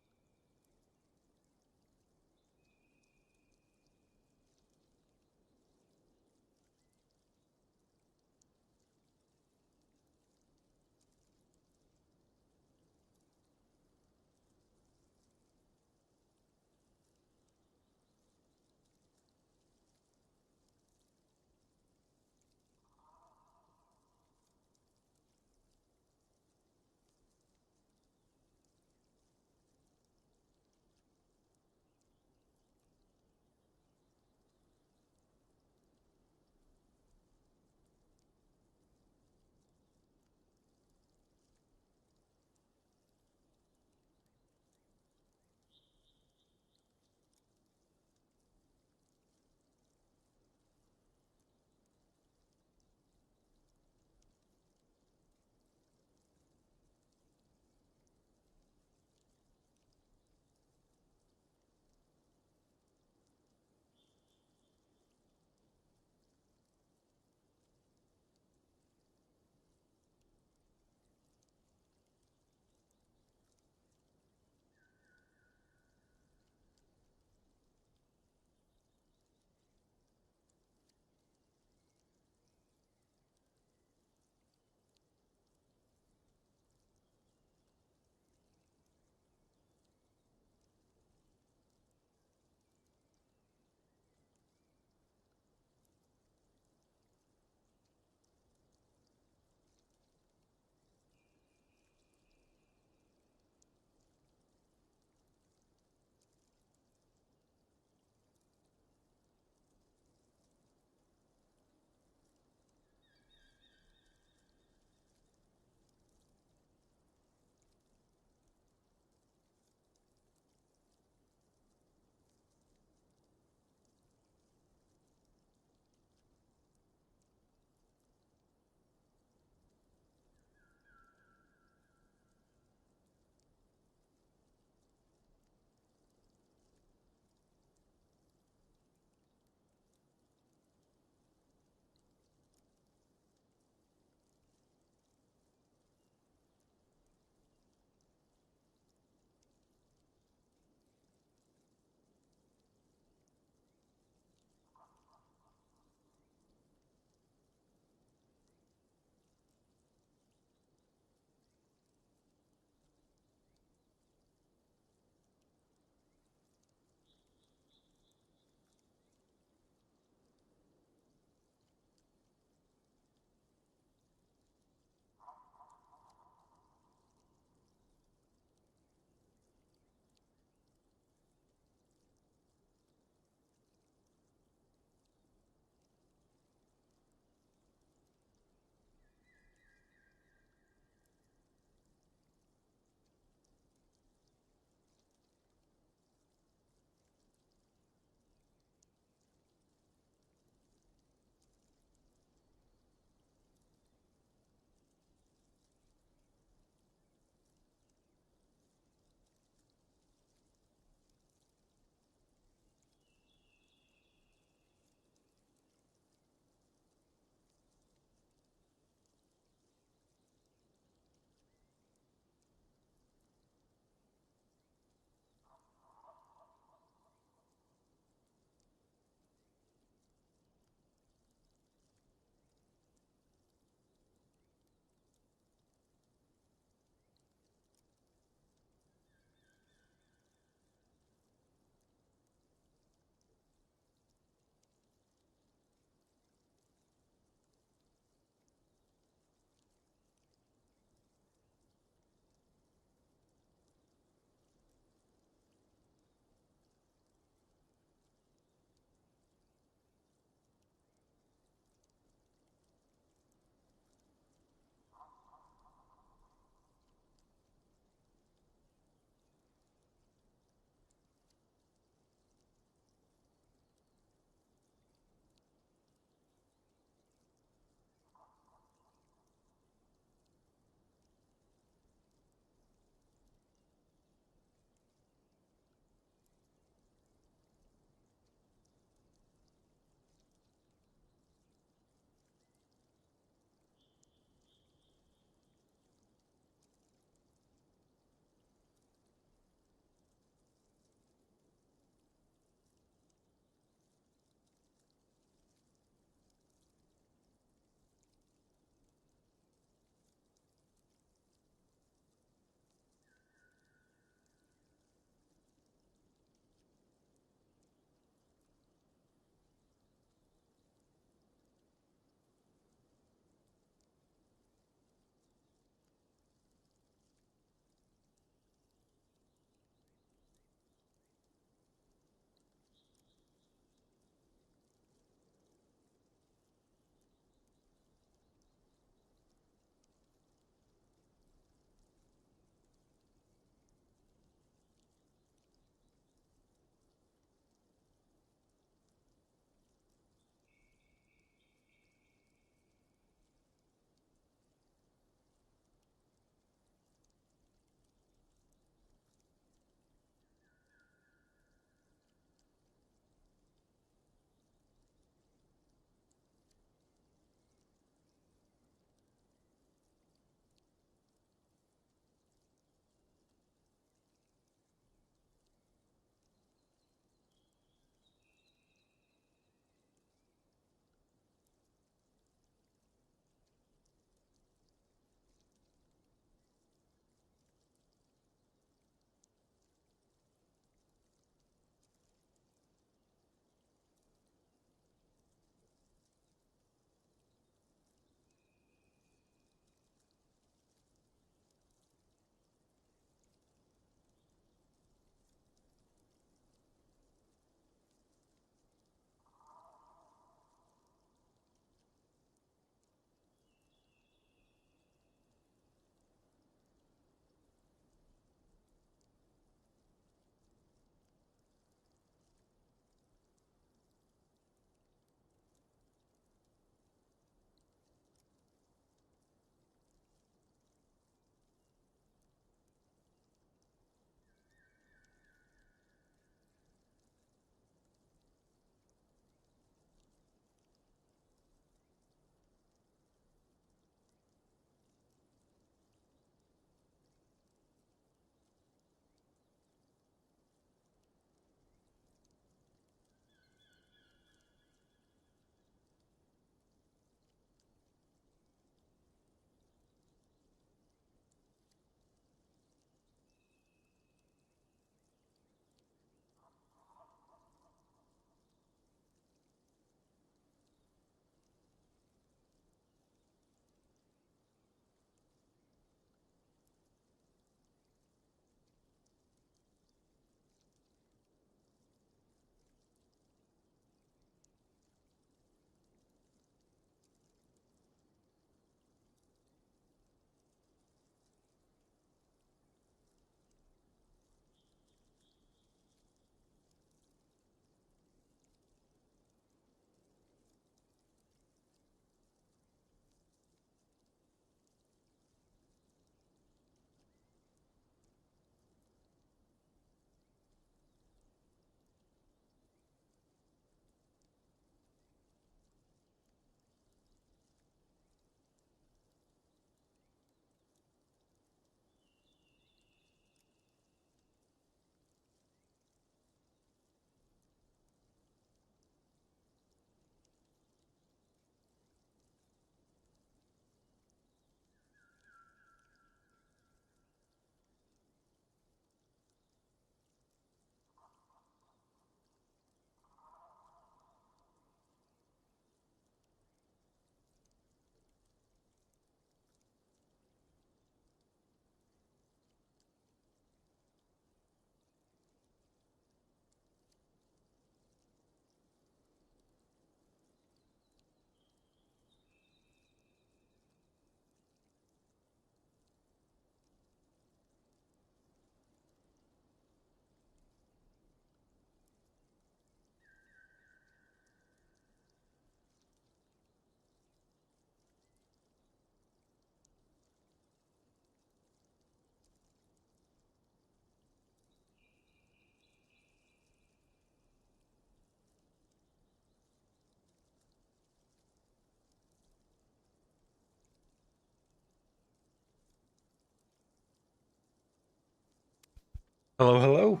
Hello, hello.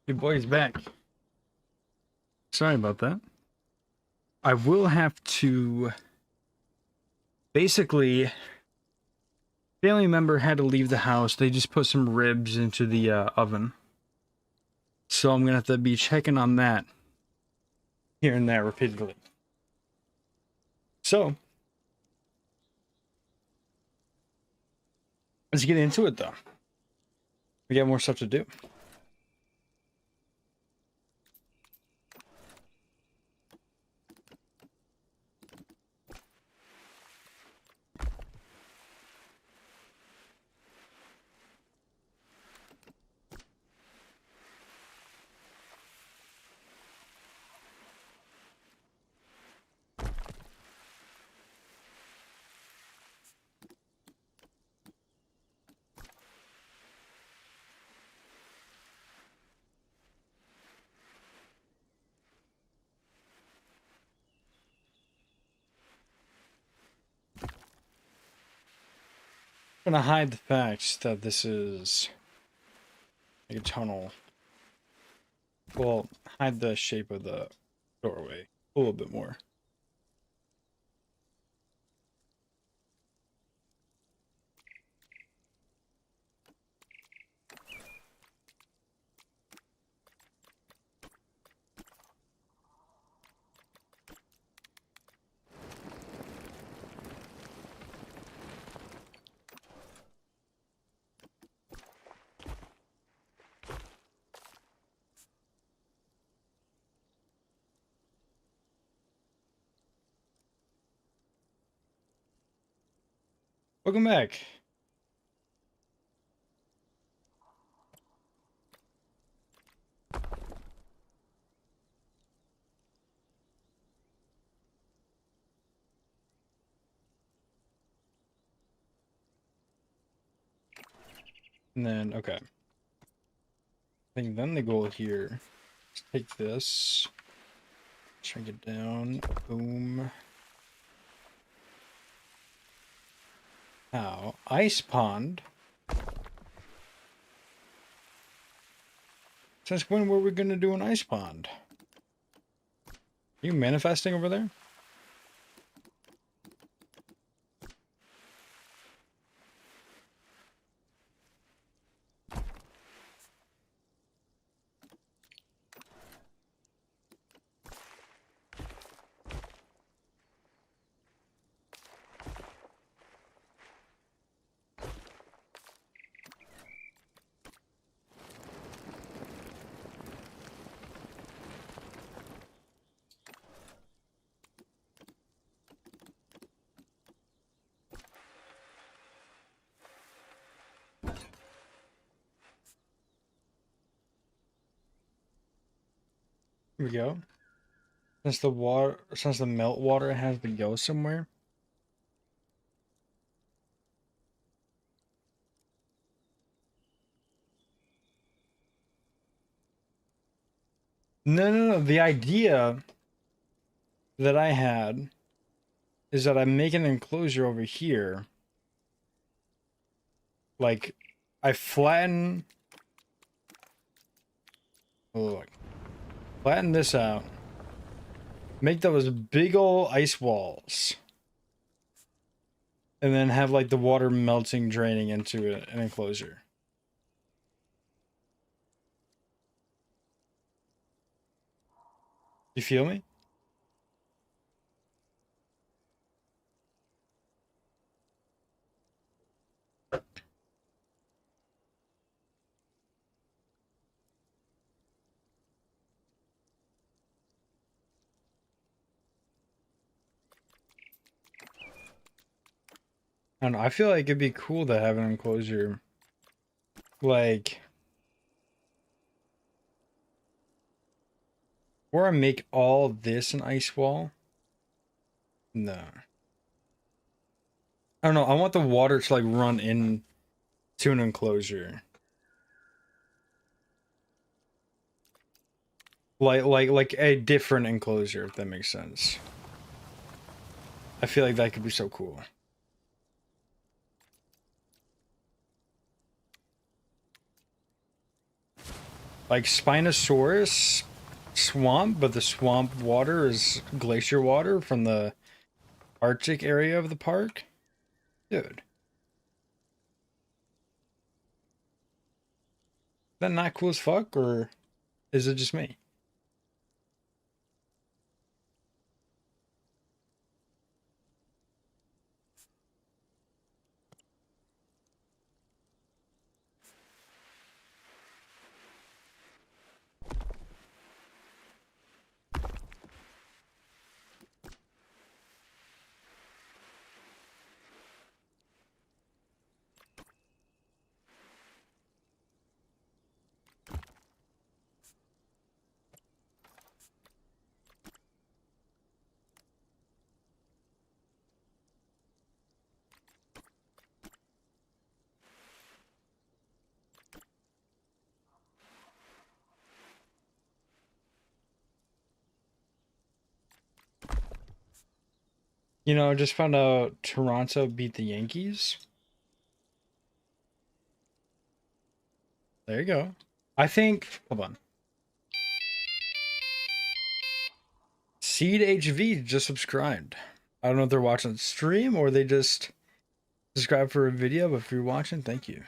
Your boy's back. Sorry about that. I will have to... Basically, family member had to leave the house. They just put some ribs into the oven. So I'm gonna have to be checking on that here and there repeatedly. So, let's get into it though. We got more stuff to do. I'm gonna hide the fact that this is like a tunnel. Well, hide the shape of the doorway a little bit more. Welcome back. And then, okay. I think then the goal here is take this, shrink it down, boom. Now, ice pond. Since when were we gonna do an ice pond? Are you manifesting over there? Here we go. Since the melt water has to go somewhere. No. The idea that I had is that I make an enclosure over here. Like, I flatten... Look. Flatten this out. Make those big ol' ice walls. And then have, like, the water melting, draining into an enclosure. You feel me? I don't know, I feel like it'd be cool to have an enclosure. Like... Or I make all this an ice wall? No. I don't know, I want the water to, like, run in to an enclosure. Like a different enclosure, if that makes sense. I feel like that could be so cool. Like Spinosaurus swamp, but the swamp water is glacier water from the Arctic area of the park. Dude. Is that not cool as fuck, or is it just me? You know, I just found out Toronto beat the Yankees. There you go. I think, hold on. Seed HV just subscribed. I don't know if they're watching the stream or they just subscribe for a video, but if you're watching, thank you.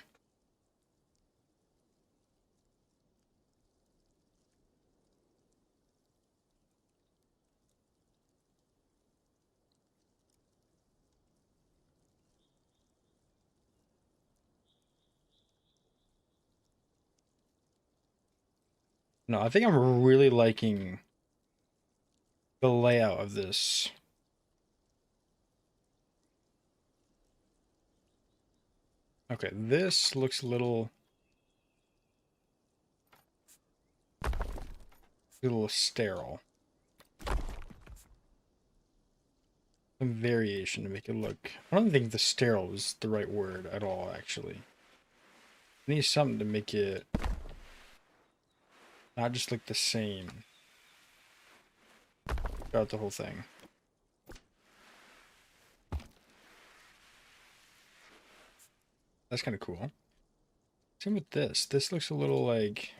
No, I think I'm really liking the layout of this. Okay, this looks a little sterile. Some variation to make it look. I don't think the sterile is the right word at all, actually. I need something to make it not just look the same throughout the whole thing. That's kind of cool. Same with this. This looks a little like...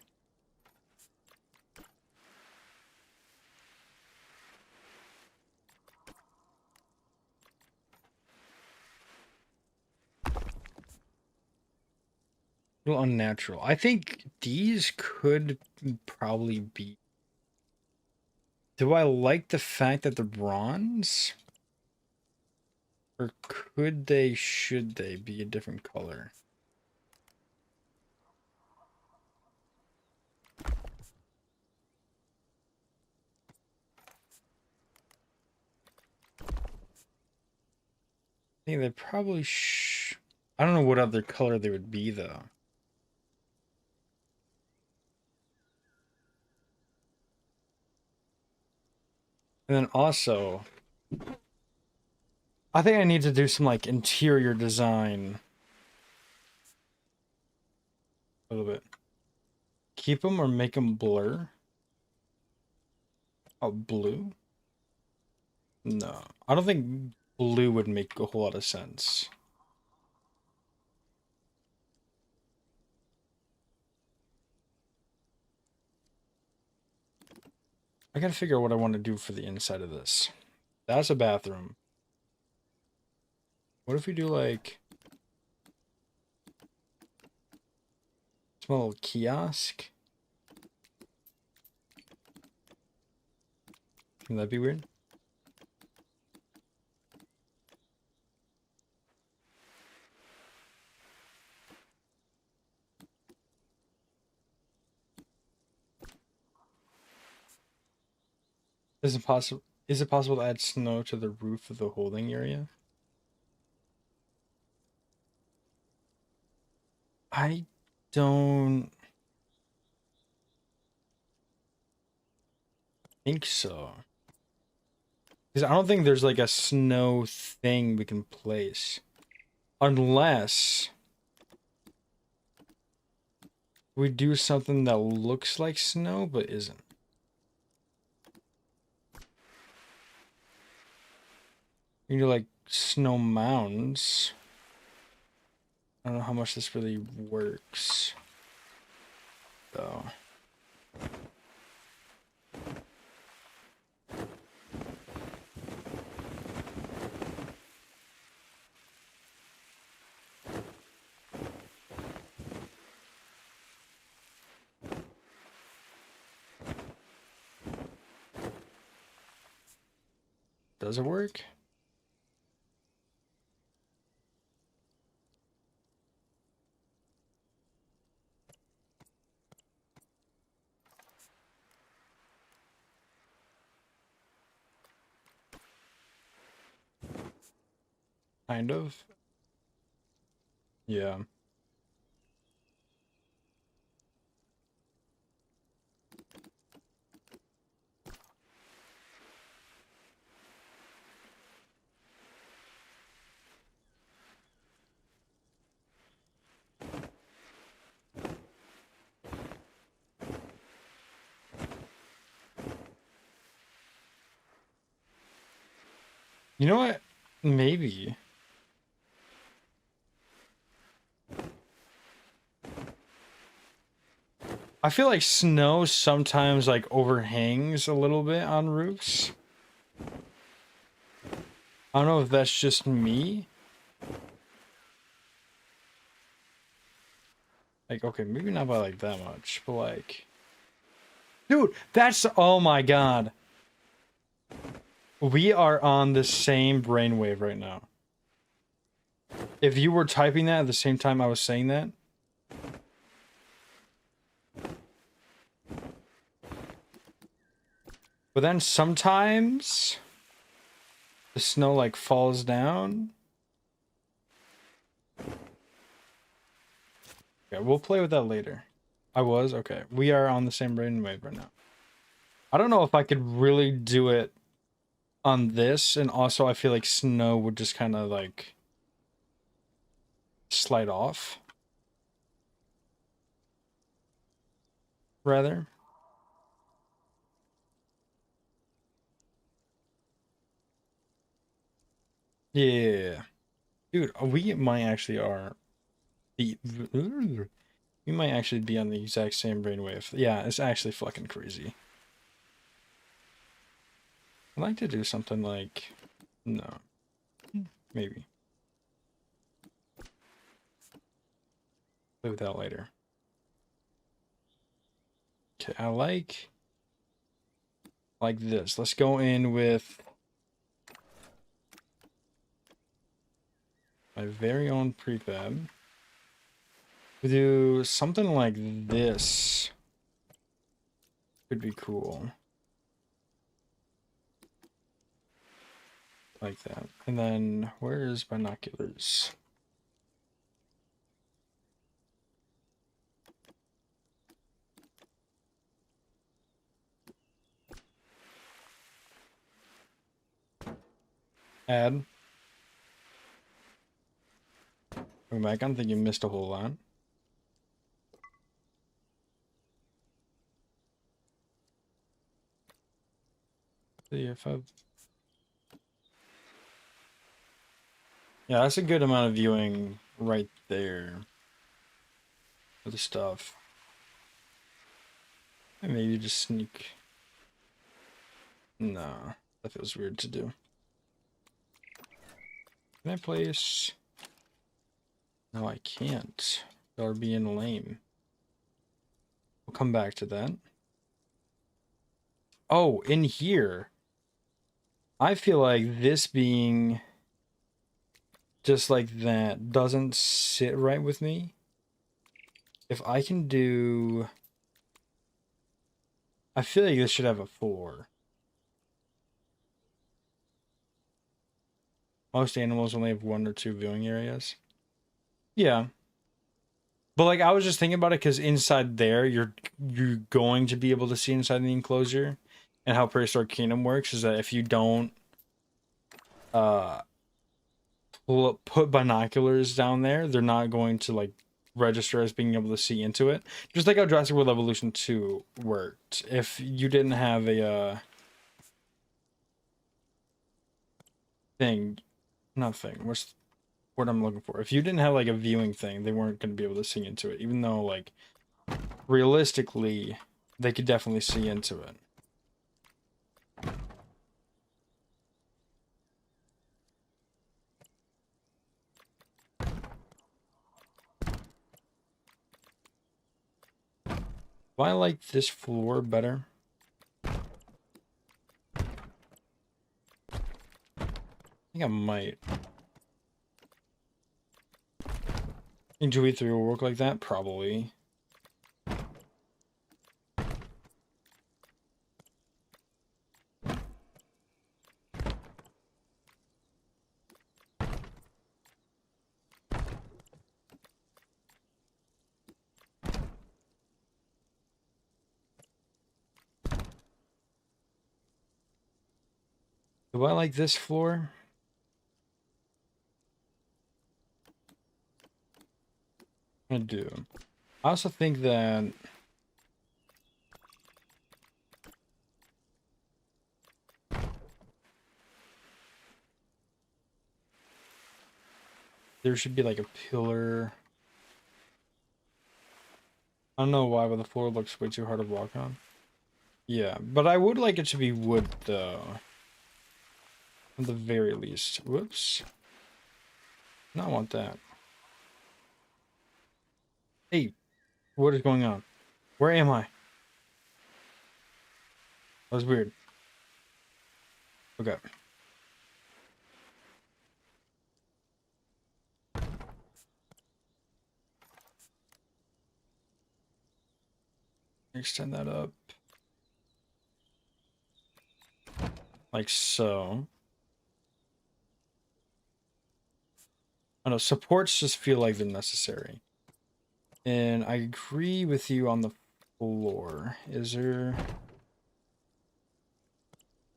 a little unnatural. I think these could probably be... Do I like the fact that they're bronze? Or could they, should they be a different color? I think they probably I don't know what other color they would be, though. And then also, I think I need to do some, like, interior design. A little bit. Keep them or make them blur? Oh, blue? No. I don't think blue would make a whole lot of sense. I gotta figure out what I want to do for the inside of this. That's a bathroom. What if we do, like, small little kiosk? Can that be weird? Is it possible to add snow to the roof of the holding area? I don't think so. Because I don't think there's like a snow thing we can place. Unless we do something that looks like snow but isn't. You do like snow mounds. I don't know how much this really works, though. Does it work? Kind of. Yeah. You know what? Maybe. I feel like snow sometimes like overhangs a little bit on roofs. I don't know if that's just me. Like, okay, maybe not by like that much, but like... Dude, that's... Oh my god. We are on the same brainwave right now. If you were typing that at the same time I was saying that... But then sometimes... the snow like falls down. Okay, we'll play with that later. I was? Okay. We are on the same brainwave right now. I don't know if I could really do it on this, and also I feel like snow would just kind of like slide off. Rather. Yeah. Dude, we might actually are the we might actually be on the exact same brainwave. Yeah, it's actually fucking crazy. I'd like to do something like no. Maybe. Play with that later. Okay, I like this. Let's go in with my very own prefab. We do something like this. Could be cool. Like that. And then where is binoculars? Add. Go back. I don't think you missed a whole lot. See if I've... Yeah, that's a good amount of viewing right there for the stuff. And maybe just sneak. Nah, that feels weird to do. Can I place? No, I can't. Y'all are being lame. We'll come back to that. Oh, in here. I feel like this being just like that doesn't sit right with me. If I can do... I feel like this should have a 4. Most animals only have 1 or 2 viewing areas. Yeah. But like I was just thinking about it because inside there you're going to be able to see inside the enclosure, and how Prehistoric Kingdom works is that if you don't put binoculars down there, they're not going to like register as being able to see into it. Just like how Jurassic World Evolution 2 worked. If you didn't have a thing, nothing. What's what I'm looking for? If you didn't have like a viewing thing, they weren't going to be able to see into it, even though like realistically they could definitely see into it. Do I like this floor better? I think I might. Think 2v3 will work like that? Probably. Do I like this floor? I do. I also think that there should be like a pillar. I don't know why, but the floor looks way too hard to walk on. Yeah, but I would like it to be wood though. At the very least. Whoops. I don't want that. Hey, what is going on? Where am I? That was weird. Okay. Extend that up. Like so. I don't know, supports just feel like they're necessary. And I agree with you on the floor. Is there...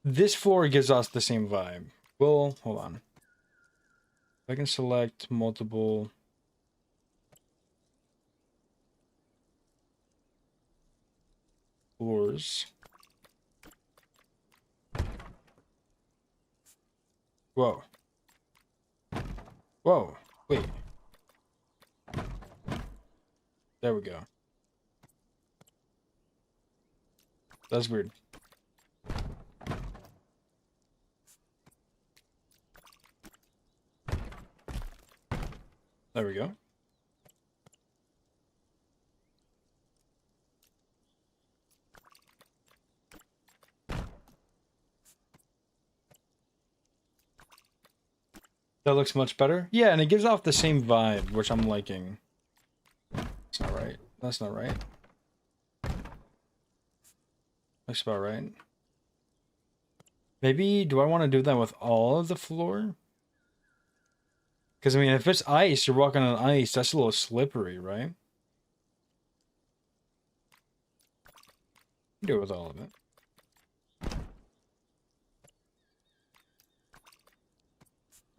This floor gives us the same vibe. Well, hold on. I can select multiple... floors. Whoa. Whoa. Wait. There we go. That's weird. There we go. That looks much better. Yeah, and it gives off the same vibe, which I'm liking. That's not right. That's not right. Looks about right. Maybe, do I want to do that with all of the floor? Because, I mean, if it's ice, you're walking on ice, that's a little slippery, right? Do it with all of it.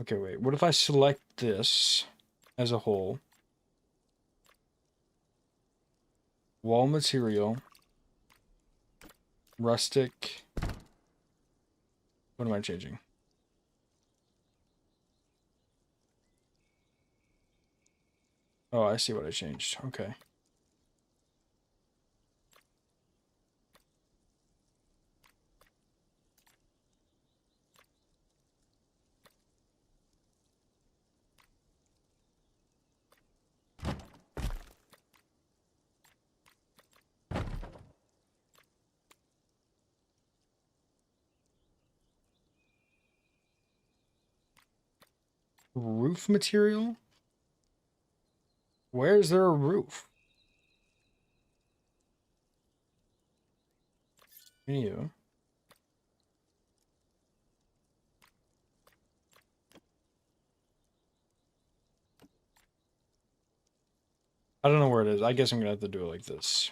Okay, wait. What if I select this as a whole? Wall material. Rustic. What am I changing? Oh, I see what I changed. Okay. Roof material? Where is there a roof? You. I don't know where it is. I guess I'm gonna have to do it like this.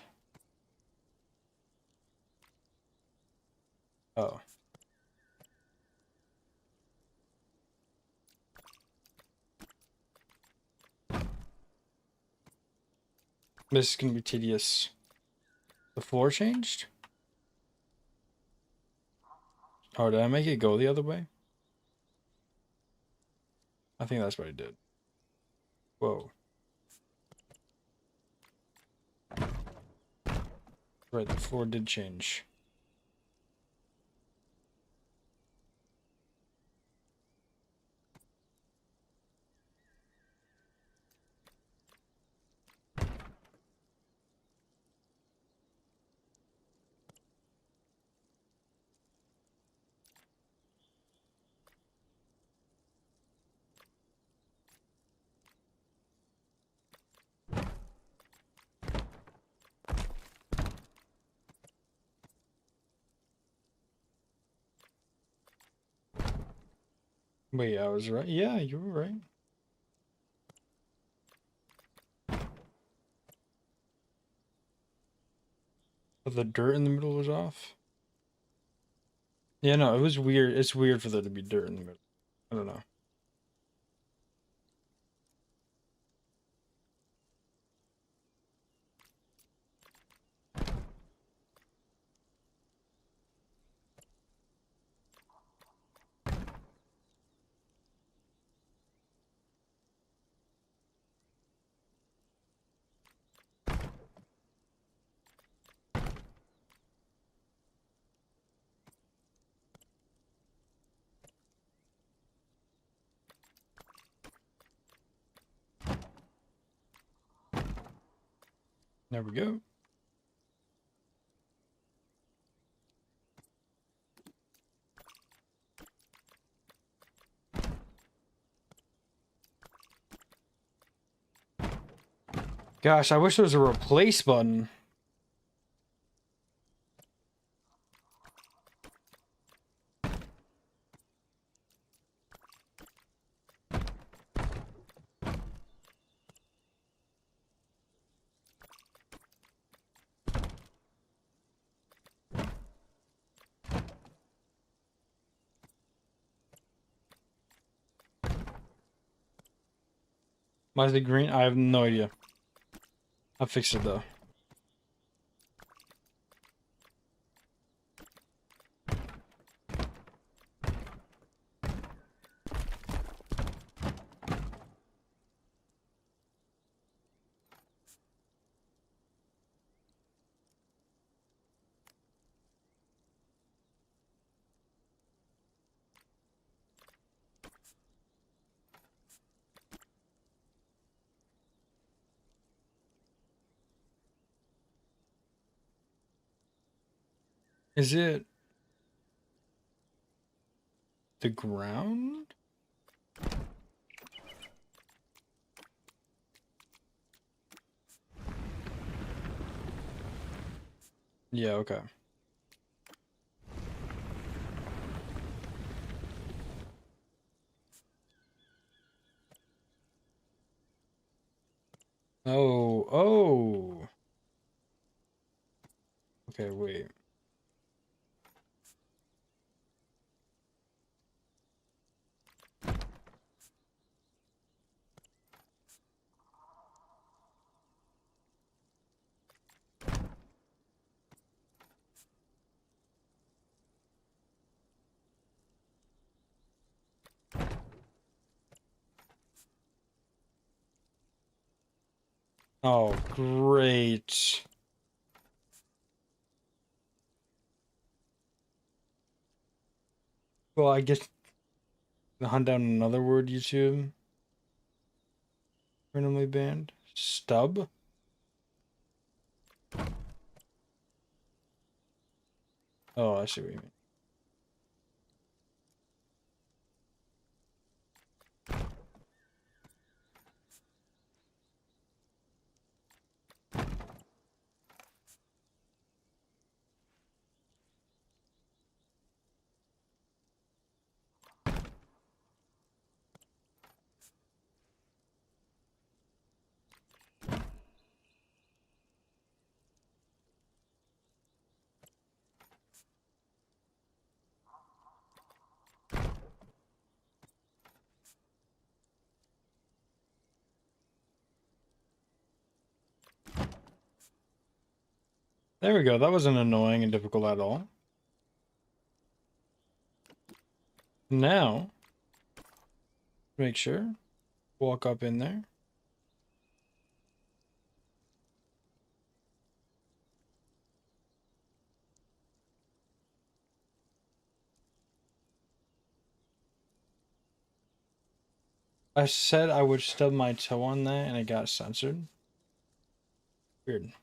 Oh. This is gonna be tedious. The floor changed? Oh, did I make it go the other way? I think that's what I did. Whoa. Right, the floor did change. Wait, I was right. Yeah, you were right. But the dirt in the middle was off. Yeah, no, it was weird. It's weird for there to be dirt in the middle. I don't know. There we go. Gosh, I wish there was a replace button. Why is it green? I have no idea. I'll fix it though. Is it the ground? Yeah, okay. Oh, oh. Okay, wait. Oh, great. Well, I guess hunt down another word YouTube randomly banned. Stub? Oh, I see what you mean. There we go. That wasn't annoying and difficult at all. Now, make sure. Walk up in there. I said I would stub my toe on that and it got censored. Weird.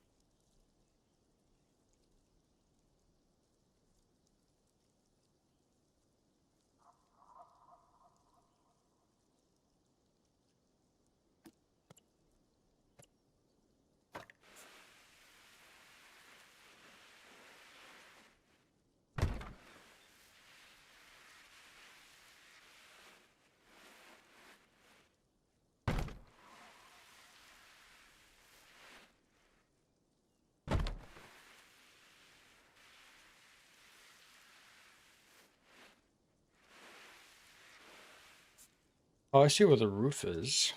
Oh, I see where the roof is.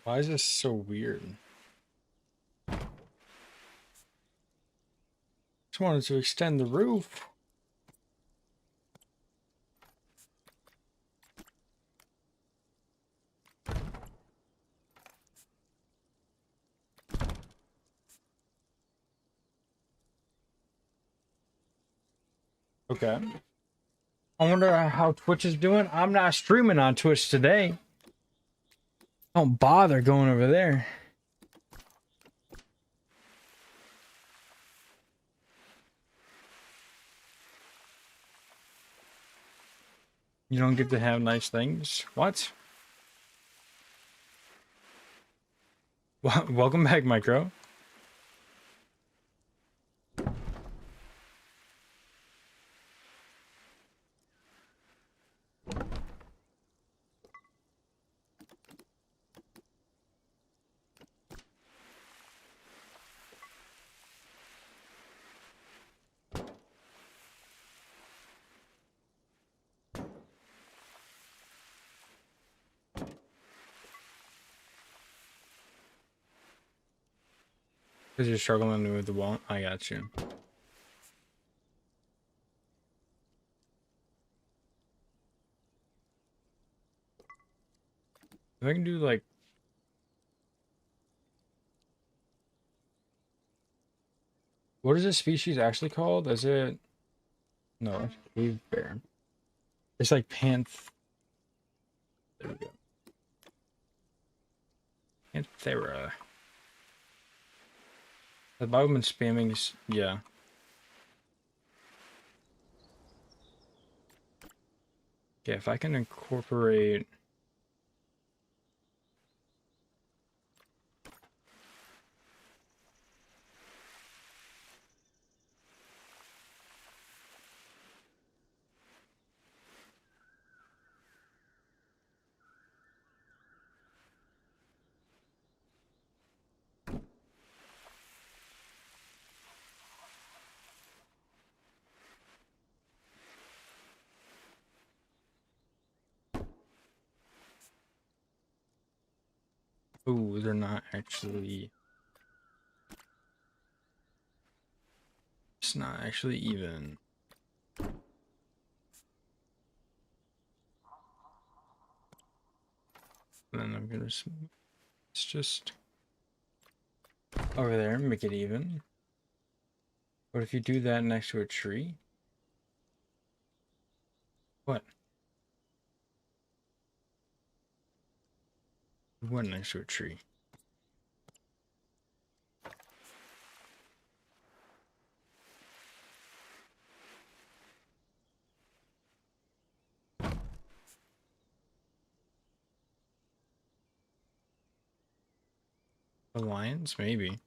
Why is this so weird? Just wanted to extend the roof. Okay. I wonder how Twitch is doing. I'm not streaming on Twitch today. Don't bother going over there. You don't get to have nice things? What? Welcome back, Micro. Because you're struggling with the wall? I got you. If I can do like... What is this species actually called? Is it... No, it's cave bear. It's like panth... There we go. Panthera. The I've been spamming... Yeah. Yeah, if I can incorporate... Ooh, they're not actually... It's not actually even. And then I'm gonna... It's just... Over there, make it even. But if you do that next to a tree... What? What next to a tree? The lions? Maybe.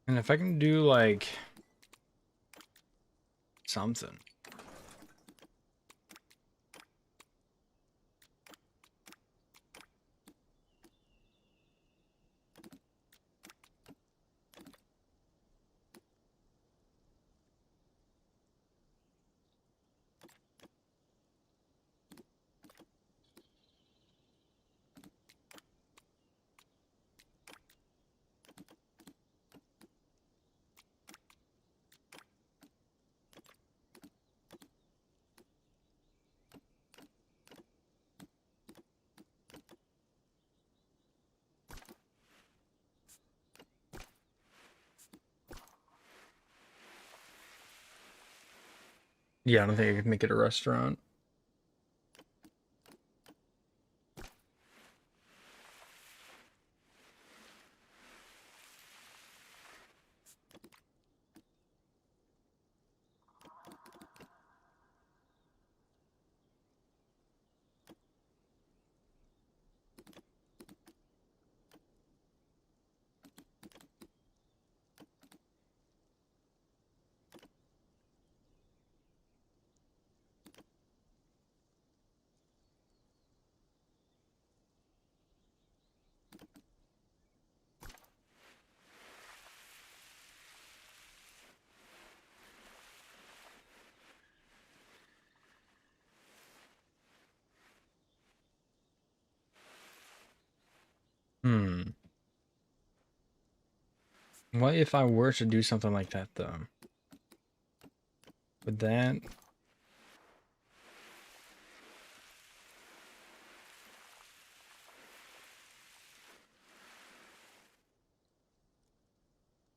And if I can do like... something. Yeah, I don't think I could make it a restaurant. Hmm. What if I were to do something like that, though? Would that...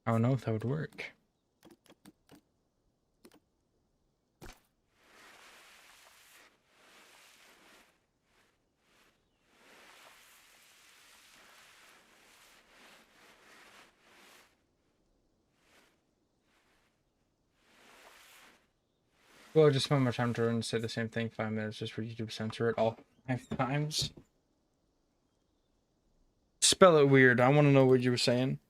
I don't know if that would work. Well, I just spend my time to say the same thing 5 minutes just for YouTube to censor it all 5 times. Spell it weird. I want to know what you were saying.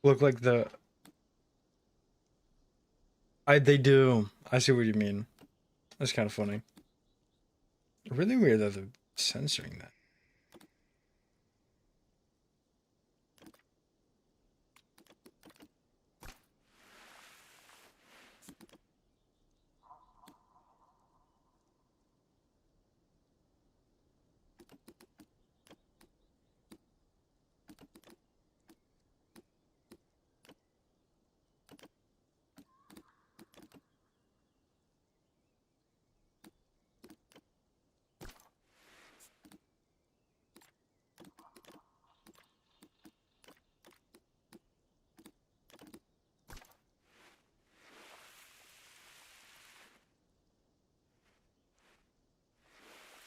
Look like the... They do. I see what you mean. That's kind of funny. Really weird that they're censoring that.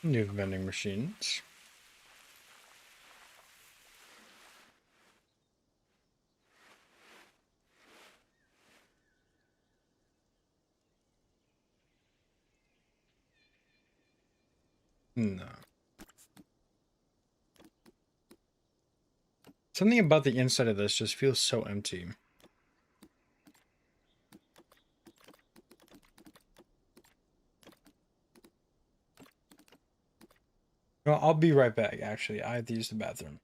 New vending machines. No. Something about the inside of this just feels so empty. Well, I'll be right back, actually. I have to use the bathroom.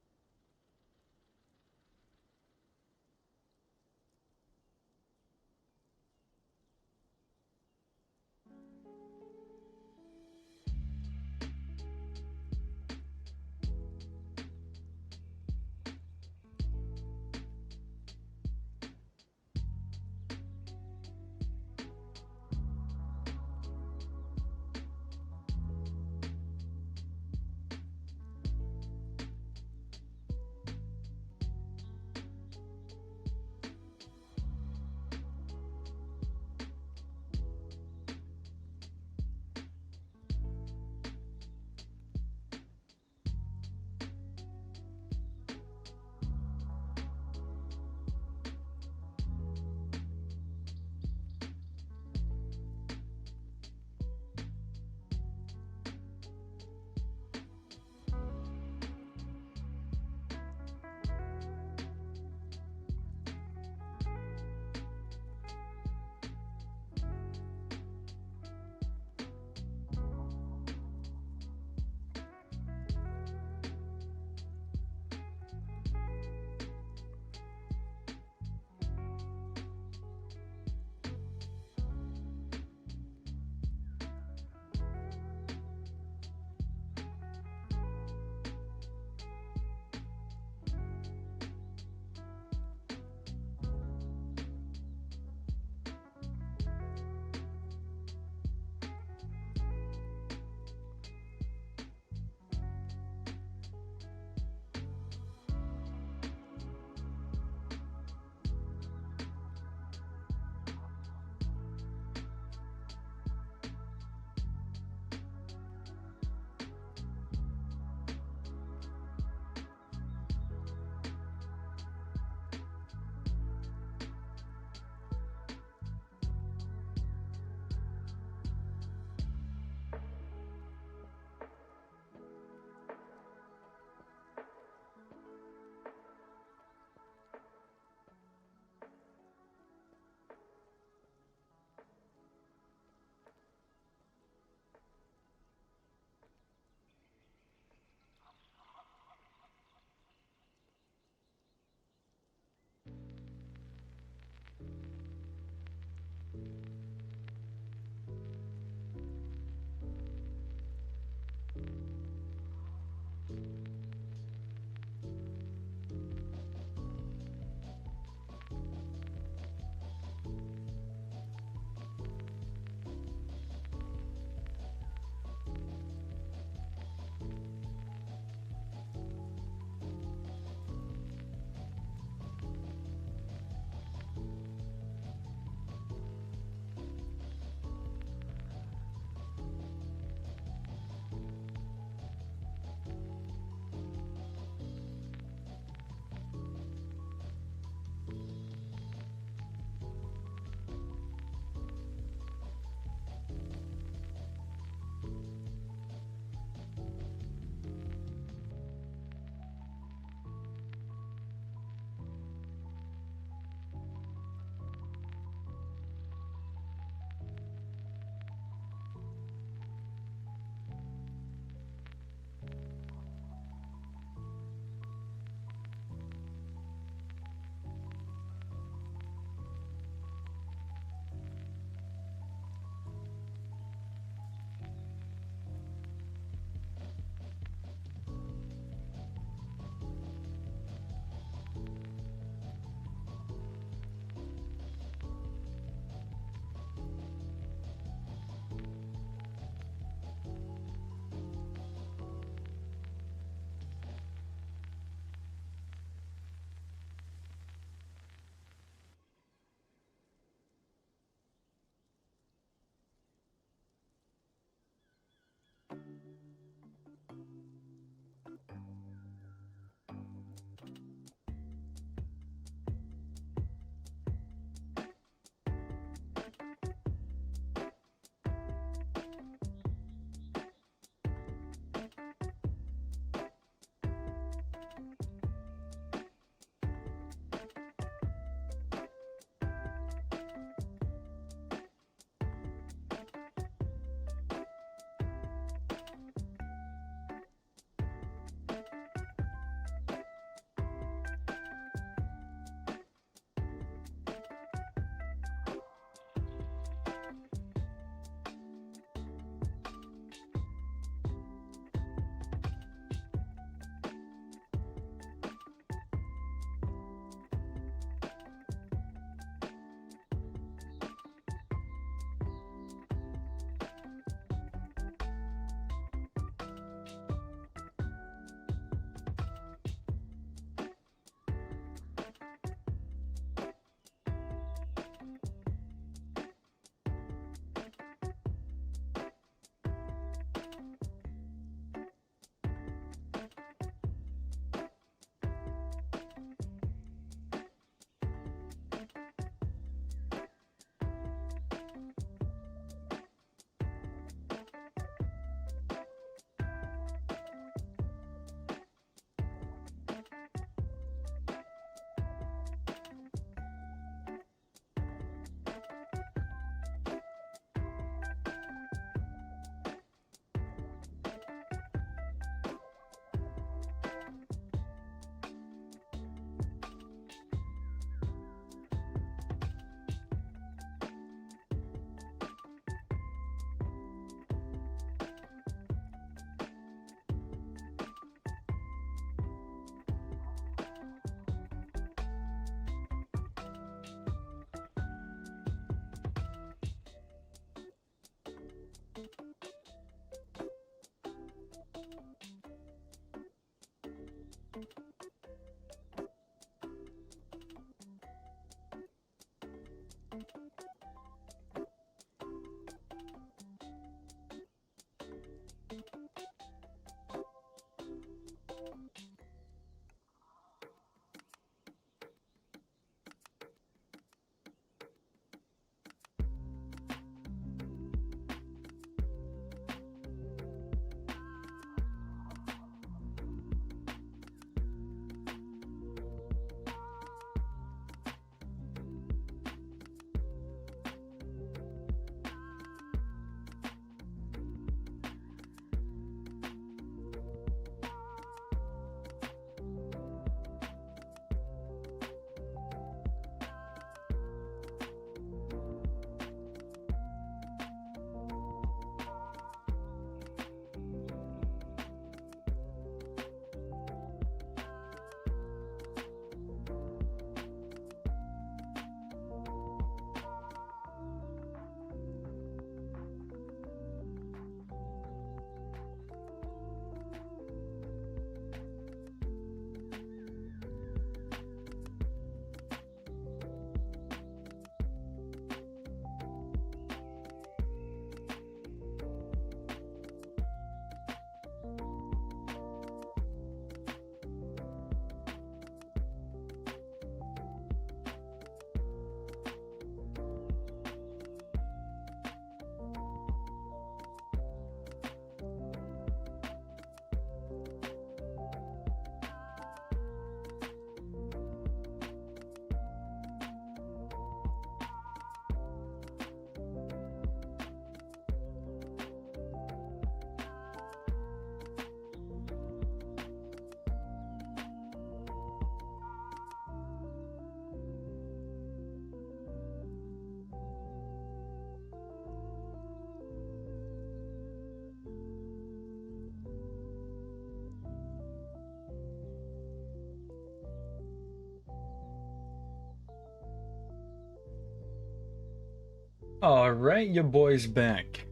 All right, your boy's back.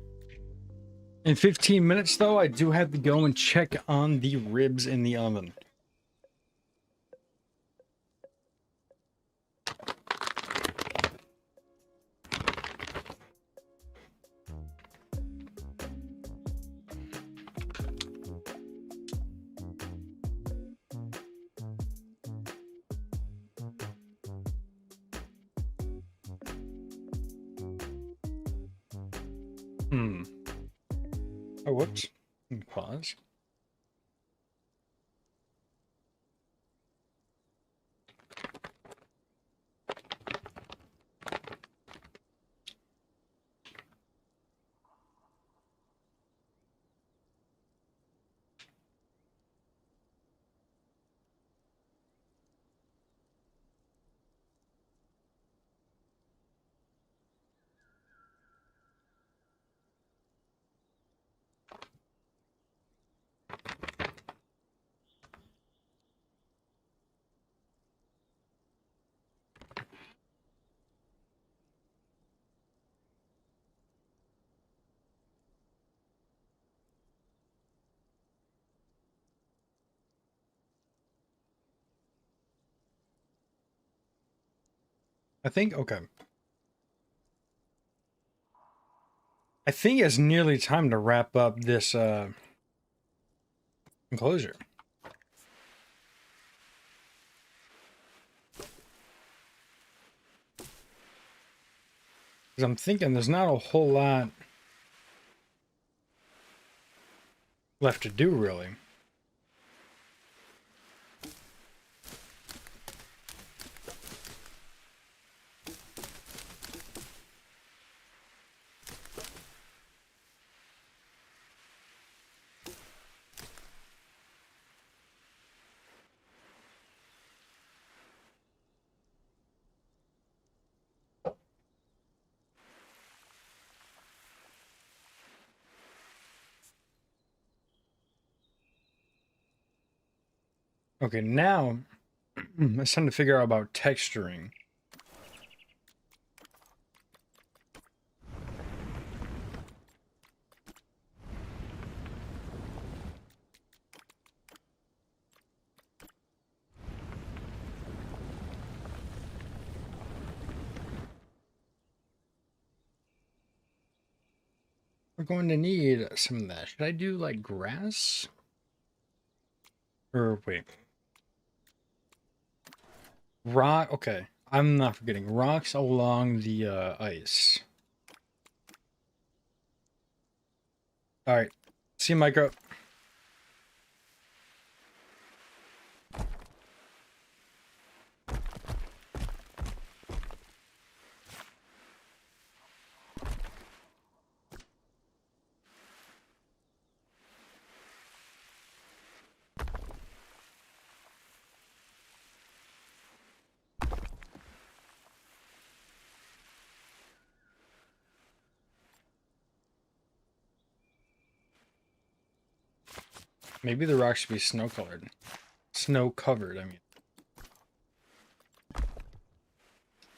In 15 minutes, though, I do have to go and check on the ribs in the oven. Oh, whoops. Pause. Okay. I think it's nearly time to wrap up this enclosure. Because I'm thinking there's not a whole lot left to do, really. Okay, now it's time to figure out about texturing. We're going to need some of that. Should I do like grass? Or wait. Rock, okay. I'm not forgetting. Rocks along the ice. Alright. See you, Micro. Maybe the rocks should be snow-colored. Snow-covered, I mean.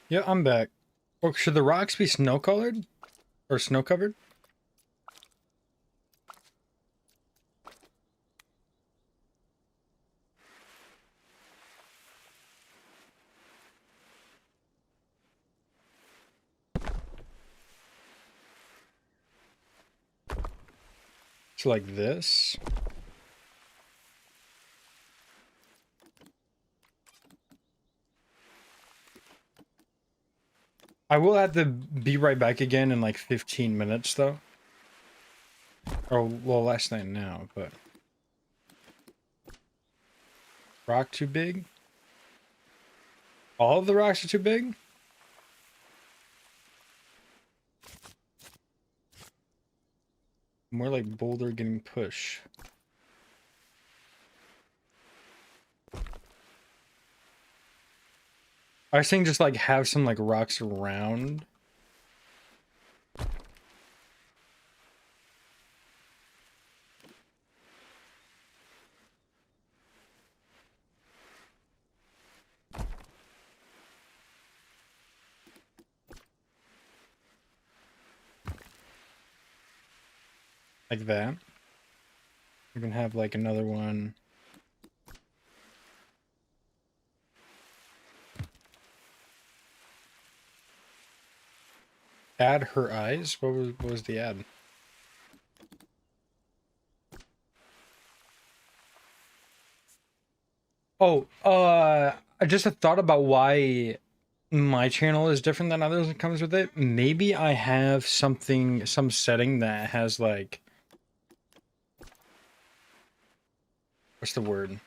Yeah, I'm back. Or should the rocks be snow-colored? Or snow-covered? So like this? I will have to be right back again in like 15 minutes, though. Or, well, less than now, but... Rock too big? All of the rocks are too big? More like boulder getting pushed. I was saying just like have some like rocks around. Like that. You can have like another one. Add her eyes? What was the ad? Oh, I just had thought about why my channel is different than others that comes with it. Maybe I have something, some setting that has like, what's the word?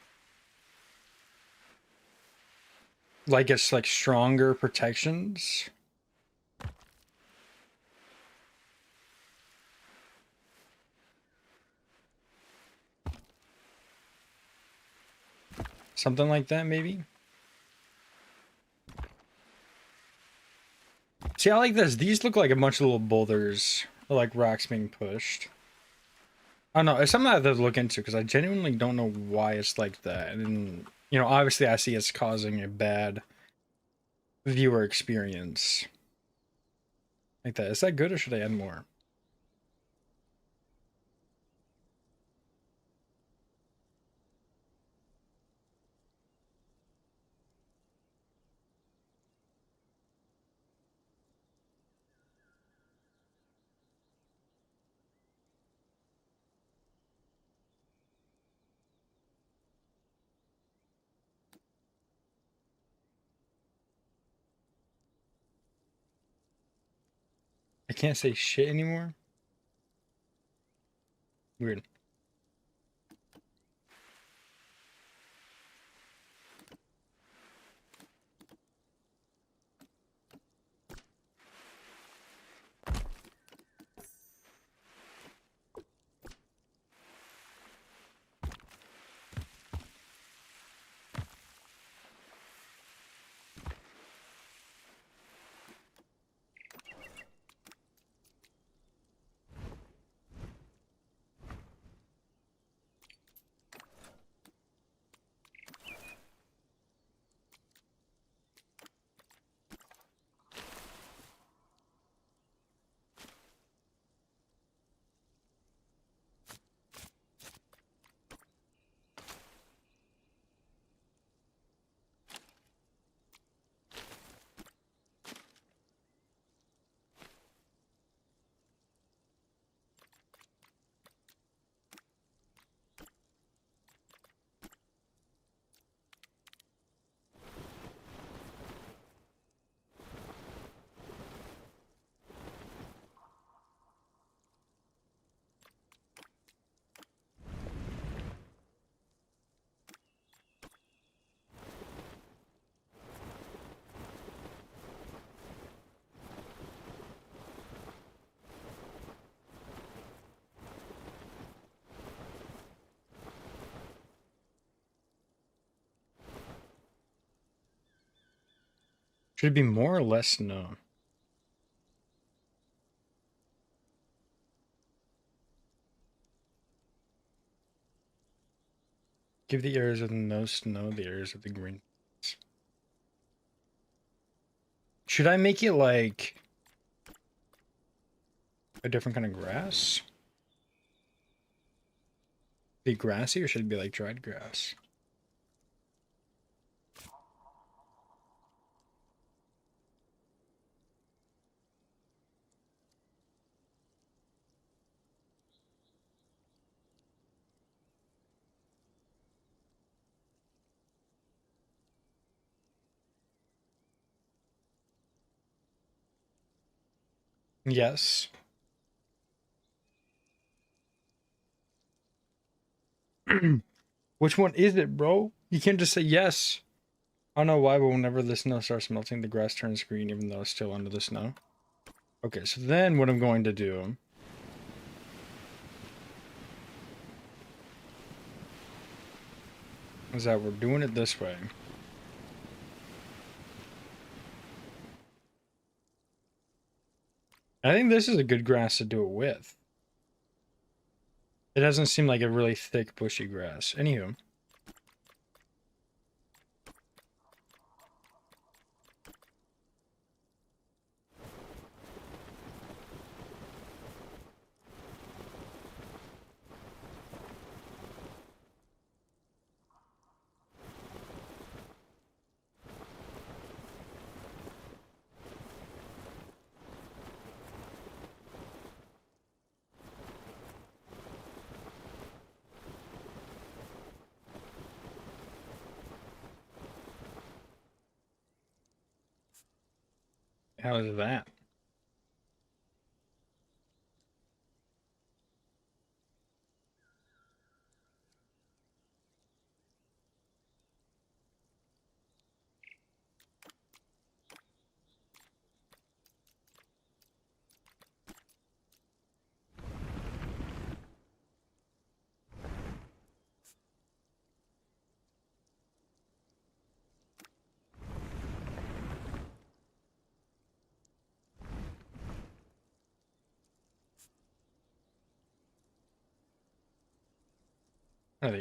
Like it's like stronger protections. Something like that, maybe? See, I like this. These look like a bunch of little boulders, or like rocks being pushed. I don't know. It's something I have to look into because I genuinely don't know why it's like that. And, you know, obviously I see it's causing a bad viewer experience. Like that. Is that good or should I add more? I can't say shit anymore? Weird. Should it be more or less snow? Give the areas with no snow the areas with the green. Should I make it like a different kind of grass? Be grassy or should it be like dried grass? Yes. Which one is it, bro? You can't just say yes. I don't know why, but whenever the snow starts melting, the grass turns green even though it's still under the snow. Okay, so then what I'm going to do is that we're doing it this way. I think this is a good grass to do it with. It doesn't seem like a really thick, bushy grass. Anywho. How is that?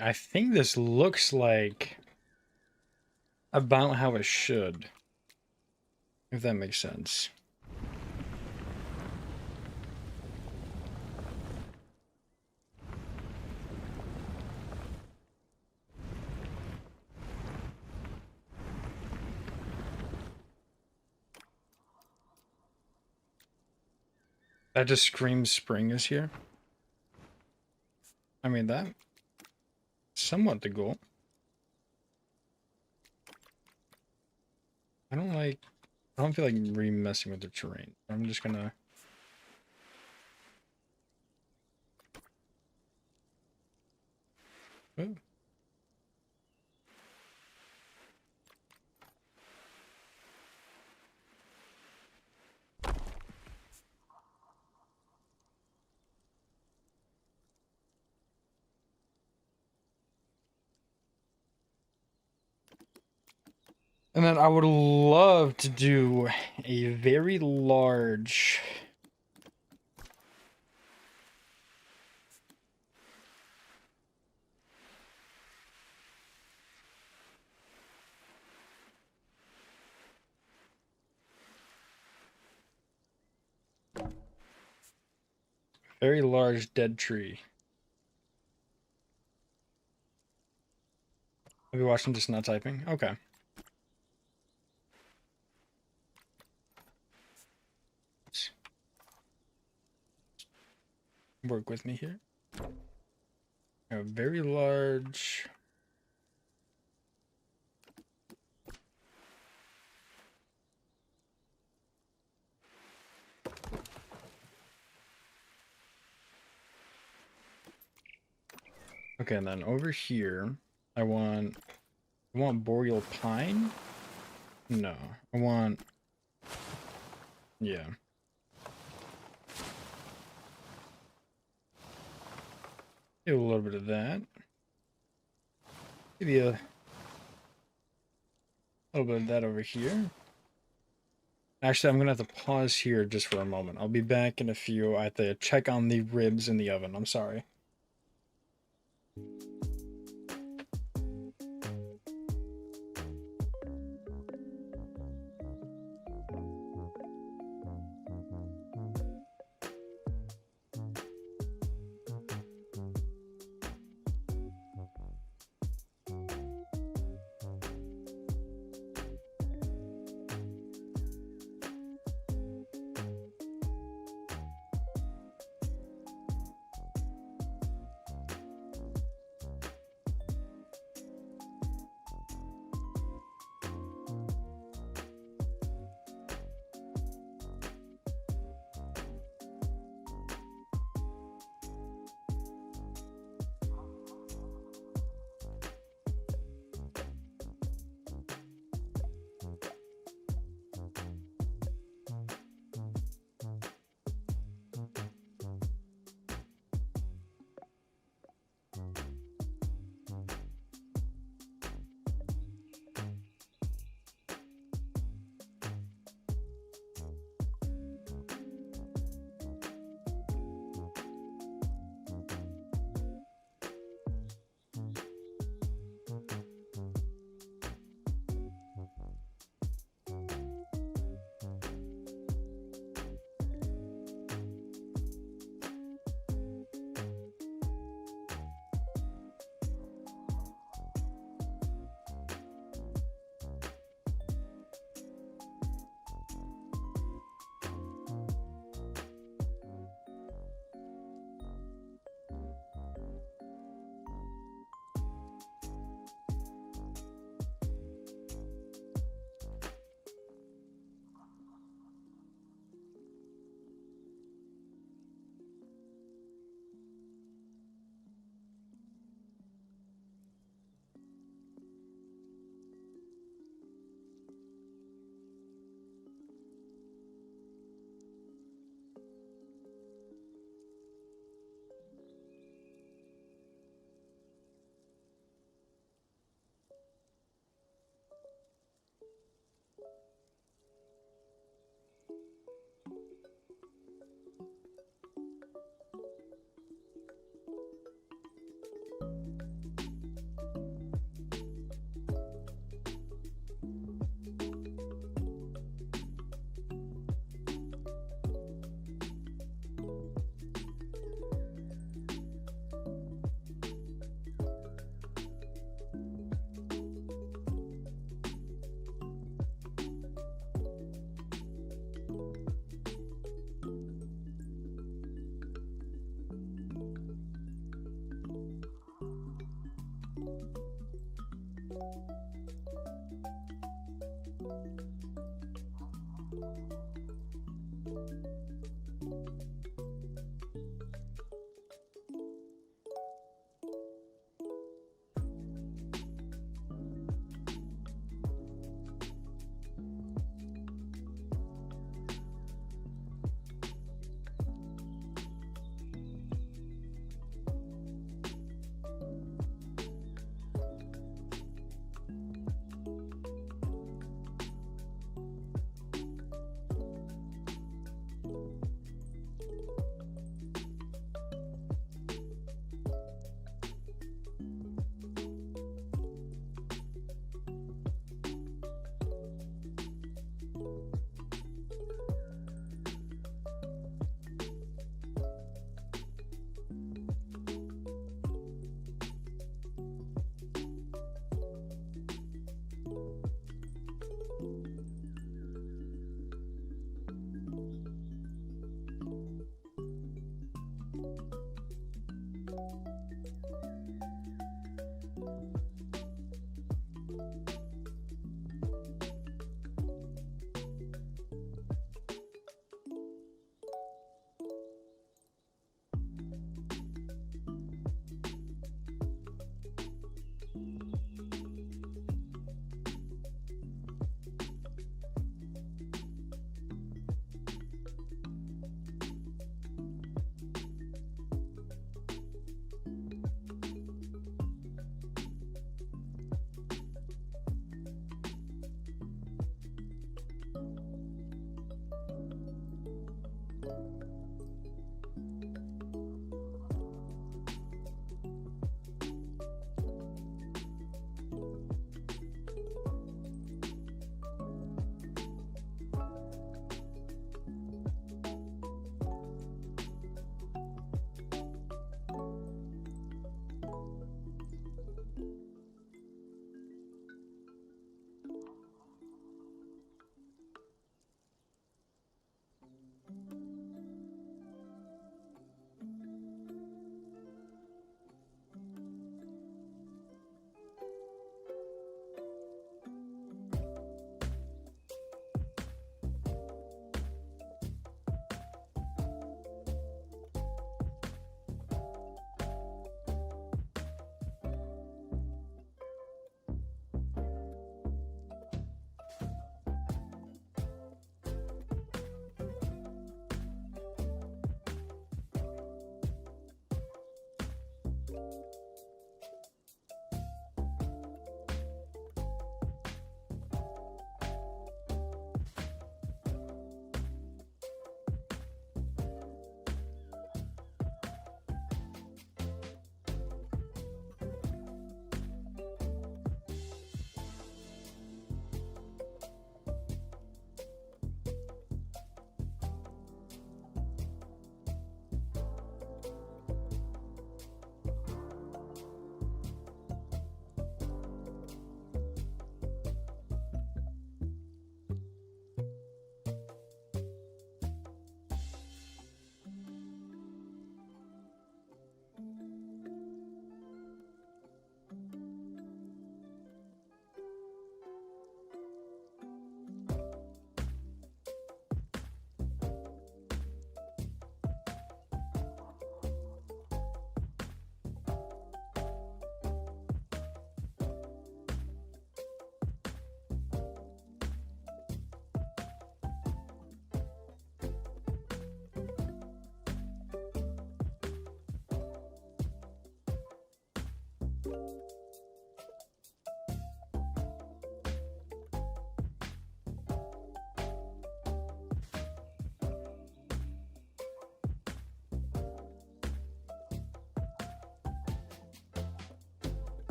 I think this looks like about how it should. If that makes sense. That just screams spring is here. I mean, that somewhat the goal. I don't feel like re-messing with the terrain. I'm just gonna... Ooh. And then I would love to do a very large... Very large dead tree. Have you watched him just not typing? Okay. Work with me here. A very large... Okay, and then over here, I want boreal pine? No, I want... Yeah. Do a little bit of that. Maybe a little bit of that over here. Actually, I'm gonna have to pause here just for a moment. I'll be back in a few. I have to check on the ribs in the oven. I'm sorry.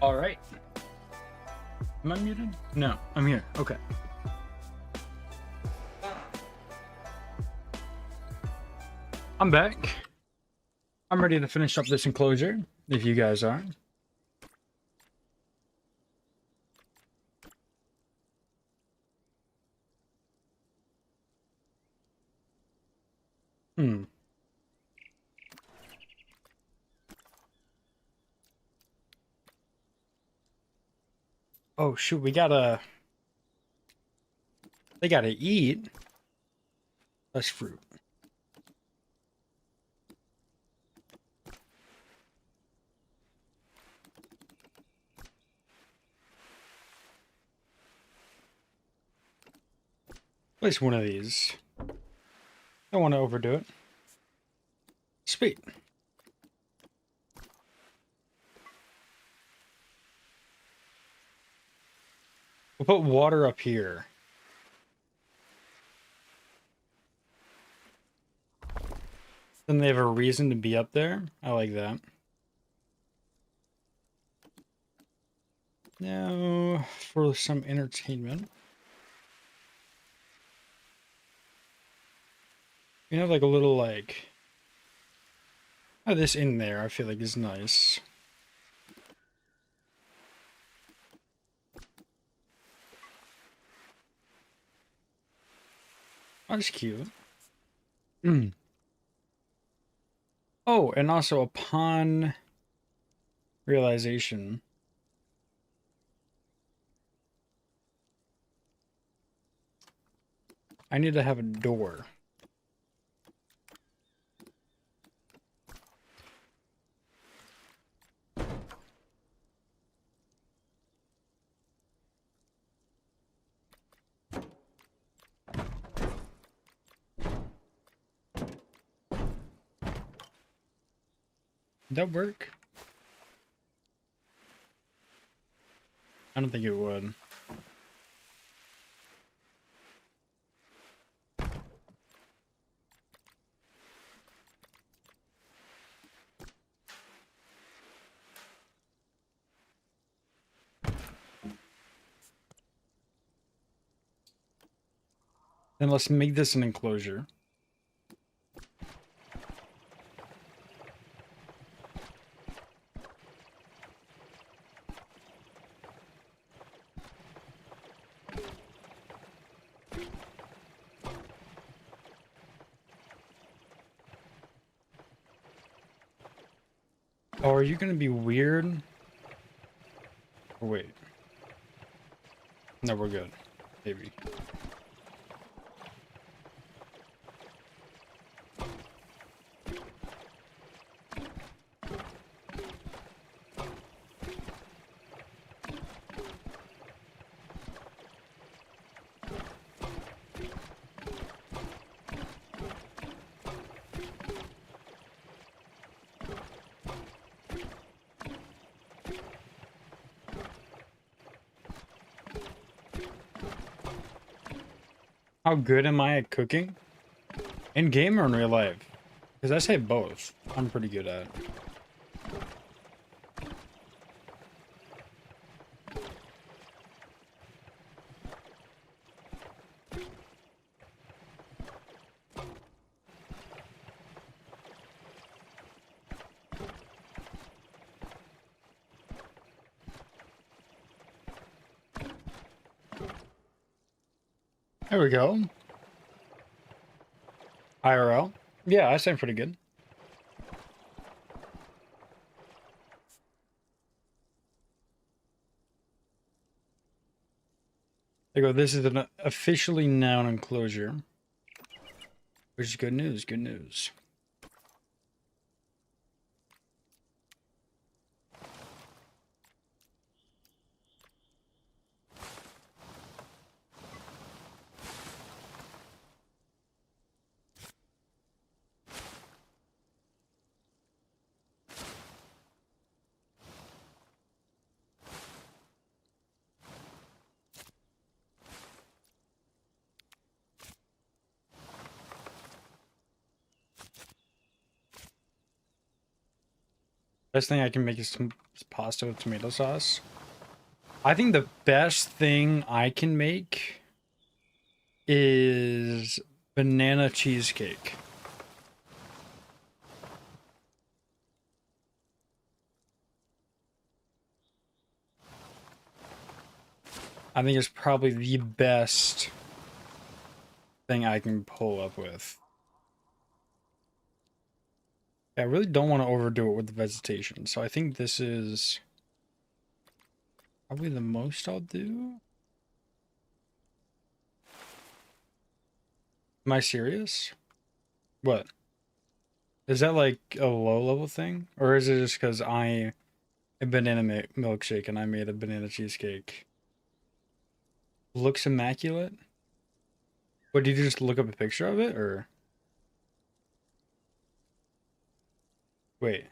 All right. Am I muted? No, I'm here. Okay. I'm back. I'm ready to finish up this enclosure, if you guys are. Oh shoot, they gotta eat. That's fruit. Place one of these. Don't want to overdo it. Sweet. We'll put water up here. Then they have a reason to be up there. I like that. Now, for some entertainment. You have like a little like... Oh, this in there I feel like is nice. That's cute. Oh, and also upon realization, I need to have a door. Would that work? I don't think it would. Then let's make this an enclosure. Oh, are you gonna be weird? Oh, wait. No, we're good. Maybe. How good am I at cooking? In game or in real life? Because I say both. I'm pretty good at it. There we go. IRL. Yeah, I sound pretty good. There you go. This is an officially now an enclosure. Which is good news, good news. Best thing I can make is some pasta with tomato sauce. I think the best thing I can make is banana cheesecake. I think it's probably the best thing I can pull up with. I really don't want to overdo it with the vegetation, so I think this is probably the most I'll do. Am I serious? What? Is that like a low level thing? Or is it just because I a banana milkshake and I made a banana cheesecake? Looks immaculate? What, did you just look up a picture of it, or? Wait.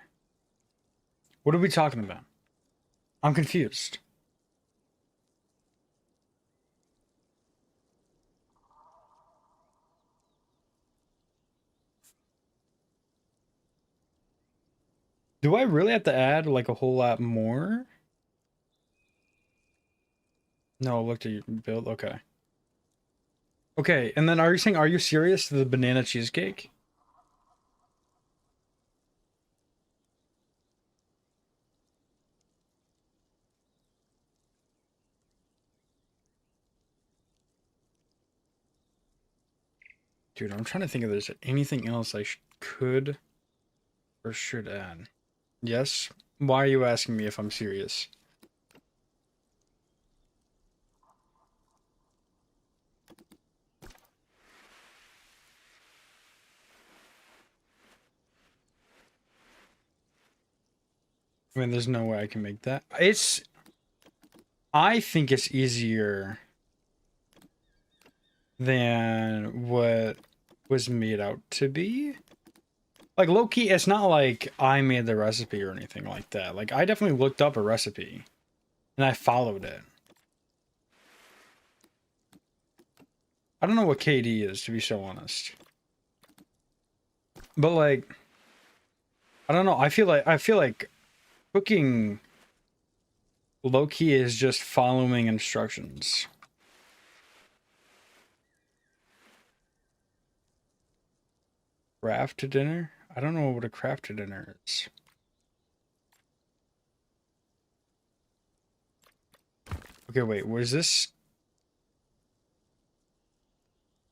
What are we talking about? I'm confused. Do I really have to add like a whole lot more? No, I looked at your build. Okay. Okay, and then are you saying, are you serious? The banana cheesecake? Dude, I'm trying to think if there's anything else I could or should add. Yes? Why are you asking me if I'm serious? I mean, there's no way I can make that. I think it's easier than what was made out to be. Like, low-key, it's not like I made the recipe or anything like that. Like, I definitely looked up a recipe, and I followed it. I don't know what KD is, to be so honest. But, like, I don't know. I feel like cooking low-key is just following instructions. Craft to dinner? I don't know what a craft to dinner is. Okay, wait, was this?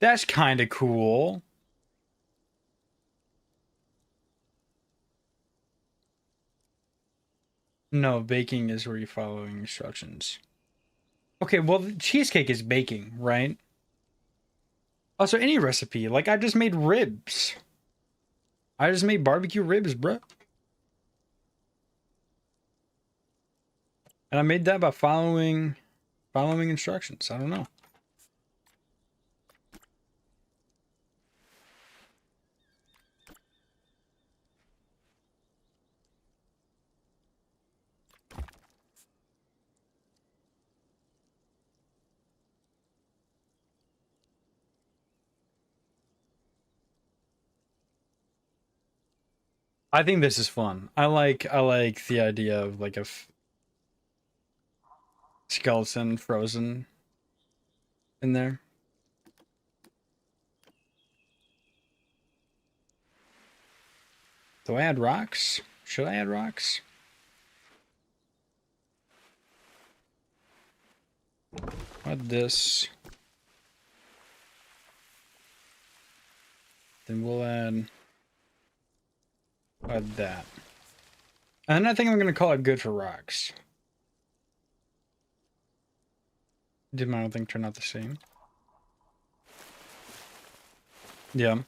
That's kind of cool. No, baking is where you're following instructions. Okay, well, the cheesecake is baking, right? Also, any recipe. Like, I just made ribs. I just made barbecue ribs, bruh. And I made that by following instructions. I don't know. I think this is fun. I like the idea of like a skeleton frozen in there. Do I add rocks? Should I add rocks? Add this. Then we'll add that. And I think I'm gonna call it good for rocks. Did my own thing turn out the same? Yeah.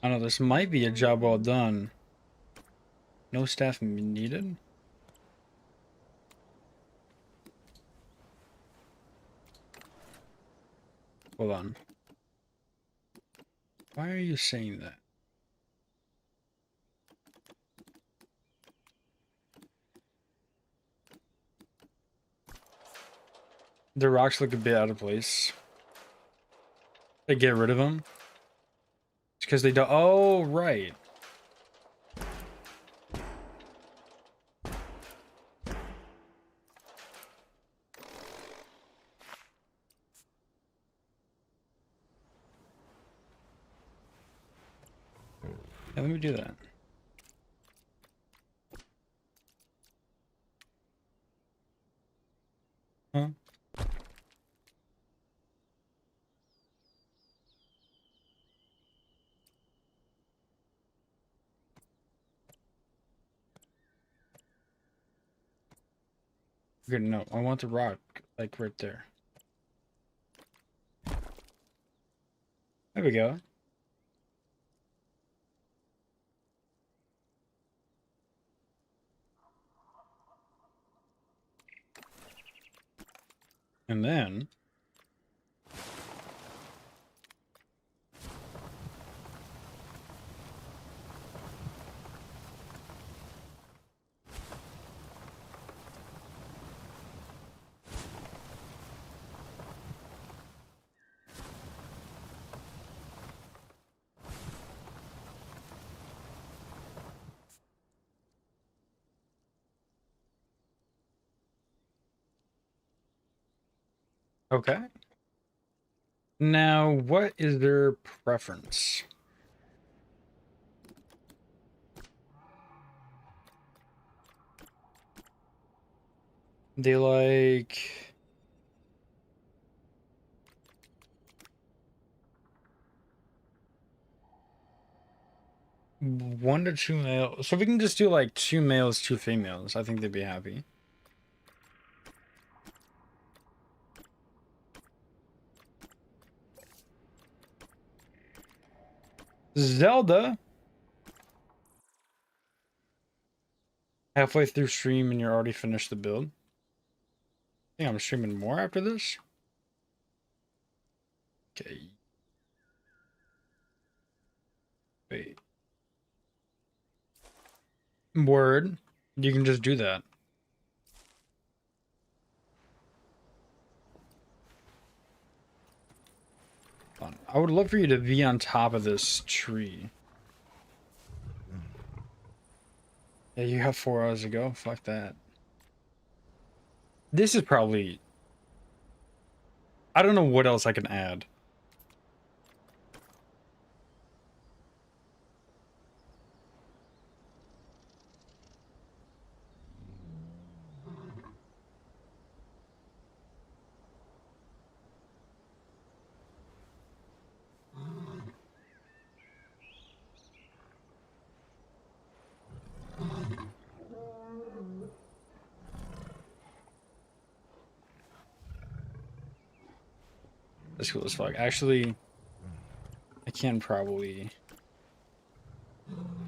I don't know, this might be a job well done. No staff needed? Hold on. Why are you saying that? The rocks look a bit out of place. They get rid of them. It's because they don't. Oh, right. Yeah, let me do that. Huh? Good, no, I want the rock, like, right there. There we go. And then... Okay. Now, what is their preference? They like... 1 to 2 males. So we can just do like 2 males, 2 females. I think they'd be happy. Zelda! Halfway through stream and you're already finished the build. I think I'm streaming more after this. Okay. Wait. Word. You can just do that. I would love for you to be on top of this tree. Yeah, you have 4 hours to go. Fuck that. This is probably... I don't know what else I can add. That's cool as fuck. Actually, I can probably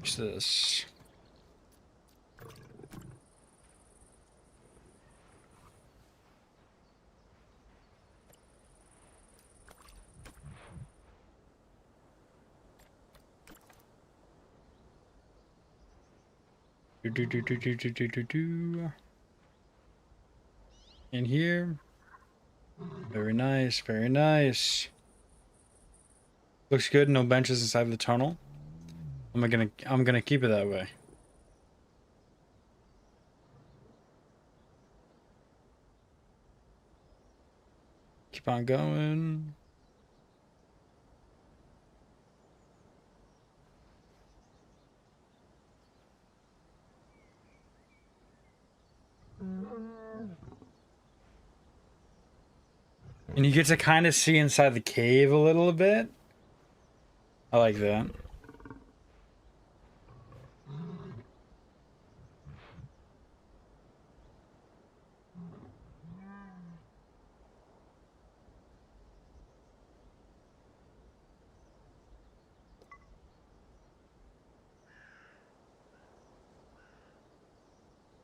use this. Do. In here. Very nice, very nice. Looks good. No benches inside the tunnel. I'm gonna keep it that way. Keep on going. And you get to kind of see inside the cave a little bit. I like that.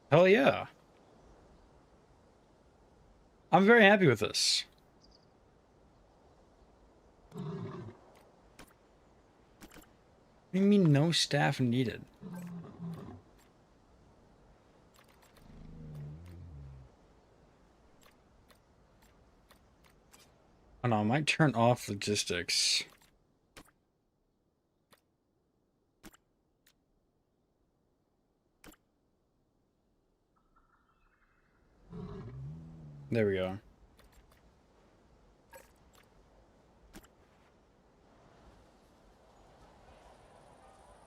Hell yeah. I'm very happy with this. What do you mean no staff needed? know, I might turn off logistics. There we go.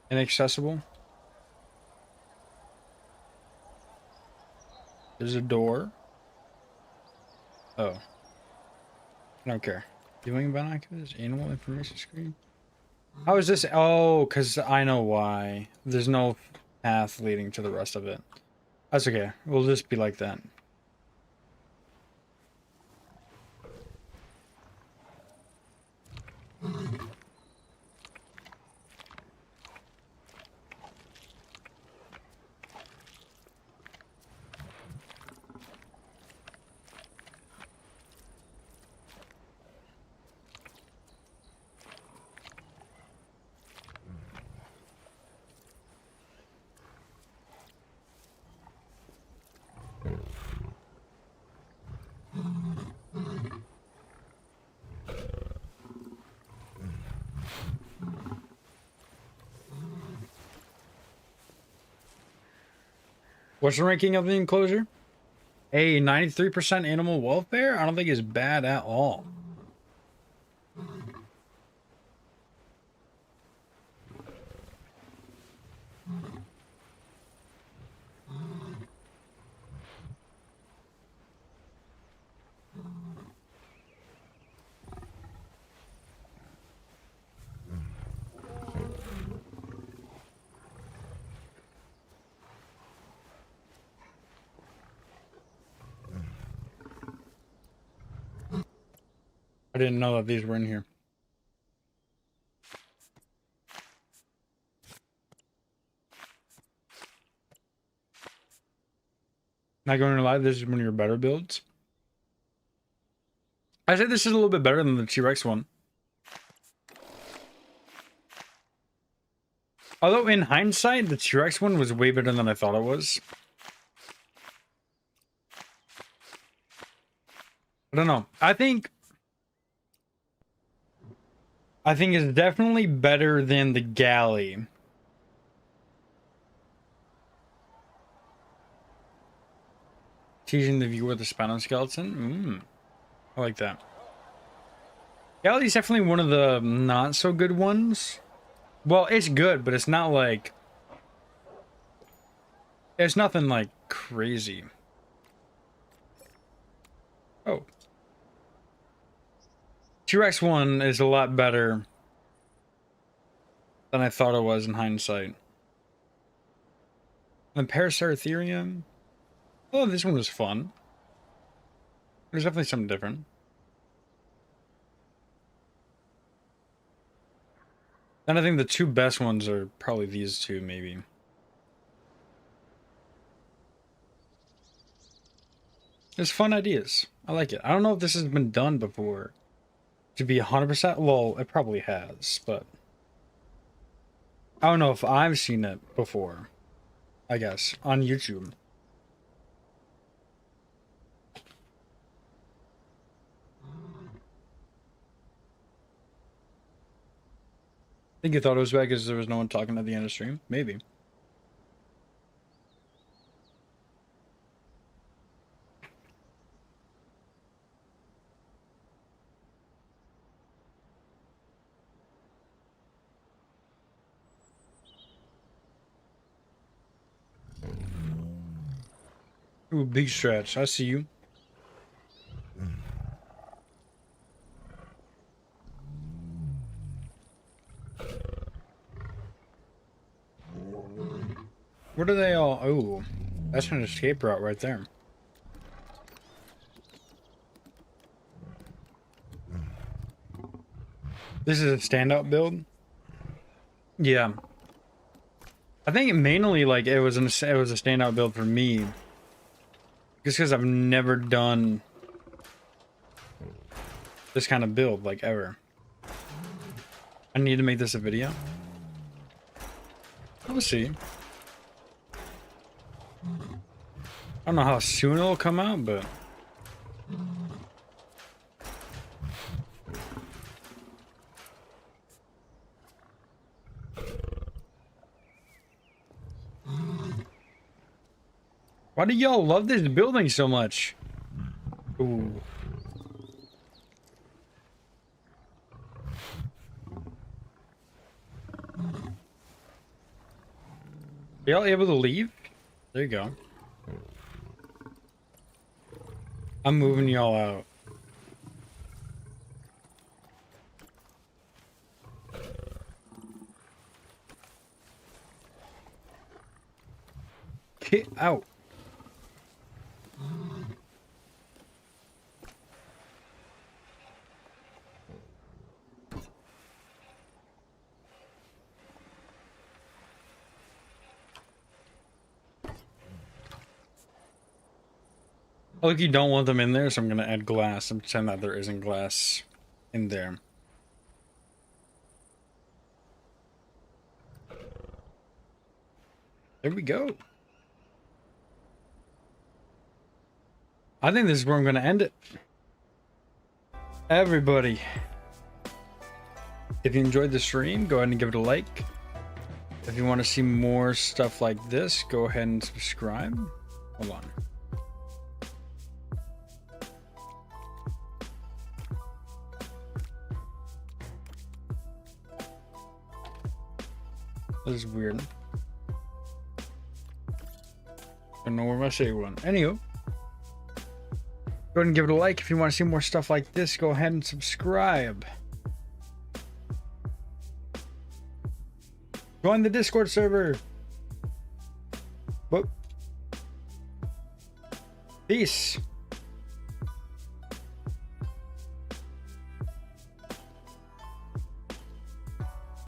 Inaccessible. There's a door. Oh. I don't care. Viewing binoculars, animal information screen. How is this? Oh, because I know why. There's no path leading to the rest of it. That's okay. We'll just be like that. What's the ranking of the enclosure? A 93% animal welfare? I don't think it's bad at all. I didn't know that these were in here. Not going to lie, this is one of your better builds. I say this is a little bit better than the T-Rex one. Although in hindsight, the T-Rex one was way better than I thought it was. I don't know. I think it's definitely better than the galley. Teaching the viewer the spinal skeleton. I like that. Galley's definitely one of the not so good ones. Well, it's good, but it's not like... It's nothing like crazy. Oh. T-Rex 1 is a lot better than I thought it was in hindsight. And Paraceratherium. Oh, this one was fun. There's definitely something different. And I think the two best ones are probably these two, maybe. There's fun ideas. I like it. I don't know if this has been done before. To be 100%, well, it probably has, but I don't know if I've seen it before, I guess, on YouTube. I think you thought it was bad because there was no one talking at the end of the stream? Maybe. Ooh, big stretch. I see you. What are they all? Oh, that's an escape route right there. This is a standout build. Yeah, I think mainly like it was a standout build for me, just because I've never done this kind of build like ever. I need to make this a video. We'll see. I don't know how soon it'll come out, but Why do y'all love this building so much? Ooh. Y'all able to leave? There you go. I'm moving y'all out. Get out. Oh, look, you don't want them in there, so I'm gonna add glass and pretend that there isn't glass in there. There we go. I think this is where I'm gonna end it. Everybody, if you enjoyed the stream, go ahead and give it a like. If you want to see more stuff like this, go ahead and subscribe. Hold on. This is weird. Don't know where my save went. Anywho, go ahead and give it a like. If you want to see more stuff like this, go ahead and subscribe. Join the Discord server. Whoop. Peace.